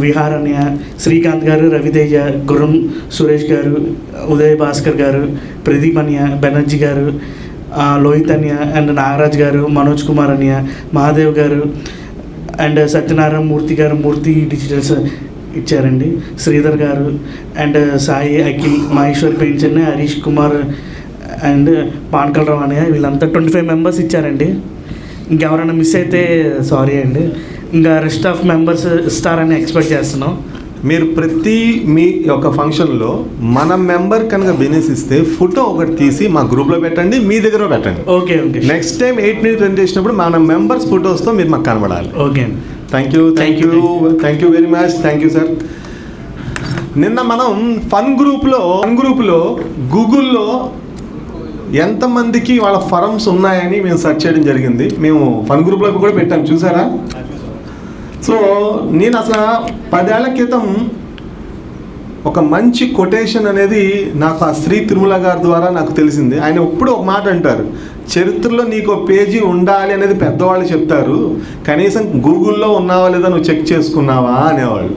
విహార్ అన్నయ్య, శ్రీకాంత్ గారు, రవితేజ, గుర్రం సురేష్ గారు, ఉదయ్ భాస్కర్ గారు, ప్రదీప్ అన్నయ్య, బెనర్జీ గారు, లోహిత్ అన్నయ్య అండ్ నాగరాజ్ గారు, మనోజ్ కుమార్ అన్నయ్య, మహాదేవ్ గారు అండ్ సత్యనారాయణ మూర్తి గారు, మూర్తి డిజిటల్స్ ఇచ్చారండి, శ్రీధర్ గారు అండ్ సాయి అఖిల్, మహేశ్వర్ పెయింట్స్ అన్న, హరీష్ కుమార్ అండ్ పాన్కలరావు అన్నయ్య, వీళ్ళంతా 25 members ఇచ్చారండి. ఇంకెవరైనా మిస్ అయితే సారీ అండి. ఇంకా రెస్ట్ ఆఫ్ మెంబర్స్ ఇస్తారని ఎక్స్పెక్ట్ చేస్తున్నాం. మీరు ప్రతి మీ యొక్క ఫంక్షన్లో మన మెంబర్ కనుక బెనిఫిట్ ఇస్తే ఫోటో ఒకటి తీసి మా గ్రూప్లో పెట్టండి, మీ దగ్గర పెట్టండి. Okay okay. Next time 8 minute presentation చేసినప్పుడు మన మెంబర్స్ ఫొటోస్తో మీరు మాకు కనబడాలి. Okay. Thank you very much. Thank you sir. నిన్న మనం ఫన్ గ్రూప్లో గూగుల్లో ఎంతమందికి వాళ్ళ ఫరమ్స్ ఉన్నాయని మేము సెర్చ్ చేయడం జరిగింది. మేము ఫన్ గ్రూప్లో కూడా పెట్టాం, చూసారా? సో నేను అసలు 10 ఏళ్ల క్రితం ఒక మంచి కొటేషన్ అనేది నాకు ఆ శ్రీ తిరుమల గారి ద్వారా నాకు తెలిసింది. ఆయన ఎప్పుడు ఒక మాట అంటారు, చరిత్రలో నీకు ఒక పేజీ ఉండాలి అనేది పెద్దవాళ్ళు చెప్తారు, కనీసం గూగుల్లో ఉన్నావా లేదా నువ్వు చెక్ చేసుకున్నావా అనేవాళ్ళు.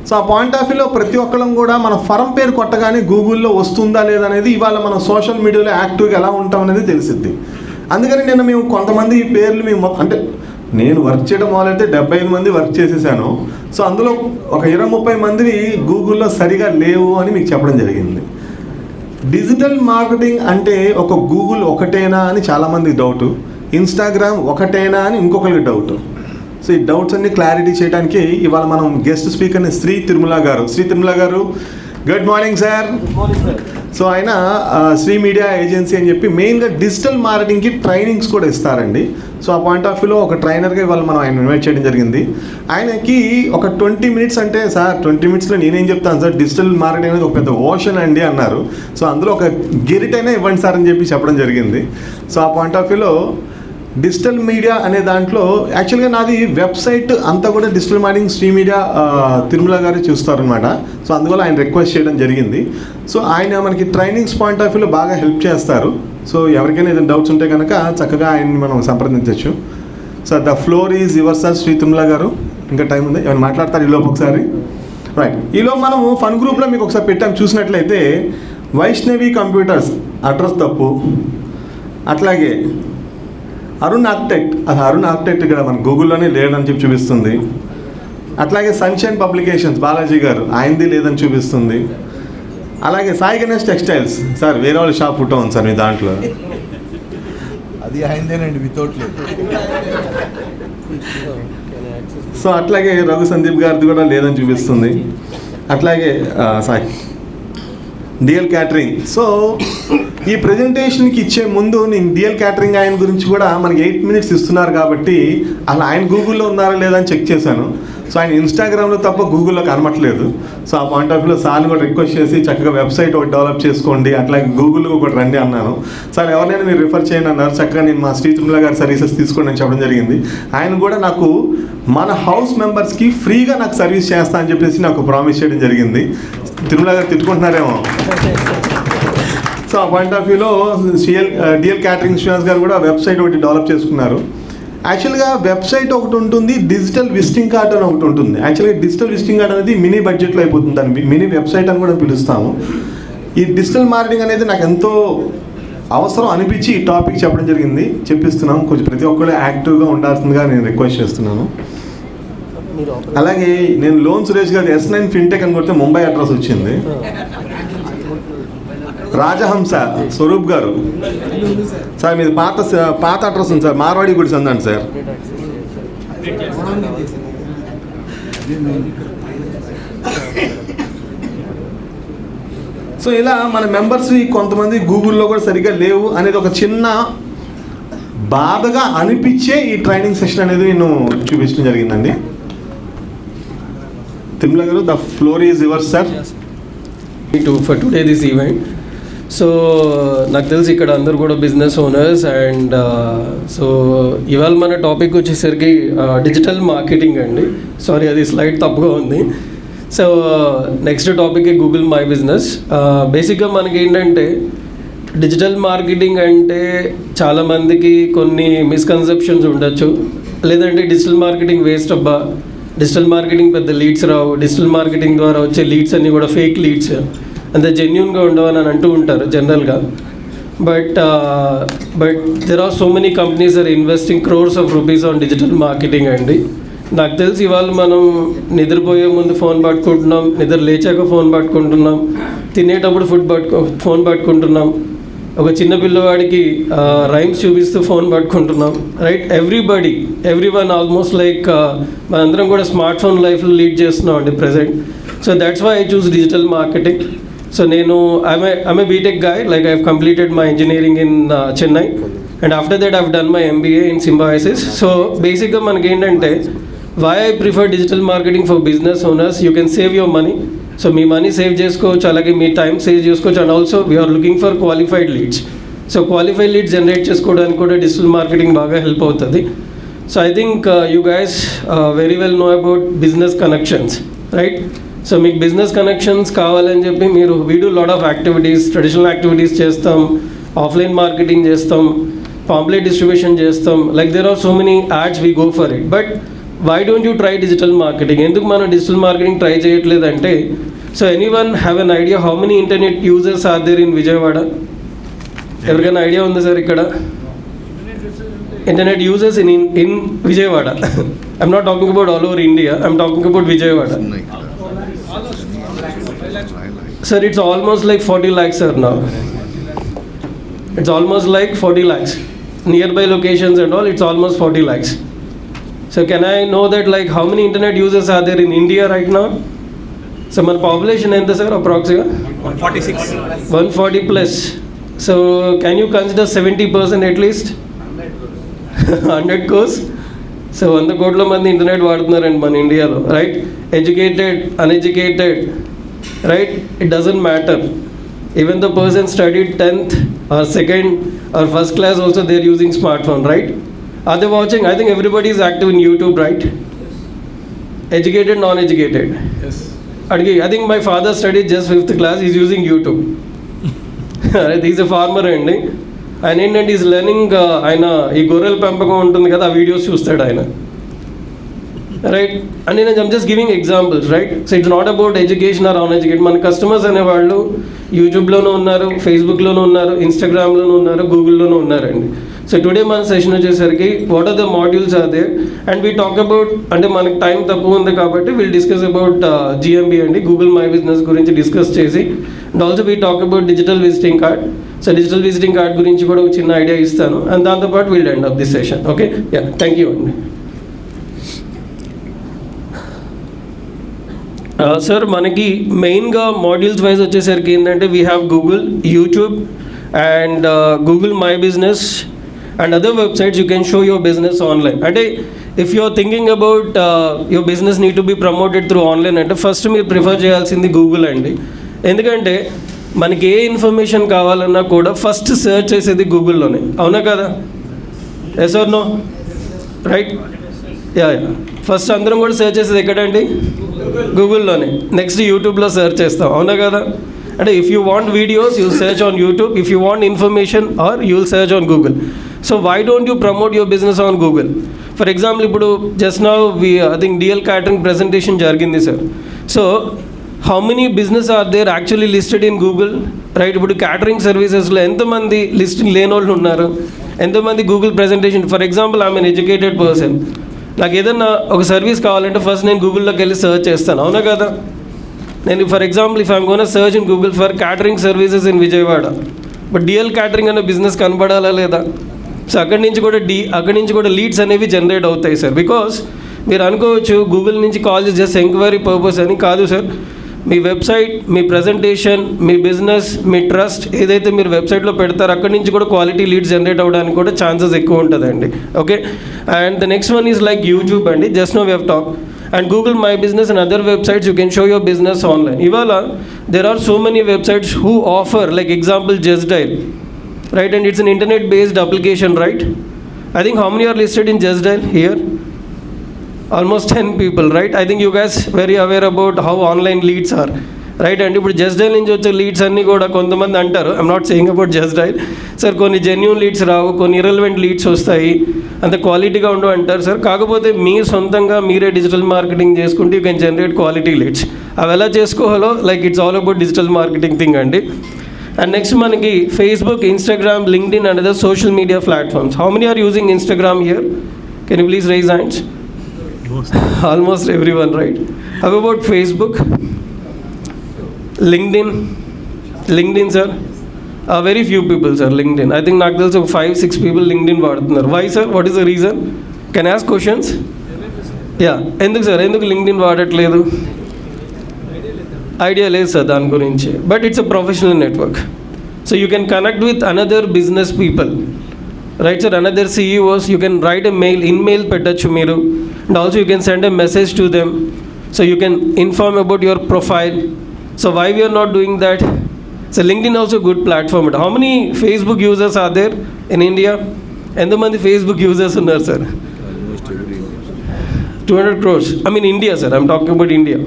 సో ఆ పాయింట్ ఆఫ్ వ్యూలో ప్రతి ఒక్కళ్ళం కూడా మన ఫరం పేరు కొట్టగానే గూగుల్లో వస్తుందా లేదా అనేది ఇవాళ మన సోషల్ మీడియాలో యాక్టివ్గా ఎలా ఉంటాం అనేది తెలిసిద్ది. అందుకని నిన్న మేము కొంతమంది పేర్లు మేము అంటే నేను వర్క్ చేయడం మొదలైతే 75 మంది వర్క్ చేసేసాను. సో అందులో ఒక 20-30 మందివి గూగుల్లో సరిగా లేవు అని మీకు చెప్పడం జరిగింది. డిజిటల్ మార్కెటింగ్ అంటే ఒక గూగుల్ ఒకటేనా అని చాలామంది డౌట్, ఇన్స్టాగ్రామ్ ఒకటేనా అని ఇంకొకరికి డౌట్. సో ఈ డౌట్స్ అన్ని క్లారిటీ చేయడానికి ఇవాళ మనం గెస్ట్ స్పీకర్ని శ్రీ తిరుమల గారు గుడ్ మార్నింగ్ సార్. సో ఆయన శ్రీ మీడియా ఏజెన్సీ అని చెప్పి మెయిన్గా డిజిటల్ మార్కెటింగ్కి ట్రైనింగ్స్ కూడా ఇస్తారండి. సో ఆ పాయింట్ ఆఫ్ వ్యూలో ఒక ట్రైనర్గా ఇవాళ మనం ఆయన ఇన్వైట్ చేయడం జరిగింది. ఆయనకి ఒక 20 minutes అంటే సార్ 20 minutesలో నేనేం చెప్తాను సార్, డిజిటల్ మార్కెటింగ్ అనేది ఒక పెద్ద ఓషన్ అండి అన్నారు. సో అందులో ఒక గెరిటైనా ఇవ్వండి సార్ అని చెప్పి చెప్పడం జరిగింది. సో ఆ పాయింట్ ఆఫ్ వ్యూలో డిజిటల్ మీడియా అనే దాంట్లో యాక్చువల్గా నాది వెబ్సైట్ అంతా కూడా digital marketing Sri media Tirumala garu చూస్తారనమాట. సో అందువల్ల ఆయన రిక్వెస్ట్ చేయడం జరిగింది. సో ఆయన మనకి ట్రైనింగ్స్ పాయింట్ ఆఫ్ వ్యూలో బాగా హెల్ప్ చేస్తారు. సో ఎవరికైనా ఏదైనా డౌట్స్ ఉంటే కనుక చక్కగా ఆయన్ని మనం సంప్రదించవచ్చు. Sir the floor is your sir Sri Tirumala garu. ఇంకా టైం ఉంది, ఏమైనా మాట్లాడతారు ఈలోపు ఒకసారి? రైట్. ఈలోపు మనం ఫన్ గ్రూప్లో మీకు ఒకసారి పెట్టాం, చూసినట్లయితే వైష్ణవి కంప్యూటర్స్ అడ్రస్ తప్పు, అట్లాగే అరుణ్ ఆర్కిటెక్ట్, అది అరుణ్ ఆర్కిటెక్ట్ ఇక్కడ మన గూగుల్లోనే లేదని చెప్పి చూపిస్తుంది. అట్లాగే సన్షైన్ పబ్లికేషన్స్ బాలాజీ గారు ఆయనది లేదని చూపిస్తుంది. అలాగే సాయి గణేష్ టెక్స్టైల్స్ సార్ వేరే వాళ్ళ షాప్ ఫోటో ఉంది సార్ మీ దాంట్లో, అది ఆయనదేనండి వితౌట్ లేదు. సో అట్లాగే రఘు సందీప్ గారిది కూడా లేదని చూపిస్తుంది. అట్లాగే సాయి డిఎల్ క్యాటరింగ్. సో ఈ ప్రజెంటేషన్కి ఇచ్చే ముందు నేను డిఎల్ క్యాటరింగ్ ఆయన గురించి కూడా మనకి 8 minutes ఇస్తున్నారు కాబట్టి అలా ఆయన గూగుల్లో ఉన్నారా లేదా అని చెక్ చేశాను. సో ఆయన ఇన్స్టాగ్రామ్లో తప్ప గూగుల్లో కనబట్టలేదు. సో ఆ పాయింట్ ఆఫ్ వ్యూలో సార్ని కూడా రిక్వెస్ట్ చేసి చక్కగా వెబ్సైట్ ఒకటి డెవలప్ చేసుకోండి, అట్లాగే గూగుల్లో ఒకటి రండి అన్నాను. సార్ ఎవరినైనా మీరు రిఫర్ చేయండి అన్నారు. చక్కగా నేను మా శ్రీ తిరుమల గారి సర్వీసెస్ తీసుకోండి అని చెప్పడం జరిగింది. ఆయన కూడా నాకు మన హౌస్ మెంబర్స్కి ఫ్రీగా నాకు సర్వీస్ చేస్తా అని చెప్పేసి నాకు ప్రామిస్ చేయడం జరిగింది. తిరుమల గారు తిట్టుకుంటున్నారేమో. సో ఆ పాయింట్ ఆఫ్ వ్యూలో డిఎల్ క్యాటరింగ్ శ్రీనివాస్ గారు కూడా వెబ్సైట్ ఒకటి డెవలప్ చేసుకున్నారు. యాక్చువల్గా వెబ్సైట్ ఒకటి ఉంటుంది, డిజిటల్ విజిటింగ్ కార్డ్ అని ఒకటి ఉంటుంది. యాక్చువల్గా డిజిటల్ విజిటింగ్ కార్డ్ అనేది మినీ బడ్జెట్లో అయిపోతుంది, దాన్ని మినీ వెబ్సైట్ అని కూడా పిలుస్తాము. ఈ డిజిటల్ మార్కెటింగ్ అనేది నాకు ఎంతో అవసరం అనిపించి ఈ టాపిక్ చెప్పడం జరిగింది, చెప్పిస్తున్నాం. కొంచెం ప్రతి ఒక్కరు యాక్టివ్గా ఉండాల్సిందిగా నేను రిక్వెస్ట్ చేస్తున్నాను. అలాగే నేను లోన్ సురేష్ గారు S9 ఫిన్టెక్ అని కొడితే ముంబై అడ్రస్ వచ్చింది. రాజహంస స్వరూప్ గారు సార్ మీది పాత అడ్రస్ ఉంది సార్, మార్వాడి గుడి సందండి సార్. సో ఇలా మన మెంబర్స్ కొంతమంది గూగుల్లో కూడా సరిగ్గా లేవు అనేది ఒక చిన్న బాధగా అనిపించే ఈ ట్రైనింగ్ సెషన్ అనేది నేను చూపించడం జరిగిందండి. తిరుమల గారు the floor is yours sir. For today this event. So నాకు తెలిసి ఇక్కడ అందరు కూడా బిజినెస్ ఓనర్స్ అండ్ సో ఇవాళ మన టాపిక్ వచ్చేసరికి డిజిటల్ మార్కెటింగ్ అండి. సారీ అది స్లైడ్ తప్పుగా ఉంది. So next topic Google my business. బేసిక్గా మనకి ఏంటంటే డిజిటల్ మార్కెటింగ్ అంటే చాలామందికి కొన్ని మిస్కన్సెప్షన్స్ ఉండొచ్చు, లేదంటే డిజిటల్ మార్కెటింగ్ వేస్ట్ అబ్బా, డిజిటల్ మార్కెటింగ్ పెద్ద లీడ్స్ రావు, డిజిటల్ మార్కెటింగ్ ద్వారా వచ్చే లీడ్స్ అన్నీ కూడా ఫేక్ లీడ్స్, అంత జెన్యున్గా ఉండవని అని అంటూ ఉంటారు జనరల్గా. But there are so many companies are investing crores of rupees on digital marketing అండి. నాకు తెలిసి ఇవాళ మనం నిద్రపోయే ముందు ఫోన్ పట్టుకుంటున్నాం, నిద్ర లేచాక ఫోన్ పట్టుకుంటున్నాం, తినేటప్పుడు ఫోన్ పట్టుకుంటున్నాం, ఒక చిన్న పిల్లవాడికి రైమ్స్ చూపిస్తూ ఫోన్ పట్టుకుంటున్నాం, right? Everyone almost like మనందరం కూడా స్మార్ట్ ఫోన్ లైఫ్లో లీడ్ చేస్తున్నాం అండి present. So that's why I choose digital marketing. So నేను I'm a BTech guy, like I have completed my engineering in Chennai and after that I have done my MBA in Symbiosis. So బేసిక్గా మనకి ఏంటంటే why I prefer digital marketing for business owners, you can save your money. So మీ money save చేసుకోవచ్చు, అలాగే మీ time save చేసుకోవచ్చు. And also we're looking for qualified leads. So qualified leads generate చేసుకోవడానికి కూడా డిజిటల్ మార్కెటింగ్ బాగా help అవుతుంది. So I think you guys very well know about business connections, right? So మీకు business connections కావాలని చెప్పి మీరు we do lot of activities, traditional activities చేస్తాం, offline marketing చేస్తాం, పాంప్లెట్ డిస్ట్రిబ్యూషన్ చేస్తాం, like there are so many ads we go for it. But why don't you try digital marketing? ఎందుకు మనం digital marketing try చేయట్లేదంటే, so anyone have an idea how many internet users are there in Vijayawada? ఎవరికైనా idea ఉంది sir ఇక్కడ? Internet users in Vijayawada. I'm not talking about all over India, I'm talking about Vijayawada. Sir it's almost like 40 lakhs sir now. It's almost like 40 lakhs. Nearby locations and all, it's almost 40 lakhs. So can I know that like how many internet users are there in India right now? So my population enta sir approximately 140 plus. So can you consider 70% at least? 100 crores. So 100 కోట్ల మంది internet వాడుతున్నారండి మన ఇండియాలో, right? Educated, uneducated, right? It doesn't matter. Even the person studied 10th or 2nd or 1st class also they are using smartphone, right? Are they watching? I think everybody is active in YouTube, right? Educated, non-educated. Yes. I think my father studied just 5th class. He's using YouTube. He's a farmer and he's learning. ఆయన ఈ గొర్రెల పెంపకం ఉంటుంది కదా, ఆ videos చూస్తాడు ఆయన, right? And I'm just giving examples, right? So it's not about education or uneducated. మన కస్టమర్స్ అనేవాళ్ళు యూట్యూబ్లోనూ ఉన్నారు, ఫేస్బుక్లోనూ ఉన్నారు, ఇన్స్టాగ్రామ్లోనూ ఉన్నారు, గూగుల్లోనూ ఉన్నారండి. సో టుడే మన సెషన్ వచ్చేసరికి what are the modules are there and we talk about, అంటే మనకి టైం తక్కువ ఉంది కాబట్టి విల్ డిస్కస్ అబౌట్ GMB అండి, గూగుల్ మై బిజినెస్ గురించి డిస్కస్ చేసి, and also we talk about digital visiting card. So digital visiting card గురించి కూడా ఒక చిన్న ఐడియా ఇస్తాను, అండ్ దాంతోపాటు will end up this session. Okay, yeah, thank you అండి. సార్ మనకి మెయిన్గా మాడ్యూల్స్ వైజ్ వచ్చేసరికి ఏంటంటే we have Google, YouTube and Google my business and other websites you can show your business online. Ante if you are thinking about your business need to be promoted through online, ante first meer prefer cheyalsindi Google andi. Endukante మనకి ఏ information కావాలన్నా కూడా first search చేసేది గూగుల్లోనే, అవునా కదా? Yes or no, right? Ya, first అందరం కూడా search చేసేది ఎక్కడండి? గూగుల్లోనే. నెక్స్ట్ యూట్యూబ్లో సెర్చ్ చేస్తాం, అవునా కదా? అంటే if you want videos you search on YouTube, if you want information or you will search on Google. So why don't you promote your business on Google? For example ఇప్పుడు just now I think DL catering presentation జరిగింది sir. So how many business are there actually listed in Google, right? ఇప్పుడు catering సర్వీసెస్లో ఎంతమంది listing లేని వాళ్ళు ఉన్నారు, ఎంతమంది Google presentation? For example I'm an educated person, నాకు ఏదన్నా ఒక సర్వీస్ కావాలంటే ఫస్ట్ నేను గూగుల్లోకి వెళ్ళి సెర్చ్ చేస్తాను, అవునా కదా? నేను for example if I'm gonna search in Google for catering services in Vijayawada, but DL catering అనే బిజినెస్ కనబడాలా లేదా? సో అక్కడి నుంచి కూడా లీడ్స్ అనేవి జనరేట్ అవుతాయి సార్. బికాస్ మీరు అనుకోవచ్చు గూగుల్ నుంచి కాల్ చేసి జస్ట్ ఎంక్వైరీ పర్పస్ అని, కాదు సార్. మీ వెబ్సైట్, మీ ప్రజెంటేషన్, మీ బిజినెస్, మీ ట్రస్ట్ ఏదైతే మీరు వెబ్సైట్లో పెడతారో అక్కడి నుంచి కూడా క్వాలిటీ లీడ్స్ జనరేట్ అవ్వడానికి కూడా ఛాన్సెస్ ఎక్కువ ఉంటుందండి. Okay, and the next one is like YouTube అండి, just know we have talk. And Google My Business and other websites you can show your business online. Ivala there are so many websites who offer, like example Just Dial, right? And it's an internet based application, right? I think how many are listed in Just Dial here? Almost 10 people, right? I think you guys very aware about how online leads are, right అండి. ఇప్పుడు just dial నుంచి వచ్చే leads అన్నీ కూడా కొంతమంది అంటారు, I'm not saying about just dial sir, కొన్ని genuine leads రావు, కొన్ని ఇర్రెలవెంట్ లీడ్స్ వస్తాయి, అంత క్వాలిటీగా ఉండవు అంటారు సార్. కాకపోతే మీ సొంతంగా మీరే డిజిటల్ మార్కెటింగ్ చేసుకుంటే you can generate quality leads. అవి ఎలా చేసుకోవాలో like it's all about digital marketing thing అండి. అండ్ నెక్స్ట్ మనకి Facebook, Instagram, LinkedIn and other social media platforms. How many are using Instagram here? Can you please raise hands? Almost everyone, right? How about Facebook? LinkedIn sir? Very few people sir LinkedIn. I think నాకు తెలిసి ఒక 5-6 people LinkedIn వాడుతున్నారు. Why sir, what is the reason? Can ask questions? Ya, ఎందుకు sir, ఎందుకు LinkedIn వాడట్లేదు? Idea లేదు sir దాని గురించి. But it's a professional network. So you can connect with another business people, right sir, another CEOs. You can write a mail, InMail పెట్టచ్చు మీరు. And also you can send a message to them. So you can inform about your profile. So why we're not doing that? So LinkedIn also good platform. How many Facebook users are there in India? ఎంతమంది Facebook users ఉన్నారు sir? 200 crores. I mean India sir, I'm talking about India.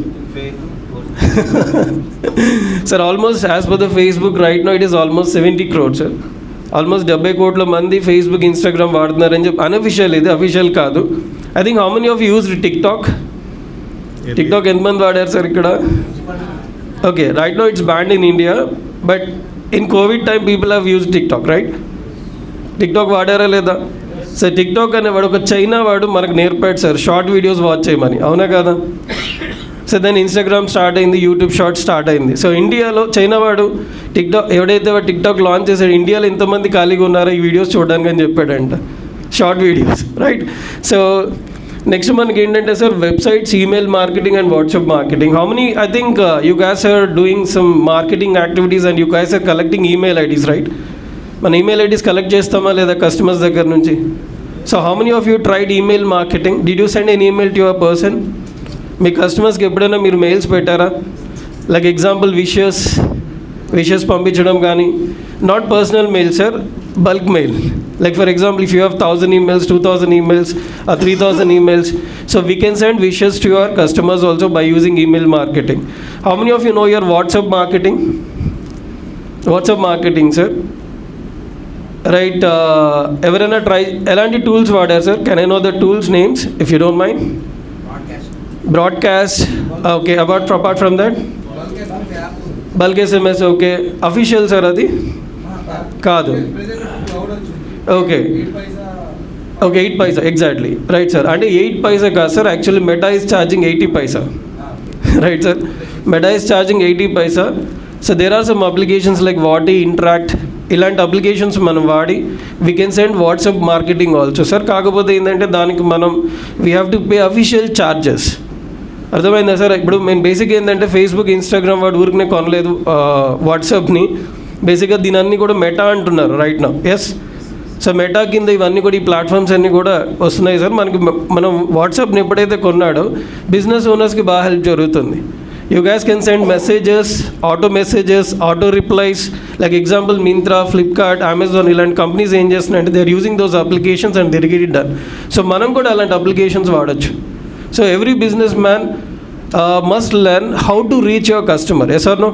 Sir, almost as per the Facebook right now it is almost 70 crores sir. Almost 70 కోట్ల మంది Facebook, Instagram వాడుతున్నారని చెప్పి unofficial, ఇది official కాదు. I think how many of you used TikTok? TikTok ఎంతమంది వాడారు sir ఇక్కడ? Okay, right now it's banned in India, but in COVID time people have used TikTok, right? TikTok వాడారా లేదా? So TikTok అనేవాడు ఒక China వాడు మనకు నేర్పాడు sir short videos watch చేయమని, అవునా కదా? సో దాని ఇన్స్టాగ్రామ్ స్టార్ట్ అయింది, యూట్యూబ్ షార్ట్ స్టార్ట్ అయింది. సో ఇండియాలో చైనా వాడు టిక్టాక్, ఎవడైతే వాడు టిక్టాక్ లాంచ్ చేశాడు, ఇండియాలో ఎంతమంది ఖాళీగా ఉన్నారో ఈ వీడియోస్ చూడడానికి అని చెప్పాడంట, short videos, right? So next మనకి ఏంటంటే sir websites, email marketing and WhatsApp marketing. How many, I think you guys are doing some marketing activities and you guys are collecting email IDs, right? మన email IDs collect చేస్తామా లేదా customers దగ్గర నుంచి? So how many of you tried email marketing? Did you send an email to your person? మీ కస్టమర్స్కి ఎప్పుడైనా మీరు mails పెట్టారా? లైక్ ఎగ్జాంపుల్ విషెస్ పంపించడం కానీ, not personal mail sir, bulk mail. Like for example, if you have 1,000 emails, 2,000 emails, or 3,000 emails, so we can send wishes to your customers also by using email marketing. How many of you know your WhatsApp marketing? WhatsApp marketing, sir. Right, ఎవరైనా try ఎలాంటి tools వాడారు sir? Can I know the tools names if you don't mind? Broadcast, okay. Apart from that bulk SMS, okay. Official sir అది కాదు. Okay, 8 paisa, exactly, right sir. అంటే 8 paisa కాదు sir, actually Meta is charging 80 paisa, right sir? Meta is charging 80 paisa. So there are some applications like Wati, Interakt, ఇలాంటి applications మనం వాడి we can send WhatsApp marketing also sir. కాకపోతే ఏంటంటే దానికి మనం we have to pay official charges. అర్థమైందా sir? ఇప్పుడు మేము బేసిక్ ఏంటంటే ఫేస్బుక్, ఇన్స్టాగ్రామ్ వాడు ఊరికనే కొనలేదు వాట్సాప్ని. బేసిక్గా దీని అన్నీ కూడా మెటా అంటున్నారు right now. Yes, so Meta కింద ఇవన్నీ కూడా, ఈ ప్లాట్ఫామ్స్ అన్నీ కూడా వస్తున్నాయి సార్. మనం వాట్సాప్ని ఎప్పుడైతే కొన్నాడో బిజినెస్ ఓనర్స్కి బాగా హెల్ప్ జరుగుతుంది. You guys can send messages, auto messages, auto replies. Like example Myntra, Flipkart, Amazon ఇలాంటి కంపెనీస్ ఏం చేస్తున్నాయంటే they are using those applications and they get it done. So మనం కూడా అలాంటి అప్లికేషన్స్ వాడచ్చు. So every business man must learn how to reach your customer. Yes or no?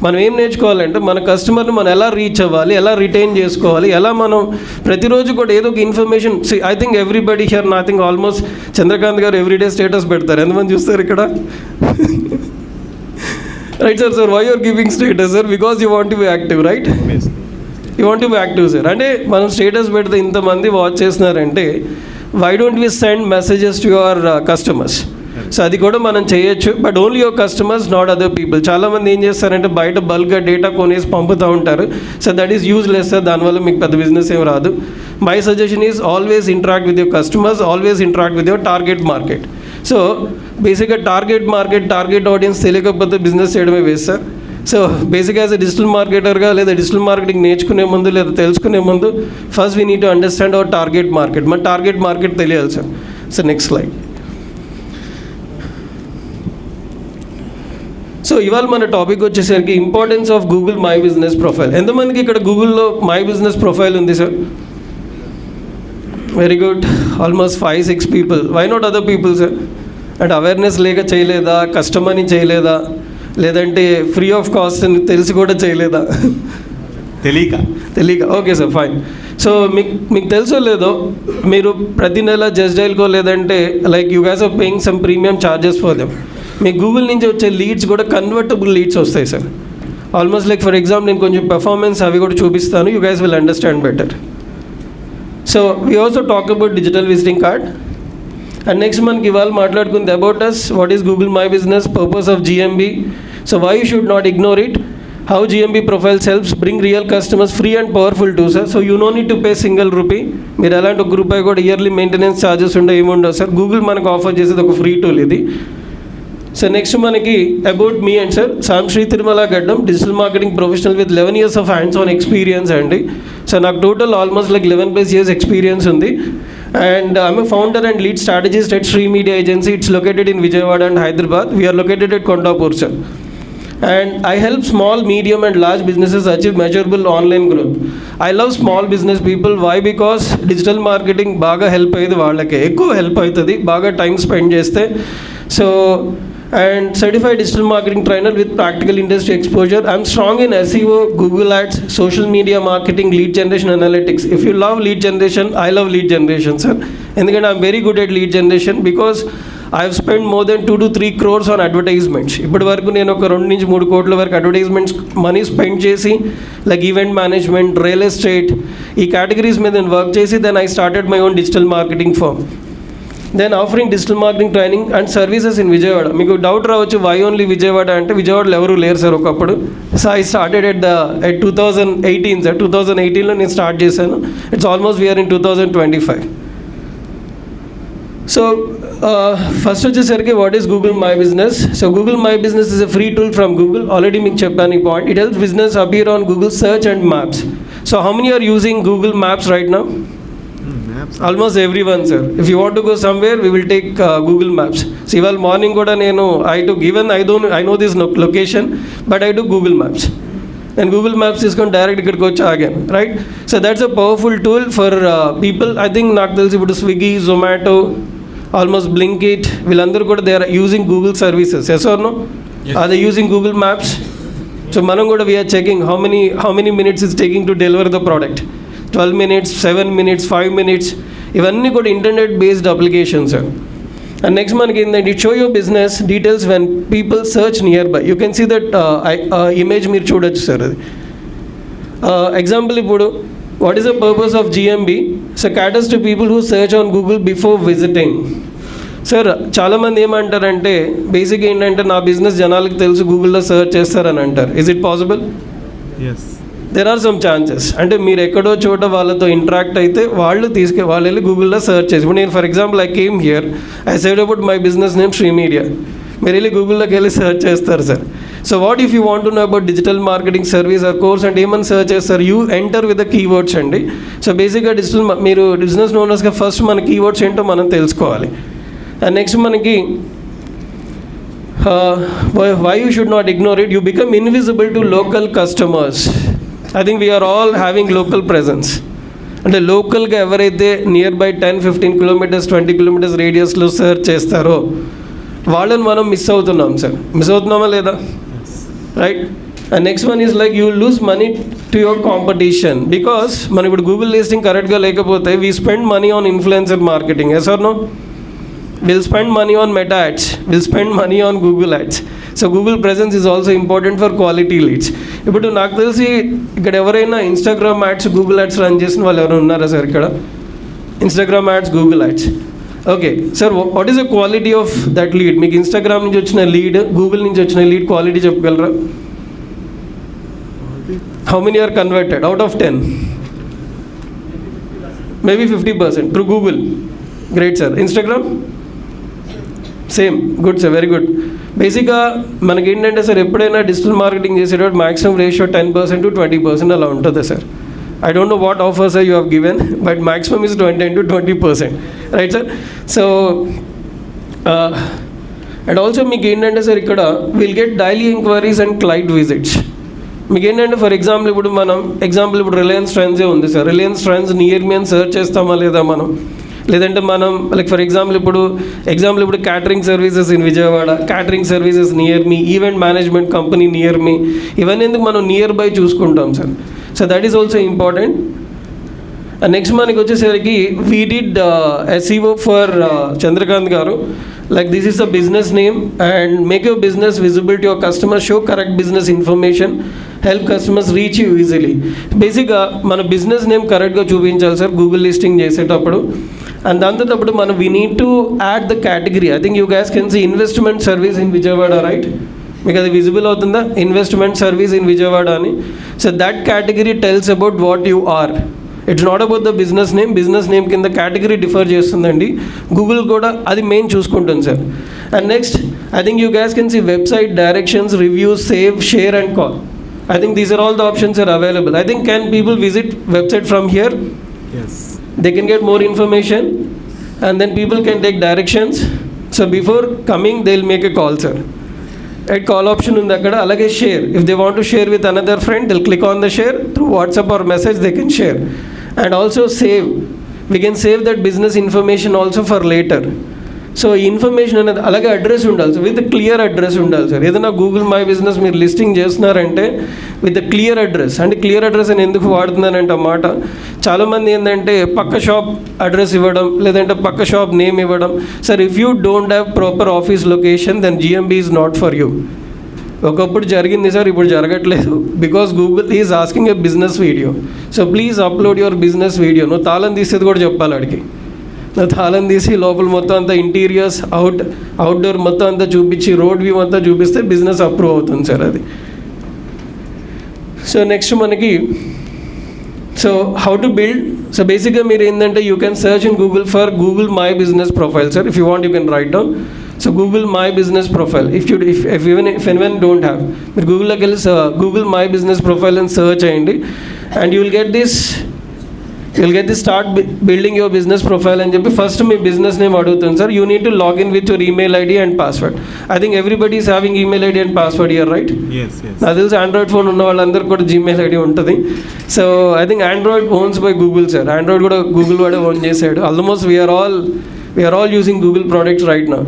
మనం ఏం నేర్చుకోవాలంటే మన కస్టమర్ని మనం ఎలా రీచ్ అవ్వాలి, ఎలా రిటైన్ చేసుకోవాలి, ఎలా మనం ప్రతిరోజు కూడా ఏదో ఒక information. I think everybody here, నా think almost Chandrakanth garu everyday status పెడతారు. ఎంతమంది చూస్తారు ఇక్కడ? Right sir. Sir why you're giving status sir? Because you want to be active, right? You want to be active sir. అంటే మనం స్టేటస్ పెడితే ఇంతమంది watch చేస్తున్నారంటే why don't we send messages to your customers? So అది కూడా మనం చేయొచ్చు, but only your customers, not other people. చాలామంది ఏం చేస్తారంటే బయట బల్క్గా డేటా కొనేసి పంపుతూ ఉంటారు. So that is useless sir, దానివల్ల మీకు పెద్ద బిజినెస్ ఏం రాదు. My suggestion is always interact with your customers, always interact with your target market. So బేసిక్గా టార్గెట్ మార్కెట్, టార్గెట్ ఆడియన్స్ తెలియకపోతే బిజినెస్ చేయడమే వేస్ట్ సార్. సో బేసిక్గా యాజ్ ఎ డిజిటల్ మార్కెటర్గా లేదా డిజిటల్ మార్కెటింగ్ నేర్చుకునే ముందు లేదా తెలుసుకునే ముందు first we need to understand our target market. మన టార్గెట్ మార్కెట్ తెలియాలి sir. So next slide. So ఇవాళ మన టాపిక్ వచ్చేసరికి importance of Google my business profile. ఎంతమందికి ఇక్కడ గూగుల్లో మై బిజినెస్ ప్రొఫైల్ ఉంది sir? Very good, almost 5-6 people. Why not other people sir? అంటే అవేర్నెస్ లేక చేయలేదా, కస్టమర్ని చేయలేదా, లేదంటే ఫ్రీ ఆఫ్ కాస్ట్ అని తెలిసి కూడా చేయలేదా? తెలియక. Okay sir, fine. సో మీకు తెలుసో లేదో, మీరు ప్రతి నెల జస్ట్ డైల్కో లేదంటే like you guys are paying some premium charges for them. మీ గూగుల్ నుంచి వచ్చే లీడ్స్ కూడా కన్వర్టబుల్ లీడ్స్ వస్తాయి sir. Almost like for example నేను కొంచెం పెర్ఫార్మెన్స్ అవి కూడా చూపిస్తాను, you guys will understand better. So we also talk about digital visiting card. And next మనకి ఇవాళ మాట్లాడుకుంది about us, what is Google my business, purpose of GMB. So why you should not ignore it. how GMB profiles helps bring real customers free and powerful too, sir. So you no need to pay single rupee. మీరు ఎలాంటి ఒక రూపాయి కూడా yearly maintenance charges ఉండే ఏముండవు sir. Google మనకు offer చేసేది ఒక ఫ్రీ టూల్ ఇది. సో నెక్స్ట్ మనకి అబౌట్ మీ అండ్ సార్, సామ్ Sri Tirumala Gaddam, digital marketing professional with 11 years of hands on experience అండి. సో నాకు total almost like 11+ years experience ఉంది. And I'm a founder and lead strategist at Sri Media Agency. It's located in Vijayawada and Hyderabad. We are located at Kondapur, sir. And I help small, medium and large businesses achieve measurable online growth. I love small business people. Why? Because digital marketing బాగా help అయ్యేది వాళ్ళకే, ఎక్కువ help అవుతుంది బాగా time spend చేస్తే. So and certified digital marketing trainer with practical industry exposure. I'm strong in SEO, Google Ads, social media marketing, lead generation, analytics. If you love lead generation, I love lead generation, sir. And I'm very good at lead generation because I've spent more than 2 to 3 crores on advertisements. ఇప్పటి వరకు నేను ఒక 2 నుంచి 3 కోట్ల వరకు advertisements money spend చేసి, like event management, real estate, ఈ categories మీద నేను వర్క్ చేసి, then I started my own digital marketing firm. Then offering digital marketing training and services in Vijayawada. మీకు డౌట్ రావచ్చు, వై ఓన్లీ విజయవాడ అంటే, విజయవాడలో ఎవరు లేరు సార్ ఒకప్పుడు. So I started at 2018 sir. 2018లో నేను స్టార్ట్ చేశాను. It's almost we're in 2025. So first వచ్చేసరికి what is Google my business. So Google my business is a free tool from Google. Already మీకు చెప్పాను ఈ point. It helps business appear on Google search and maps. So how many are using Google maps right now? Almost everyone, sir. If you want to go somewhere, we will take Google Maps. So ival morning kuda nenu I took, even I know this location, but I took Google Maps. And Google Maps is going direct ikkadiki vachi again, right? So that's a powerful tool for people. I think నాకు తెలిసి ఇప్పుడు Swiggy, Zomato, almost Blinkit, వీళ్ళందరూ కూడా they are using Google services. Yes or no? Yes. Are they using Google Maps? So మనం కూడా we are checking how many minutes it's taking to deliver the product. 12 minutes, 7 minutes, 5 minutes, ఇవన్నీ కూడా internet based applications sir. And next మనకి ఏంటంటే it show your business details when people search nearby. You can see that image మీరు చూడొచ్చు sir. అది example ఇప్పుడు what is the purpose of GMB? So caters to people who search on Google before visiting. Sir చాలామంది ఏమంటారంటే, basic ఏంటంటే నా business జనాలకు తెలుసు, గూగుల్లో సర్చ్ చేస్తారని అంటారు. Is it possible? Yes. There are some chances. అంటే మీరు ఎక్కడో చోట వాళ్ళతో ఇంటరాక్ట్ అయితే వాళ్ళు వెళ్ళి గూగుల్లో సర్చ్ చేసి, ఇప్పుడు నేను for example I came here, I said about my business name Sri media, మీరు వెళ్ళి గూగుల్లోకి వెళ్ళి సర్చ్ చేస్తారు sir. So what if you want to know about digital marketing service or course అంటే ఏమని సర్చ్ చేస్తారు? You enter with the keywords అండి. So బేసిక్గా మీరు బిజినెస్ ఓనర్స్గా ఫస్ట్ మన కీవర్డ్స్ ఏంటో మనం తెలుసుకోవాలి. అండ్ నెక్స్ట్ మనకి why you should not ignore it, you become invisible to local customers. I think we are all having local presence. అంటే లోకల్గా ఎవరైతే నియర్ బై 10-15 kilometers 20 kilometers రేడియస్లో సర్చ్ చేస్తారో వాళ్ళని మనం మిస్ అవుతున్నాం సార్. మిస్ అవుతున్నామా లేదా? Right. And next one is like you lose money to your competition. Because మనం ఇప్పుడు గూగుల్ లిస్టింగ్ కరెక్ట్గా లేకపోతే we spend money on influencer marketing. Yes or no? We'll spend money on Meta ads, we'll spend money on Google ads. So Google presence is also important for quality leads. ఇప్పుడు నాకు తెలిసి ఇక్కడ ఎవరైనా Instagram ads, Google ads run చేసిన వాళ్ళు ఎవరైనా ఉన్నారా sir ఇక్కడ? Instagram ads, Google ads. Okay sir, what is the quality of that lead? మీకు ఇన్స్టాగ్రామ్ నుంచి వచ్చిన లీడ్, గూగుల్ నుంచి వచ్చిన లీడ్ క్వాలిటీ చెప్పగలరా? How many are converted out of 10? Maybe 50% through Google. Great sir. Instagram same. Good sir, very good. బేసిక్గా మనకి ఏంటంటే sir, ఎప్పుడైనా డిజిటల్ మార్కెటింగ్ చేసేటప్పుడు మ్యాక్సిమం రేషియో 10% to 20% అలా ఉంటుంది sir. I don't know what offers you have given, but maximum is 10 to 20%, right sir? So and also మీకు ఏంటంటే sir, ఇక్కడ will get daily enquiries and client visits. మీకు ఏంటంటే for example ఇప్పుడు Reliance ట్రెండ్సే ఉంది sir. Reliance trends near మీ అని search చేస్తామా లేదా మనం? లేదంటే మనం లైక్ ఫర్ ఎగ్జాంపుల్ ఇప్పుడు catering services in Vijayawada, catering services near me, event management company near మీ, ఇవన్నీ ఎందుకు మనం నియర్ బై చూసుకుంటాం sir. So that is also important. And next మనకి వచ్చేసరికి we did SEO for Chandrakanth garu. Like this is a business name and make your business visible to your customers, show correct business information, help customers reach you easily. Basically మన business name కరెక్ట్గా చూపించాలి sir Google listing చేసేటప్పుడు. And దాంతోటప్పుడు మనం we need to add the category. I think you guys can see investment service in Vijayawada, right? మీకు అది visible అవుతుందా, investment service in Vijayawada అని. So that category tells about what you are. It's not about the business name కింద category differ చేస్తుందండి. Google కూడా అది main చూసుకుంటుంది sir. And next I think you guys can see website, directions, reviews, save, share and call. I think these are all the options are available. I think can people visit website from here? Yes. They can get more information and then people can take directions. So before coming they'll make a call, sir. At call option undi akkada. Alage share. If they want to share with another friend, they'll click on the share. Through WhatsApp or message they can share. And also save. We can save that business information also for later. So ఈ information అనేది అలాగే address ఉండాలి sir, with clear address ఉండాలి sir. ఏదైనా Google my business మీరు listing చేస్తున్నారంటే with clear address. అంటే clear address అని ఎందుకు వాడుతున్నానంటే అన్నమాట, చాలామంది ఏంటంటే పక్క షాప్ అడ్రస్ ఇవ్వడం, లేదంటే పక్క షాప్ నేమ్ ఇవ్వడం. Sir if you don't have proper office location then GMB is not for you. ఒకప్పుడు జరిగింది సార్, ఇప్పుడు జరగట్లేదు. Because Google is asking a business video. So please upload your business video. నువ్వు తాళం తీసేది కూడా చెప్పాలి అడిగి. తాళం తీసి లోపల మొత్తం అంతా ఇంటీరియర్స్, అవుట్డోర్ మొత్తం అంతా చూపించి, రోడ్ వ్యూ అంతా చూపిస్తే బిజినెస్ అప్రూవ్ అవుతుంది సార్ అది. సో నెక్స్ట్ మనకి so how to build. So బేసిక్గా మీరు ఏంటంటే you can search in Google for Google my business profile sir. If you want you can right down. So Google my business profile. If anyone don't have, మీరు గూగుల్లోకి వెళ్ళి Google my business profile అని search చేయండి. And you will get this start building your business profile అని చెప్పి first మీ business name అడుగుతుంది sir. You need to login with your email ID and password. I think everybody is having email ID and password here, right? నాకు తెలిసి Android phone ఉన్న వాళ్ళందరికీ కూడా Gmail ID ఉంటుంది. So I think Android owns by Google sir. Android కూడా Google వాడే own చేశాడు. Almost we're all using Google products right now.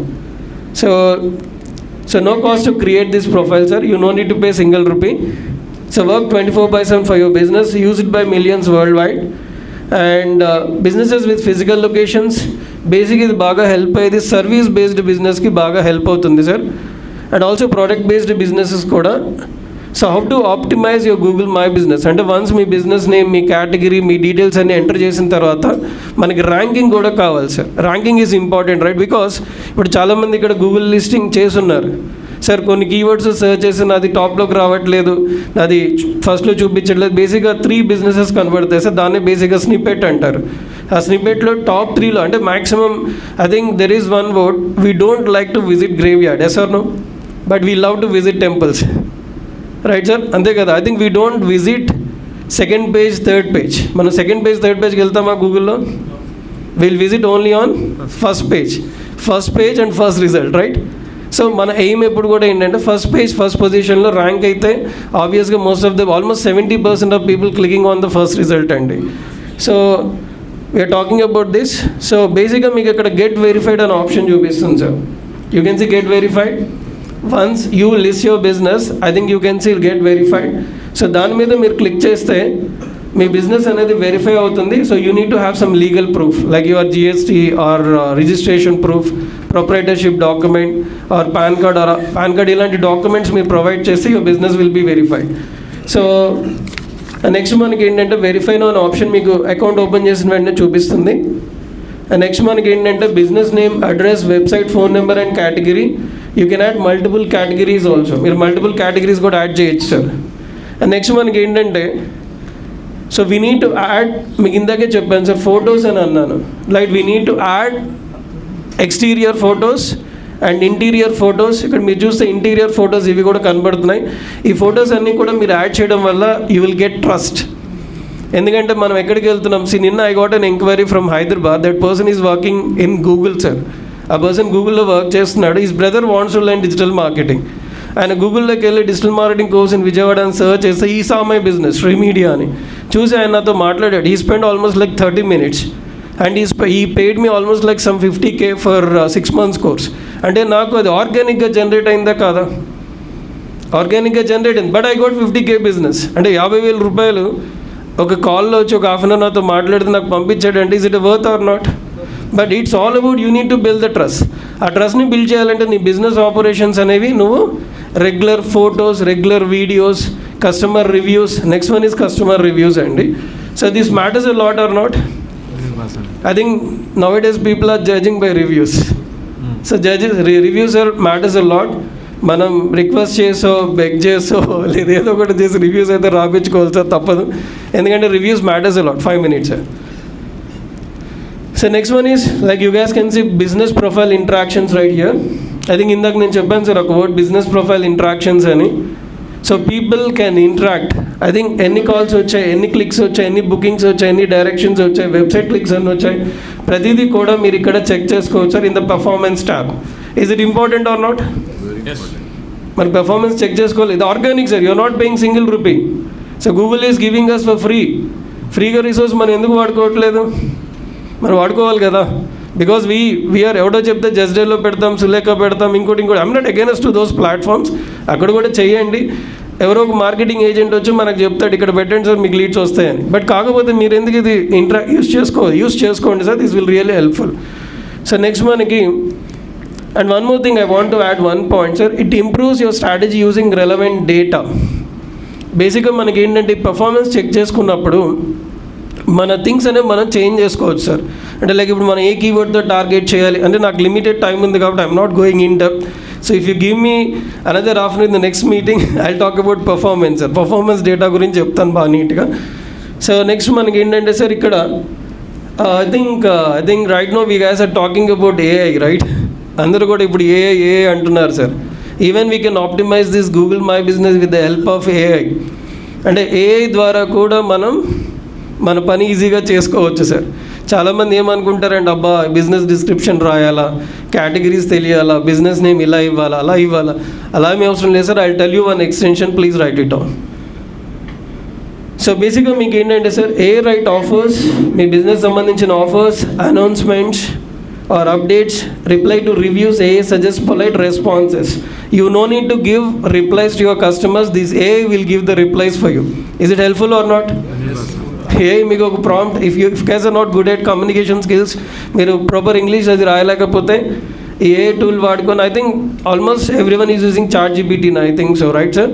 So no cost to create this profile, sir. You no need to pay single rupee. So work 24/7 for your business. Use it by millions worldwide. And businesses with physical locations, basically ఇది బాగా help అయ్యేది. Service based బిజినెస్కి బాగా help అవుతుంది sir. And also product based businesses కూడా. So how to optimise your Google my business అంటే once మీ business name, మీ కేటగిరీ, మీ డీటెయిల్స్ అన్ని ఎంటర్ చేసిన తర్వాత మనకి ర్యాంకింగ్ కూడా కావాలి sir. Ranking is important, right? Because ఇప్పుడు చాలామంది ఇక్కడ గూగుల్ లిస్టింగ్ చేస్తున్నారు సార్. కొన్ని కీవర్డ్స్ సర్చ్ చేసి నాది టాప్లోకి రావట్లేదు, నాది ఫస్ట్లో చూపించట్లేదు. బేసిక్గా 3 బిజినెసెస్ కనబడతాయి సార్. దాన్ని బేసిక్గా స్నిపెట్ అంటారు. ఆ స్నిపెట్లో టాప్ 3లో అంటే maximum I think there is one word, we don't like to visit graveyard, yes or no? But we love to visit temples, right sir? అంతే కదా. I think we don't visit second page, third page. మనం second page, third పేజ్కి వెళ్తామా గూగుల్లో? Will visit only on first page and first result, right? So మన aim ఎప్పుడు కూడా ఏంటంటే ఫస్ట్ పేజ్, ఫస్ట్ పొజిషన్లో ర్యాంక్ అయితే ఆబ్వియస్గా almost 70% of people clicking on the first result అండి. So we're talking about this. So బేసిక్గా మీకు ఇక్కడ గెట్ వెరిఫైడ్ అనే ఆప్షన్ చూపిస్తుంది sir. You can see get verified. Once you list your business, I think you can see get verified. So దాని మీద మీరు click చేస్తే మీ బిజినెస్ అనేది వెరిఫై అవుతుంది. So you need to have some legal proof like your GST or registration proof, proprietorship document are pan card ఇలాంటి documents మీరు provide చేస్తే your business will be verified. So next మనకి ఏంటంటే verify అనే option మీకు account open చేసిన వెంటనే చూపిస్తుంది. నెక్స్ట్ మనకి ఏంటంటే business name, address, website, phone number and category. You can add multiple categories also. మీరు మల్టిపుల్ కేటగిరీస్ కూడా యాడ్ చేయొచ్చు సార్. నెక్స్ట్ మనకి ఏంటంటే so we need to add, మీకు ఇందాకే చెప్పాను సార్ ఫొటోస్ అని అన్నాను, like we need to add exterior photos and interior photos. ఇక్కడ మీరు చూస్తే ఇంటీరియర్ ఫొటోస్ ఇవి కూడా కనబడుతున్నాయి. ఈ ఫొటోస్ అన్నీ కూడా మీరు యాడ్ చేయడం వల్ల యూ విల్ గెట్ ట్రస్ట్. ఎందుకంటే మనం ఎక్కడికి వెళ్తున్నాం? నిన్న I got an enquiry from Hyderabad. That person is working in Google sir. ఆ పర్సన్ గూగుల్లో వర్క్ చేస్తున్నాడు. His brother wants to learn digital marketing. ఆయన గూగుల్లోకి వెళ్ళి digital marketing course in Vijayawada అని సర్చ్ చేస్తే ఈ సా మై బిజినెస్ శ్రీమీడియా అని చూసి ఆయన నాతో మాట్లాడాడు. ఈ spend almost like 30 minutes and ఈ paid me almost like some 50K for 6 months course. అంటే నాకు అది ఆర్గానిక్గా జనరేట్ అయిందా కాదా? ఆర్గానిక్గా జనరేట్ అయింది. But I got 50K business. అంటే 50,000 రూపాయలు ఒక కాల్లో వచ్చి ఒక హాఫ్ అన్ అవర్ నాతో మాట్లాడితే నాకు పంపించాడంటే is it worth or not? But it's all about you need to build the trust. ఆ ట్రస్ట్ని బిల్డ్ చేయాలంటే నీ బిజినెస్ ఆపరేషన్స్ అనేవి నువ్వు regular photos, regular videos, customer reviews. Next one is customer reviews అండి. So this matters a lot or not? I think now it is people are judging by reviews. So reviews are matters a lot. మనం request చేసో beg చేసో లేదా ఏదో ఒకటి చేసి reviews అయితే రాపించుకోవాలి sir, తప్పదు. ఎందుకంటే reviews matters a lot. 5 minutes sir. So next one is like you guys can see business profile interactions right here. I think ఇందాక నేను చెప్పాను సార్ ఒక వర్డ్, బిజినెస్ ప్రొఫైల్ ఇంట్రాక్షన్స్ అని. So people can interact. I think ఎన్ని calls వచ్చాయి, ఎన్ని clicks వచ్చాయి, ఎన్ని బుకింగ్స్ వచ్చాయి, ఎన్ని డైరెక్షన్స్ వచ్చాయి, వెబ్సైట్ క్లిక్స్ అన్నీ వచ్చాయి, ప్రతిదీ కూడా మీరు ఇక్కడ చెక్ చేసుకోవచ్చు sir in the performance tab. Is it important or not? మరి పెర్ఫార్మెన్స్ చెక్ చేసుకోవాలి. ఇది organic sir, you're not paying single rupee. So Google is giving us for ఫ్రీగా రిసోర్స్ మనం ఎందుకు వాడుకోవట్లేదు? మనం వాడుకోవాలి కదా. బికాజ్ వీఆర్ ఎవడో చెప్తే జస్ట్ డేలో పెడతాం, సులేఖ పెడతాం, ఇంకోటి I'm not against to those platforms. అక్కడ కూడా చేయండి. ఎవరో ఒక మార్కెటింగ్ ఏజెంట్ వచ్చి మనకు చెప్తాడు ఇక్కడ పెట్టండి సార్ మీకు లీడ్స్ వస్తాయని. బట్ కాకపోతే మీరు ఎందుకు ఇది యూస్ చేసుకోండి sir, this will really helpful. So next మనకి and one more thing I want to add one point sir, it improves your strategy using relevant data. బేసిక్గా మనకి ఏంటంటే పర్ఫార్మెన్స్ చెక్ చేసుకున్నప్పుడు మన థింగ్స్ అనేవి మనం చేంజ్ చేసుకోవచ్చు సార్. అంటే లైక్ ఇప్పుడు మనం ఏ కీవర్డ్తో టార్గెట్ చేయాలి అంటే నాకు లిమిటెడ్ టైం ఉంది కాబట్టి I'm not going in depth. So if you give me another after in the next meeting I talk about performance sir. Performance data గురించి చెప్తాను బాగా నీట్గా. సో నెక్స్ట్ మనకి ఏంటంటే సార్ ఇక్కడ I think right no we guys are talking about AI right. అందరూ కూడా ఇప్పుడు ఏఐ అంటున్నారు sir. Even we can optimize this Google my business with the help of AI. అంటే ఏఐ ద్వారా కూడా మనం మన పని ఈజీగా చేసుకోవచ్చు సార్. చాలామంది ఏమనుకుంటారంటే అబ్బా బిజినెస్ డిస్క్రిప్షన్ రాయాలా, కేటగిరీస్ తెలియాలా, బిజినెస్ నేమ్ ఇలా ఇవ్వాలా, అలా ఇవ్వాలా, అలా ఏమీ అవసరం లేదు sir. I tell you one extension, please write it down. So బేసిక్గా మీకు ఏంటంటే సార్ ఏ రైట్ ఆఫర్స్, మీ బిజినెస్ సంబంధించిన offers, announcements or updates, reply to reviews, AI suggests polite responses. You no need to give replies to your customers, this AI will give the replies for you. Is it helpful or not? Yes. AI మీకు ఒక prompt, if you guys are not good at communication skills, మీరు proper English అది రాయలేకపోతే AI tool వాడుకొని, I think almost every one is using ChatGPT, I think so right sir.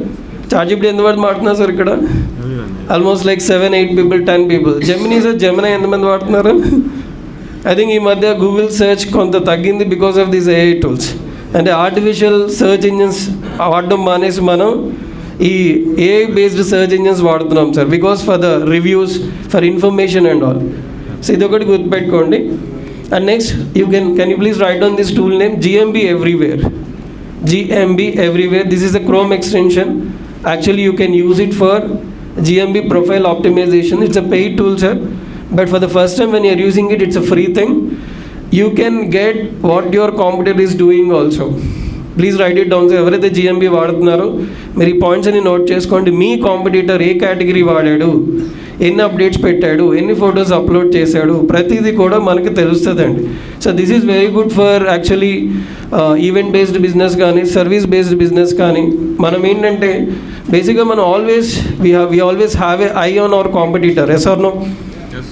ChatGPT ఎంతమంది వాడుతున్నారు sir ఇక్కడ? Almost like 7-8 people, 10 people. Gemini sir, Gemini ఎంతమంది వాడుతున్నారు? I think ఈ మధ్య గూగుల్ సెర్చ్ కొంత తగ్గింది because of these AI tools. అంటే ఆర్టిఫిషియల్ సెర్చ్ ఇంజిన్స్ వాడడం మానేసి మనం ఈ ఏఐ బేస్డ్ సెర్చ్ ఇంజిన్స్ వాడుతున్నాం sir, because for the reviews, for information and all. So ఇదొకటి గుర్తుపెట్టుకోండి. And next can you please right down this tool name GMB Everywhere. GMB Everywhere, this is a Chrome extension. Actually you can use it for GMB profile optimization. It's a paid tool sir, but for the first time when you are using it, it's a free thing. You can get what your competitor is doing also. Please write it down. ఎవరైతే GMB వాడుతున్నారో మీరు ఈ points అని note చేసుకోండి. మీ competitor ఏ category వాడాడు, ఎన్ని updates పెట్టాడు, ఎన్ని photos upload చేశాడు, ప్రతిదీ కూడా మనకి తెలుస్తుందండి. So this is very good for actually event based business కానీ, సర్వీస్ బేస్డ్ బిజినెస్ కానీ. మనం ఏంటంటే బేసిక్గా మనం we always have a eye on our competitor. Yes or no?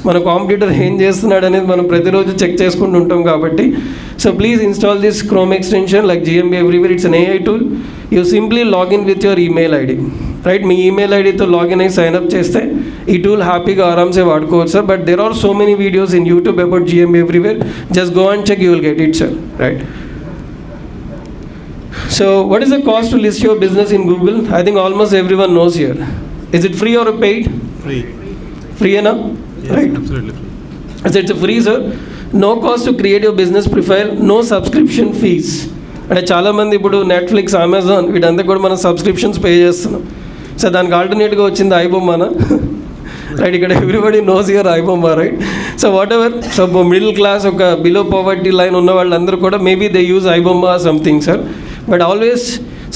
మన కాంపిటీటర్ ఏం చేస్తున్నాడు అనేది మనం ప్రతిరోజు చెక్ చేసుకుంటూ ఉంటాం కాబట్టి. So please install this Chrome extension like GMB Everywhere. It's an AI tool. You simply login with your email ID right. మీ ఈమెయిల్ ఐడితో లాగిన్ అయ్యి సైన్అప్ చేస్తే ఈ టూల్ హ్యాపీగా ఆరామ్సే వాడుకోవచ్చు sir. But there are so many videos in YouTube about GMB Everywhere. Just go and check, you will get it sir right. So what is the cost to list your business in Google? I think almost everyone knows here. Is it free or paid? Free enough? Yes, right, absolutely free. So it's a free sir. No cost to create your business profile, no subscription fees. అంటే చాలామంది ఇప్పుడు Netflix, Amazon వీటంతా కూడా మనం subscriptions pay చేస్తున్నాం. So దానికి ఆల్టర్నేట్గా వచ్చింది iBomma right. ఇక్కడ everybody knows your iBomma right. So whatever, so middle class, ఒక బిలో పావర్టీ లైన్ ఉన్న వాళ్ళందరూ కూడా maybe they use iBomma something sir. But always,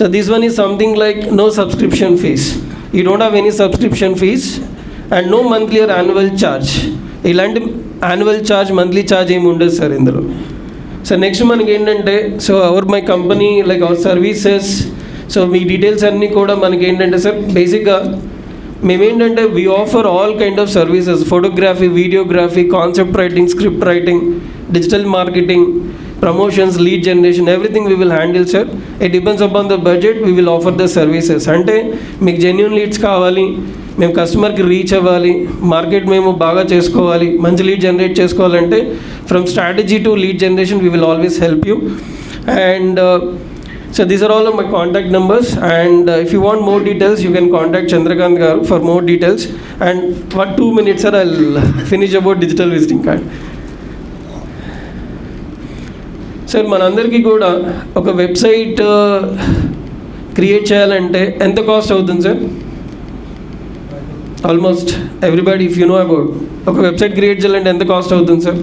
so this one is something like no subscription fees. You don't have any subscription fees and no monthly or annual charge. ఇలాంటి annual charge, monthly charge ఏమి ఉండదు sir ఇందులో. So next మనకి ఏంటంటే, so my company like our services, so me details అన్నీ కూడా మనకి ఏంటంటే సార్ బేసిక్గా మేమేంటంటే we offer all kind of services, photography, videography, concept writing, script writing, digital marketing, promotions, lead generation, everything we will handle sir. It depends upon the budget, we will offer the services. అంటే మీకు genuine leads కావాలి, మేము కస్టమర్కి reach అవ్వాలి, market మేము బాగా చేసుకోవాలి, మంచి లీడ్ జనరేట్ చేసుకోవాలంటే from strategy to lead generation we will always help you. And So these are all of my contact numbers, and if you want more details, you can contact Chandrakant garu for more details. And for 2 minutes, sir, I'll finish about digital visiting card. Sir మనందరికీ కూడా ఒక website create చేయాలంటే ఎంత cost అవుతుంది sir? Almost everybody if you know about ఒక website create చేయాలంటే ఎంత cost అవుతుంది సార్?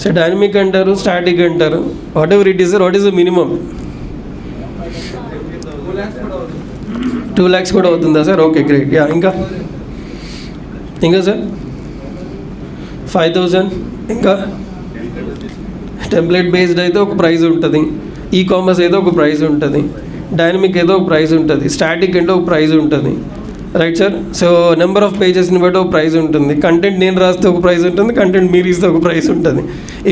సార్ డైనమిక్ అంటారు, స్టాటిక్ అంటారు, what ever it is sir, what is the minimum? 2 lakhs కూడా అవుతుందా సార్? Okay, great. యా, ఇంకా సార్ 5,000. ఇంకా టెంప్లెట్ బేస్డ్ అయితే ఒక ప్రైస్ ఉంటుంది, ఈకామర్స్ అయితే ఒక ప్రైస్ ఉంటుంది, డైనమిక్ అయితే ఒక ప్రైస్ ఉంటుంది, స్టాటిక్ అంటే ఒక ప్రైస్ ఉంటుంది, right sir? So number of పేజెస్ని బట్టి ఒక ప్రైస్ ఉంటుంది, కంటెంట్ నేను రాస్తే ఒక ప్రైస్ ఉంటుంది, కంటెంట్ మీరు ఇస్తే ఒక ప్రైస్ ఉంటుంది,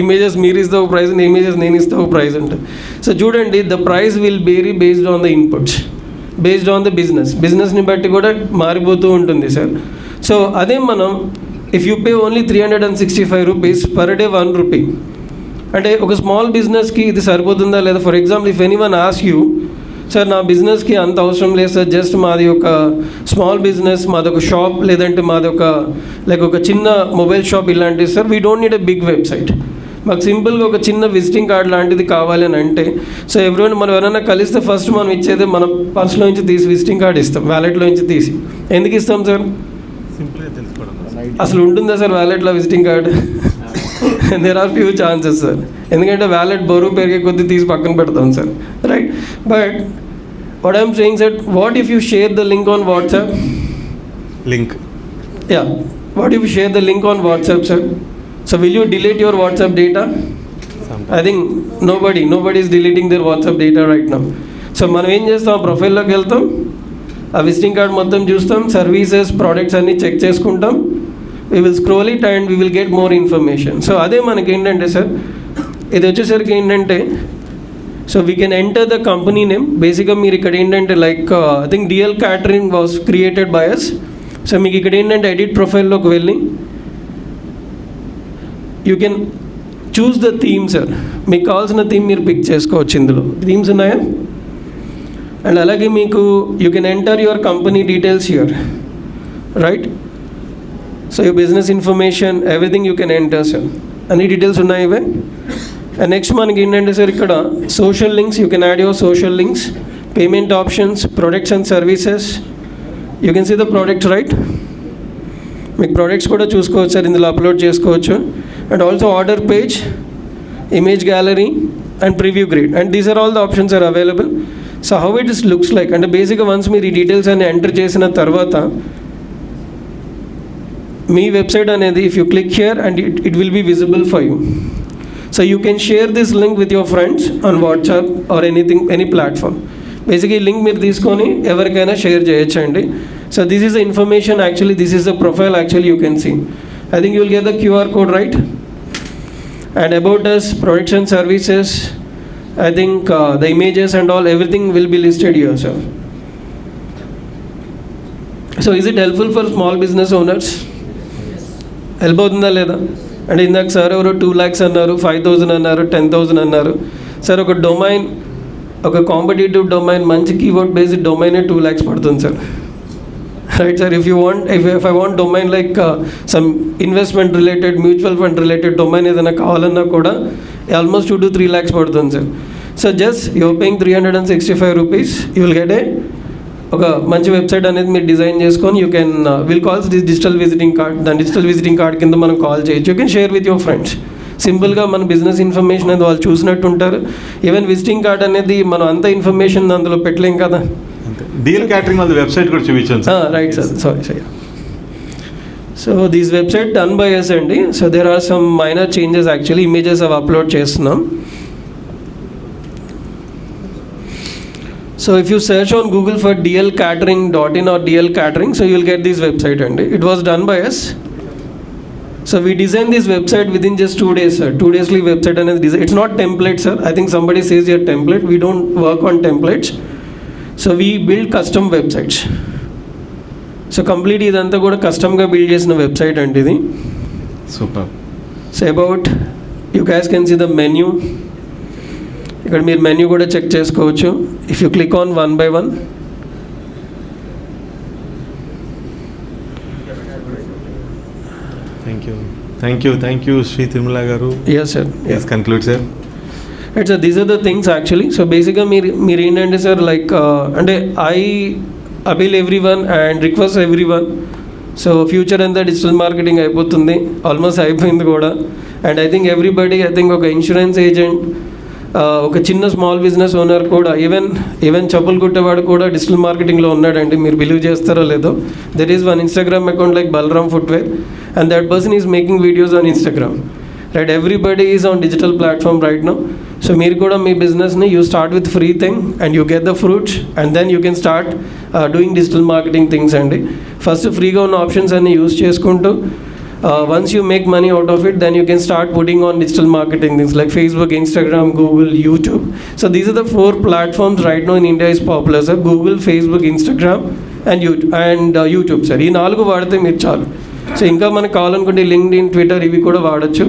ఇమేజెస్ మీరు ఇస్తే ఒక ప్రైస్, ఇమేజెస్ నేను ఇస్తే ఒక ప్రైస్ ఉంటుంది. సో చూడండి, the price will vary based on the inputs, based on the బిజినెస్ని బట్టి కూడా మారిపోతూ ఉంటుంది సార్. సో అదే మనం if you pay only 365 rupees per day 1 rupee, అంటే ఒక స్మాల్ బిజినెస్కి ఇది సరిపోతుందా లేదా? For example, if anyone ask you, sir నా బిజినెస్కి అంత అవసరం లేదు సార్, జస్ట్ మాది ఒక స్మాల్ బిజినెస్, మాది ఒక షాప్, లేదంటే మాది ఒక ఒక చిన్న మొబైల్ షాప్ ఇలాంటివి sir, we don't need a big website, మాకు సింపుల్గా ఒక చిన్న విజిటింగ్ కార్డ్ లాంటిది కావాలి అని అంటే, సో ఎవరైనా మనం ఎవరైనా కలిస్తే ఫస్ట్ మనం ఇచ్చేది మన పర్సులో నుంచి తీసి విజిటింగ్ కార్డ్ ఇస్తాం, వ్యాలెట్లో నుంచి తీసి. ఎందుకు ఇస్తాం సార్? అసలు ఉంటుందా సార్ వ్యాలెట్లో visiting card? There are few chances sir, ఎందుకంటే వ్యాలెట్ బరువు పెరిగే కొద్దీ తీసి పక్కన పెడతాం sir, right? But what I'm saying sir, what if you share the link on WhatsApp? Yeah, what if you share the link on WhatsApp sir? So will you delete your WhatsApp data? I think nobody is deleting their WhatsApp data right now. So మనం ఏం చేస్తాం, ఆ ప్రొఫైల్లోకి వెళ్తాం, ఆ visiting card మొత్తం చూస్తాం, services, products అన్నీ check చేసుకుంటాం, we will scroll it and we will get more information. So అదే మనకి ఏంటంటే సార్, ఇది వచ్చేసరికి ఏంటంటే, so we can enter the company name. బేసిక్గా మీరు ఇక్కడ ఏంటంటే I think DL catering was created by us. So మీకు ఇక్కడ ఏంటంటే ఎడిట్ ప్రొఫైల్లోకి వెళ్ళి you can choose the theme sir, మీకు కావాల్సిన థీమ్ మీరు పిక్ చేసుకోవచ్చు. ఇందులో థీమ్స్ ఉన్నాయా? అండ్ అలాగే మీకు you can enter your company details here, right? So your business information, everything you can enter sir. అన్ని డీటెయిల్స్ ఉన్నాయి ఇవే. అండ్ నెక్స్ట్ మనకి ఏంటంటే సార్, ఇక్కడ social links, you can add your social links, payment options, products and services, you can see the products, right? మీకు products కూడా చూసుకోవచ్చు sir, ఇందులో అప్లోడ్ చేసుకోవచ్చు. And also order page, image gallery and preview grid, and these are all the options are available. So how it is looks like అంటే, బేసిక్గా once మీరు ఈ details అన్ని ఎంటర్ చేసిన తర్వాత మీ వెబ్సైట్ అనేది, if you click here and it will be visible for you. So you can share this link with your friends on WhatsApp or anything, any platform. బేసిక్గా ఈ లింక్ మీరు తీసుకొని ఎవరికైనా షేర్ చేయొచ్చండి. So this is the information, actually this is the profile, actually you can see. I think you will get the QR code, right? And about us, products and services, I think the images and all, everything will be listed here, sir. So is it helpful for small business owners? Help అవుతుందా లేదా? అంటే ఇందాక sir ఎవరో 2 lakhs అన్నారు, 5,000 అన్నారు, 10,000 అన్నారు. Sir ఒక domain, ఒక కాంపిటేటివ్ డొమైన్, మంచి కీవర్డ్ బేస్డ్ డొమైనే 2 lakhs పడుతుంది sir, right sir? If I want domain like some investment related, mutual fund related domain ఏదైనా కావాలన్నా కూడా ఆల్మోస్ట్ 2 to 3 lakhs పడుతుంది sir. So just your paying 365 rupees, you will get ఒక మంచి website అనేది మీరు design చేసుకొని, you can will calls this digital visiting card. దాని డిజిటల్ విజిటింగ్ కార్డ్ కింద మనం కాల్ చేయొచ్చు. You can share with your friends. సింపుల్గా మన బిజినెస్ ఇన్ఫర్మేషన్ అనేది వాళ్ళు చూసినట్టు ఉంటారు. ఈవెన్ విజిటింగ్ కార్డ్ అనేది మనం అంత ఇన్ఫర్మేషన్ అందులో పెట్టలేం కదా. డిఎల్ క్యాటరింగ్ వాళ్ళ వెబ్సైట్ కూడా చూపించాను, right sir, sorry. So these website done by us అండి. So there are some minor changes, actually images అవి అప్లోడ్ చేస్తున్నాం. So if you search on Google for dlcatering.in or DL Catering, so you will get this website and it was done by us. So we designed this website within just 2 days, sir. 2 days li website and design. It's not template, sir. I think somebody says your template. We don't work on templates. So we build custom websites. So complete idantha kuda custom ga build chesina website and idi. Super. So about, you guys can see the menu. ఇక్కడ మీరు menu కూడా check చేసుకోవచ్చు. If you click on 1 by 1. Thank you Sri Tirumala garu. Yes sir. Yes conclude sir. Right sir, these are the things actually. So బేసిక్గా మీరు ఏంటంటే sir like అంటే I appeal everyone and request everyone. So future అంతా digital marketing అయిపోతుంది, almost అయిపోయింది కూడా. And I think everybody, I think ఒక insurance agent, ఒక చిన్న స్మాల్ బిజినెస్ ఓనర్ కూడా, ఈవెన్ చెప్పులు కుట్టేవాడు కూడా డిజిటల్ మార్కెటింగ్లో ఉన్నాడండి. మీరు బిలీవ్ చేస్తారో లేదో, there is one Instagram account like Balaram footwear and that person is making videos on Instagram. Right, everybody is on digital platform right now. So మీరు కూడా మీ బిజినెస్ని you start with free thing and you get the fruits and then you can start doing digital marketing things అండి. First ఫ్రీగా ఉన్న options అన్ని use చేసుకుంటూ once you make money out of it, then you can start putting on digital marketing things like Facebook, Instagram, Google, YouTube. So these are the 4 platforms right now in India is popular, sir. Google, Facebook, Instagram and YouTube sir. ఈ 4 వాడితే మీరు చాలు. So ఇంకా మనకు కావాలనుకుంటే LinkedIn, Twitter ఇవి కూడా వాడచ్చు.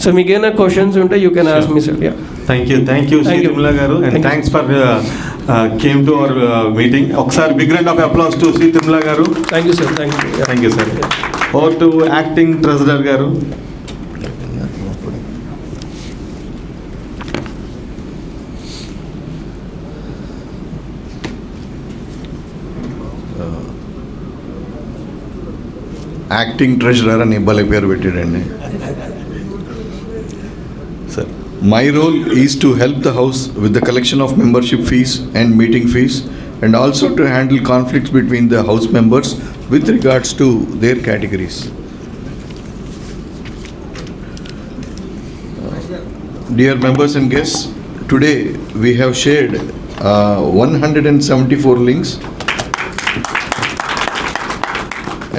సో మీకు ఏమైనా క్వశ్చన్స్ ఉంటే you can ask me sir. Yeah, thank you Sri Tirumala garu and thanks for came to our meeting. ఒకసారి big round of applause to Sri Tirumala garu. Thank you sir. Thank you sir. Over to acting treasurer garu. Acting treasurer అని భలే పేరు పెట్టాడండి. Sir, my role is to help the house with the collection of membership fees and meeting fees and also to handle conflicts between the house members with regards to their categories. Dear members and guests, today we have shared 174 links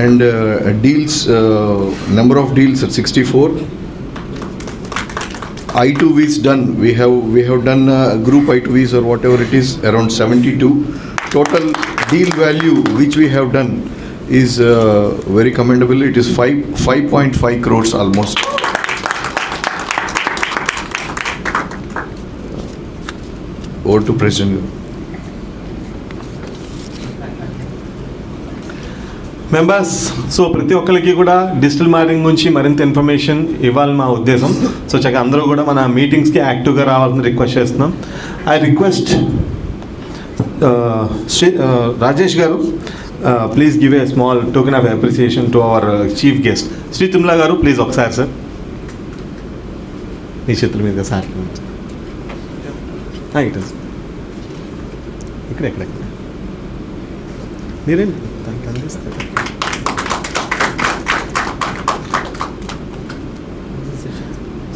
and deals, number of deals at 64. I2Vs done, we have done group I2Vs or whatever it is, around 72. Total deal value which we have done is very commendable. It is 5.5 crores almost. Over to President. Members, so ప్రతి ఒక్కరికి కూడా digital marketing గురించి మరింత information ఇవ్వాలని మా ఉద్దేశం. So చక్కగా అందరూ కూడా మన మీటింగ్స్కి యాక్టివ్గా రావాలని రిక్వెస్ట్ చేస్తున్నాం. I request Rajesh garu, please give a small token of appreciation to our chief guest Shri Tirumala garu. Please ఒకసారి సార్ మీ చేతుల మీద సార్ ఇక్కడ మీరేంటి అందిస్తారు.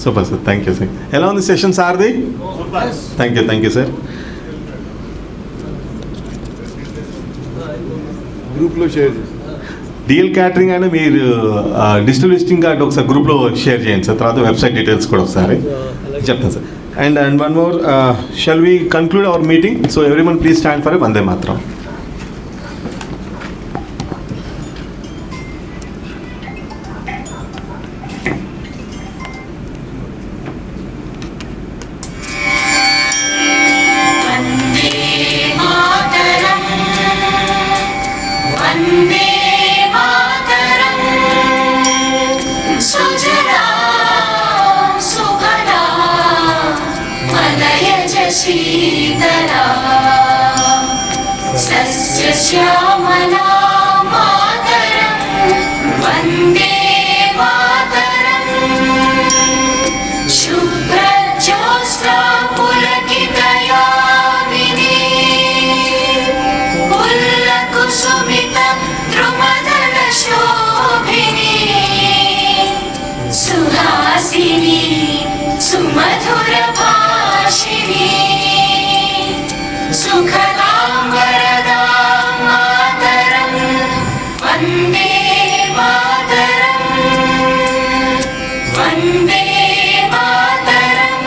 Super sir, thank you sir. ఎలా ఉంది సెషన్ సార్ది? Thank you sir. గ్రూప్లో షేర్ డిఎల్ క్యాటరింగ్ అయినా మీరు డిజిటల్ విజిటింగ్ కార్డు ఒకసారి గ్రూప్లో షేర్ చేయండి సార్. తర్వాత వెబ్సైట్ డీటెయిల్స్ కూడా ఒకసారి చెప్తాను sir. And one more, shall we conclude our meeting? So everyone please stand for Vande Mataram. श्यामला मातरं वन्दे मातरं शुभ्रज्योत्स्ना पुलकितयामिनी पुल्लकुसुमित द्रुमदलशोभिनी सुहासिनी सुमधुरभाषिणी सुखदां वरदां मातरं वन्दे मातरं वन्दे मातरं.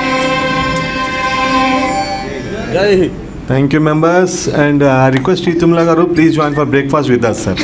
Thank you members, and I request Sri Tumla garu, please join for breakfast with us sir.